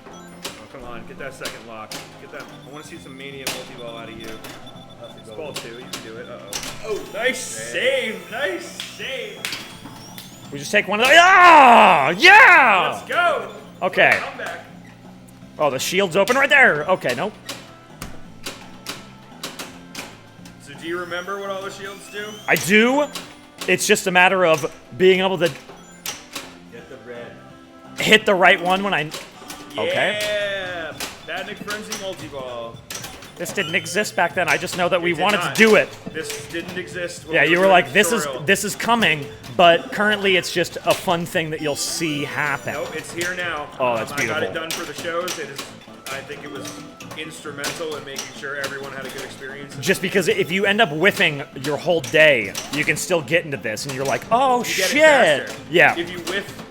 Oh, come on, get that second lock. Get that. I want to see some mania multi-ball out of you. It's ball 2. You can do it. Oh, nice save. Nice save. We just take one of the. Ah, yeah. Let's go. Okay. Come back. Oh, the shield's open right there. Okay, nope. So do you remember what all the shields do? I do. It's just a matter of being able to Get the red. hit the right one when I. Okay. Yeah. Badnik Frenzy multi-ball. This didn't exist back then. I just know that we It did wanted not. to do it. This didn't exist. when Yeah, we you were doing like, the this tutorial. is coming, but currently it's just a fun thing that you'll see happen. Nope, it's here now. Oh, that's I got it beautiful. done for the shows. It is. I think it was instrumental in making sure everyone had a good experience. Just because if you end up whiffing your whole day, you can still get into this, and you're like, oh You get shit. it faster. Yeah. If you whiff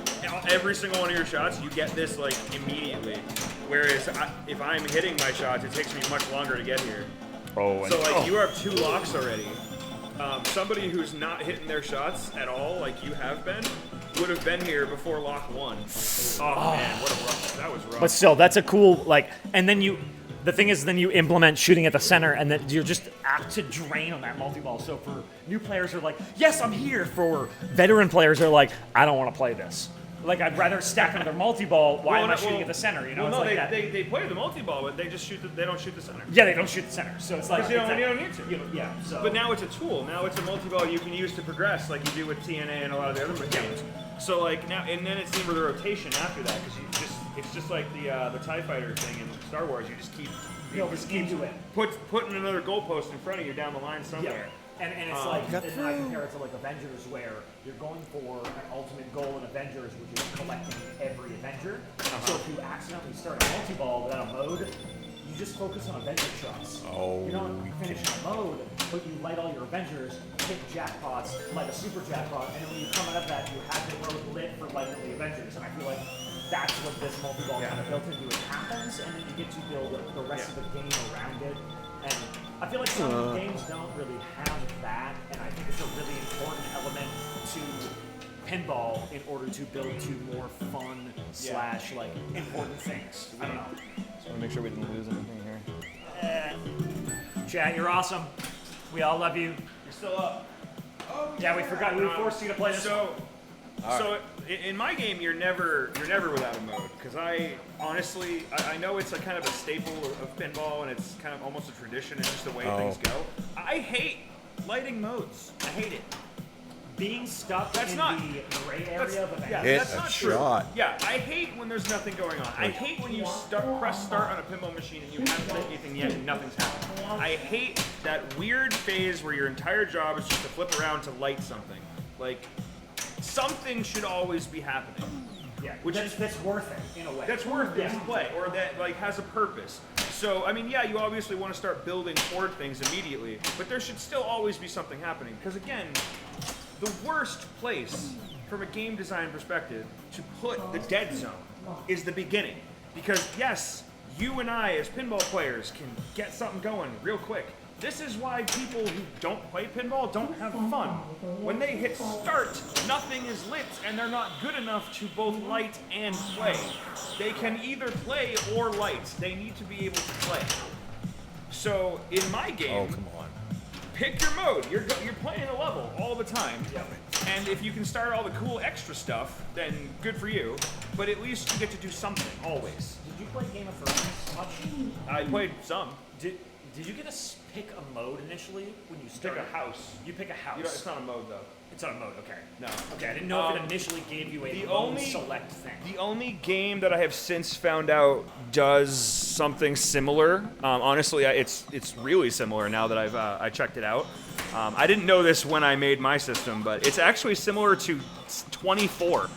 every single one of your shots, you get this like immediately. Whereas if I'm hitting my shots, it takes me much longer to get here. Oh, So like you have 2 locks already. Somebody who's not hitting their shots at all, like you have been, would have been here before lock 1. Oh man, what a rush! That was rough. But still, that's a cool, like, and then the thing is, then you implement shooting at the center, and then you're just apt to drain on that multi-ball. So for new players are like, yes, I'm here. For veteran players are like, I don't want to play this. Like, I'd rather stack another multi-ball. Why am I shooting at the center? You know, well, it's no, like that. they play the multi-ball, but they just they don't shoot the center. Yeah, they don't shoot the center. So it's like, Because you it's don't need to. yeah, so. But now it's a tool. Now it's a multi-ball you can use to progress, like you do with TNA and a lot of the other games. So like now, and then it's even the rotation after that, because it's just like the TIE Fighter thing in Star Wars. You just keep into it. putting another goalpost in front of you down the line somewhere. And it's like, and I compare it to like Avengers, where you're going for an ultimate goal in Avengers, which is collecting every Avenger. So if you accidentally start a multi-ball without a mode, you just focus on Avenger shots. Oh, You don't finish a mode, but you light all your Avengers, hit jackpots, light a super jackpot, and then when you come out of that, you have the road lit for lighting the Avengers. And I feel like that's what this multi-ball kind of built into. It happens, and then you get to build the rest of the game around it. And I feel like some games don't really have that, and I think it's a really important element to pinball in order to build to more fun / like important things. I don't know. Just want to make sure we didn't lose anything here. Chat, you're awesome. We all love you. You're still up. Yeah, we forgot. We forced you to play this. So in my game, you're never without a mode, because I honestly I know it's a kind of a staple of pinball, and it's kind of almost a tradition. It's just the way things go. I hate lighting modes. I hate it. Being stuck That's in not- the gray That's, area of Avengers. yeah, Hit that's a not true. shot. Yeah, I hate when there's nothing going on. I hate when you press start on a pinball machine and you haven't done anything yet and nothing's happening. I hate that weird phase where your entire job is just to flip around to light something. Like, something should always be happening. Yeah, Which that's worth it in a way. That's worth it to play, or that like has a purpose. So I mean, yeah, you obviously want to start building toward things immediately, but there should still always be something happening. Because again, the worst place from a game design perspective to put the dead zone is the beginning. Because yes, you and I as pinball players can get something going real quick, This is why people who don't play pinball don't have fun. When they hit start, nothing is lit, and they're not good enough to both light and play. They can either play or light. They need to be able to play. So in my game, Oh, come on. pick your mode. You're playing a level all the time, and if you can start all the cool extra stuff, then good for you. But at least you get to do something always. Did you play Game of Thrones much? I played some. Did you get to pick a mode initially when you Pick started? a house. You pick a house. It's not a mode though. It's not a mode, okay. No. Okay, I didn't know if it initially gave you a the mode only- select thing. The only game that I have since found out does something similar. Honestly, it's really similar now that I checked it out. I didn't know this when I made my system, but it's actually similar to 24.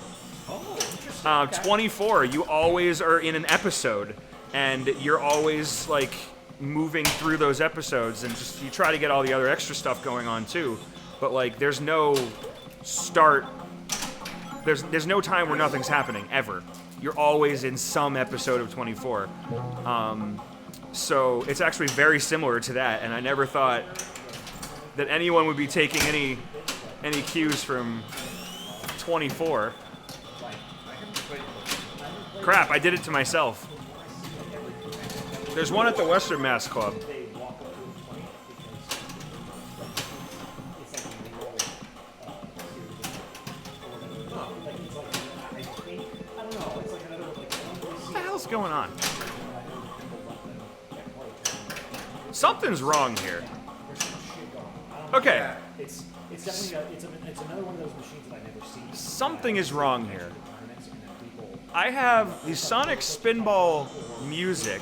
Oh, interesting. Okay. 24, you always are in an episode, and you're always like moving through those episodes, and just you try to get all the other extra stuff going on too. But like, there's no start. There's no time where nothing's happening ever. You're always in some episode of 24. So it's actually very similar to that, and I never thought that anyone would be taking any cues from 24. Crap, I did it to myself. There's one at the Western Mass Club. They walk up to a 20 because it's like a roll series of like it's like I think I don't know, it's like another like What the hell's going on? Something's wrong here. there's some shit going on. I don't know. Okay, It's definitely it's another one of those machines that I've never seen. something is wrong here. Tournaments and then people I have the Sonic Spinball music,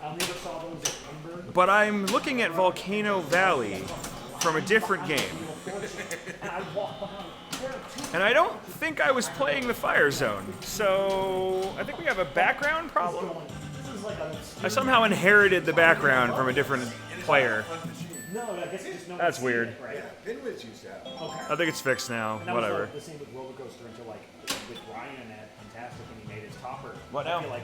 I never saw those at Ember. but I'm looking at Volcano Valley from a different game. And I walk behind. There are two And I don't think I was playing the Fire Zone, so I think we have a background problem. going. This is like a I somehow inherited the background from a different player. no, I guess it's just no. That's one's seen weird. it, right? Pinwoods used to have. Okay. I think it's fixed now, And that was whatever. the same with Roller Coaster until like with Ryan at Fantastic when he made his topper. What I now? feel like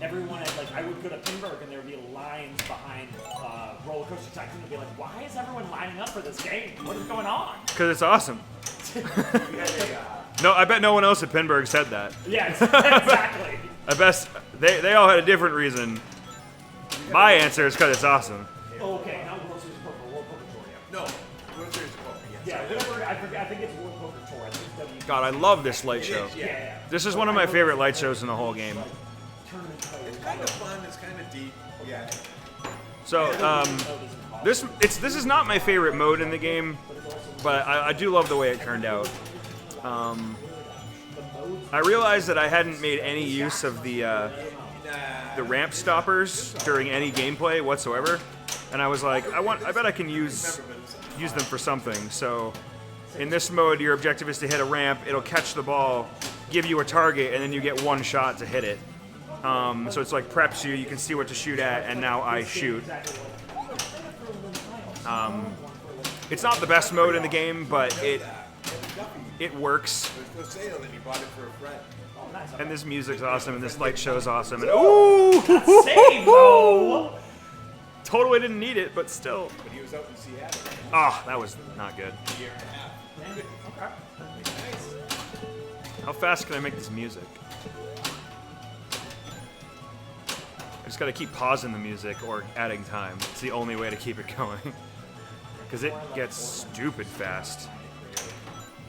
everyone at like I would go to Pinburg and there would be lines behind Roller Coaster Tycoon and be like, why is everyone lining up for this game? What is going on? Because it's awesome. No, I bet no one else at Pinburg said that. Yeah, exactly. I bet they all had a different reason. My answer is because it's awesome. Okay, not World Series of Poker, World Poker Tour. Yeah, No, World Series of Poker, yes. yeah whatever. I forget. I think it's World Poker Tour. I think it's W. God, I love this light show. Yeah. This is one of my favorite light shows in the whole game. Tournament players. It's kind of fun, it's kind of deep. Yeah. So, this is not my favorite mode in the game, but I do love the way it turned out. I realized that I hadn't made any use of the ramp stoppers during any gameplay whatsoever, and I was like, I bet I can use them for something. So, in this mode, your objective is to hit a ramp. It'll catch the ball, give you a target, and then you get one shot to hit it. So it's like preps you. You can see what to shoot at, and now I shoot. It's not the best mode in the game, but it works. It was for sale and he bought it for a friend. And this music's awesome, and this light show's awesome. And ooh, Save though. totally didn't need it, but still. But he was out in Seattle. Ah, that was not good. A year and a half. How fast can I make this music? I just gotta keep pausing the music or adding time. It's the only way to keep it going. Because it gets stupid fast.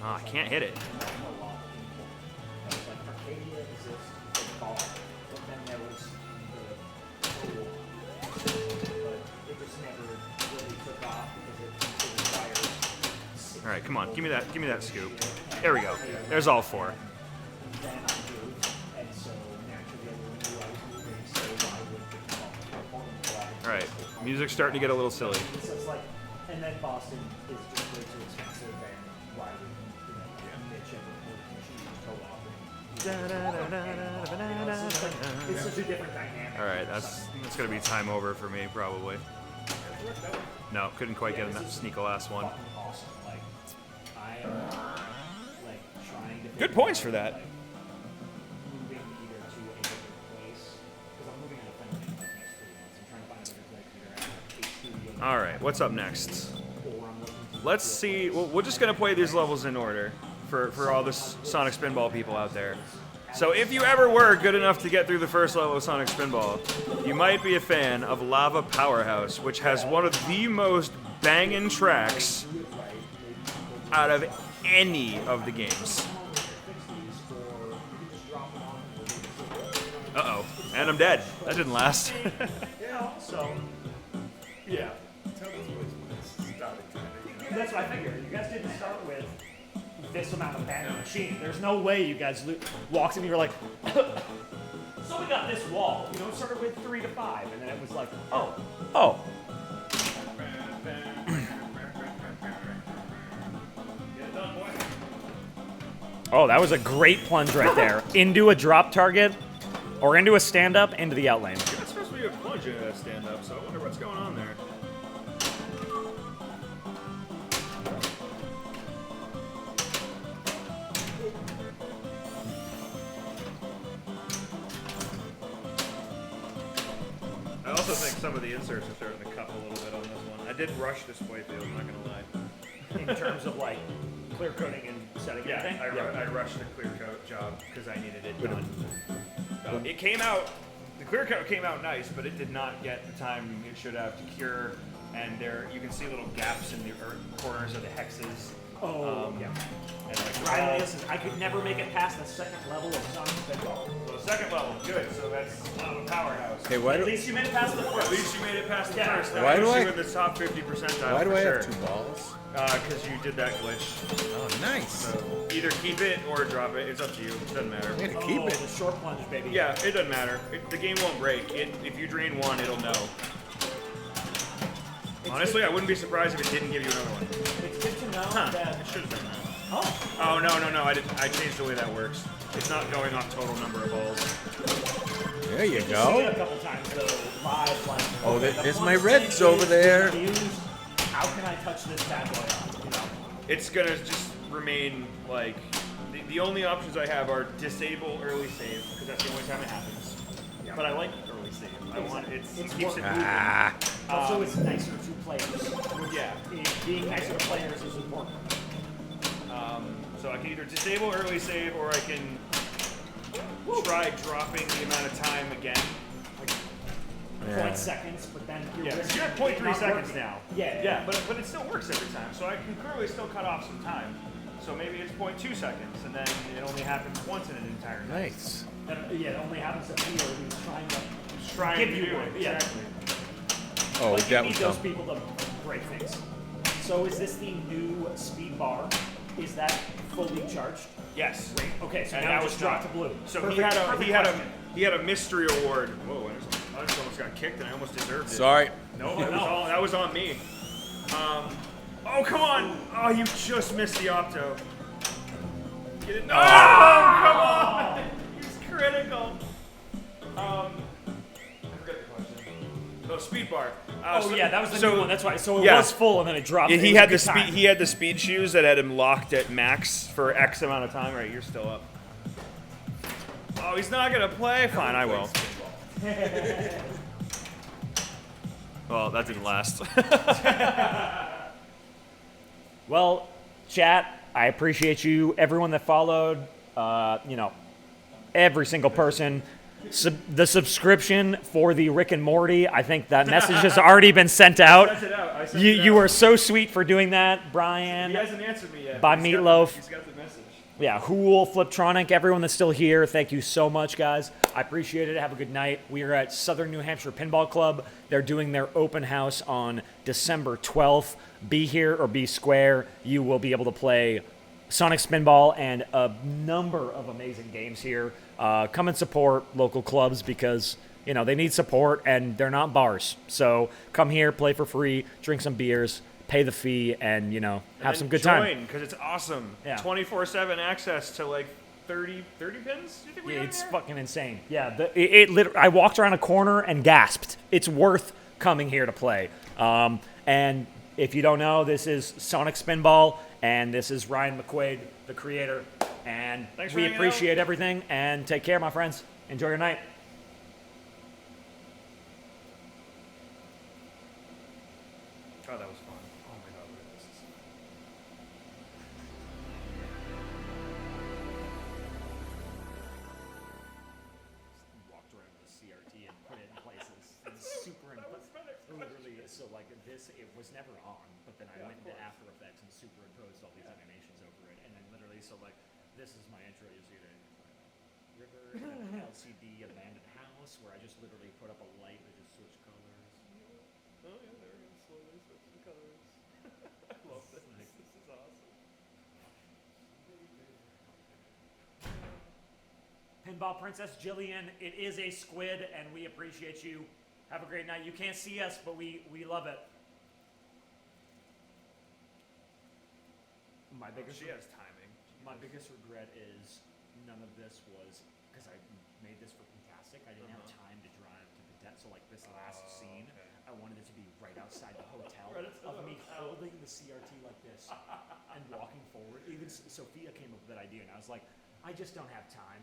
Ah, I can't hit it. Like Arcadia exists with ball, but then there was the but it just never really took off because it requires All right, come on, give me that scoop. There we go. There's all four. then I moved, and so naturally everyone knew I was moving, so I would become Portland flag. All right, music's starting to get a little silly. So it's like, and then Boston is just way too expensive, and why would Mitch ever it's such a different dynamic. All right, that's gonna be time over for me probably. No, couldn't quite get enough sneak a last one. Fucking awesome. Like, I am like trying to. Good points for that. Like, moving either to a different place because I'm moving out of Finland in like next 3 months. I'm trying to find a different place either at a studio. All right, what's up next? Let's see. Well, we're just gonna play these levels in order for all the Sonic Spinball people out there. So if you ever were good enough to get through the first level of Sonic Spinball, you might be a fan of Lava Powerhouse, which has one of the most banging tracks out of any of the games. Uh-oh, and I'm dead. That didn't last. So, yeah. Tell those boys when it's started trying to, That's what I figured. You guys didn't start with this amount of bang on the machine. There's no way you guys walked in and you were like, so we got this wall. You know, it started with 3 to 5, and then it was like, oh. Oh, that was a great plunge right there. Into a drop target, or into a stand-up, into the outlane. That's supposed to be a plunge into that stand-up, so I wonder what's going on there. I also think some of the inserts are starting to cup a little bit on this one. I did rush this playthrough, I'm not gonna lie. In terms of like clear coding and setting everything. I rushed the clear coat job because I needed it done. It came out, the clear coat came out nice, but it did not get the time it should have to cure. And there, you can see little gaps in the corners of the hexes. Yeah. And like Ryan, listen, I could never make it past the second level of Sonic Spinball. so the second level, good. So that's a powerhouse. Okay, why At do, least you made it past the first. At least you made it past the Yeah. first. That Why puts do you I- in the top 50 percentile why do for I sure. have 2 balls? Because you did that glitch. Oh, nice. So either keep it or drop it. It's up to you. It doesn't matter. I'm gonna keep Oh, it. the short plunge, baby. Yeah, it doesn't matter. The game won't break. If you drain one, it'll know. Honestly, I wouldn't be surprised if it didn't give you another one. It's good to know that. It should have done that. Oh, Oh, no. I changed the way that works. It's not going off total number of balls. There you I've seen it go. a couple times though, live, like. Oh, okay, the there's my plunge reds thing over is there. confused. How can I touch this bad boy on? You know? It's gonna just remain like the only options I have are disable early save because that's the only time it happens. But I like early save. I want it keeps it moving. Ah, Also, it's nicer to players. Yeah. Being nicer to players is important. So I can either disable early save or I can try dropping the amount of time again. Point seconds, but then you're Yeah, risking you're at it 0.3 not seconds working. now. Yeah. But it still works every time. So I can clearly still cut off some time. So maybe it's 0.2 seconds, and then it only happens once in an entire night. nice. Yeah, it only happens to me or who's trying to Just trying give to you do one. it. Yeah. Exactly. Oh, But you that need was those dumb. people to break things. So is this the new speed bar? Is that fully charged? Yes. Okay, so And now now it just it's dropped not. to blue. So Perfect- he perfect question. had a mystery award. Whoa! I just almost got kicked, and I almost deserved it. Sorry. No, that was on me. Oh come on! Oh, you just missed the opto. Get it? No! Oh, come on! He's critical. I forget the question. Oh, speed bar. Oh yeah, that was the new one. That's why. So it yeah. was full and then it dropped. Yeah, It he was a had good the time. speed. He had the speed shoes that had him locked at max for X amount of time. Right, you're still up. Oh, he's not gonna play. Fine, I will. Well, that didn't last. Well, chat, I appreciate you, everyone that followed, every single person. The subscription for the Rick and Morty, I think that message has already been sent out. I sent You, it you out. were so sweet for doing that, Brian. He hasn't answered me yet. By but he's got Meatloaf. He's got the message. Yeah, Hool, Fliptronic, everyone that's still here, thank you so much, guys. I appreciate it. Have a good night. We are at Southern New Hampshire Pinball Club. They're doing their open house on December 12th. Be here or be square. You will be able to play Sonic Spinball and a number of amazing games here. Come and support local clubs because, they need support and they're not bars. So come here, play for free, drink some beers, pay the fee, and, have some good time. because it's awesome. Yeah. 24/7 access to like 30 pins. Do you think we Yeah, got it's here? fucking insane. Yeah, I walked around a corner and gasped. It's worth coming here to play. And if you don't know, this is Sonic Spinball, and this is Ryan McQuaid, the creator. And Thanks for we hanging appreciate everything, and take care, my friends. Enjoy your night. So like this, it was never on, but then I went into After Effects and superimposed all these animations over it, and then literally, so like this is my intro. You see it. River, and then an LCD abandoned house where I just literally put up a light that just switched colors. Oh yeah, there we go. Slowly switching colors. I love this. Like- This is awesome. Pinball Princess Jillian, it is a squid, and we appreciate you. Have a great night. You can't see us, but we love it. My biggest She has timing. my biggest regret is none of this was because I made this for Fantastic. I didn't have time to drive to the deck. So like this last scene, I wanted it to be right outside the hotel of me holding the CRT like this and walking forward. Even Sophia came up with that idea, and I was like, I just don't have time.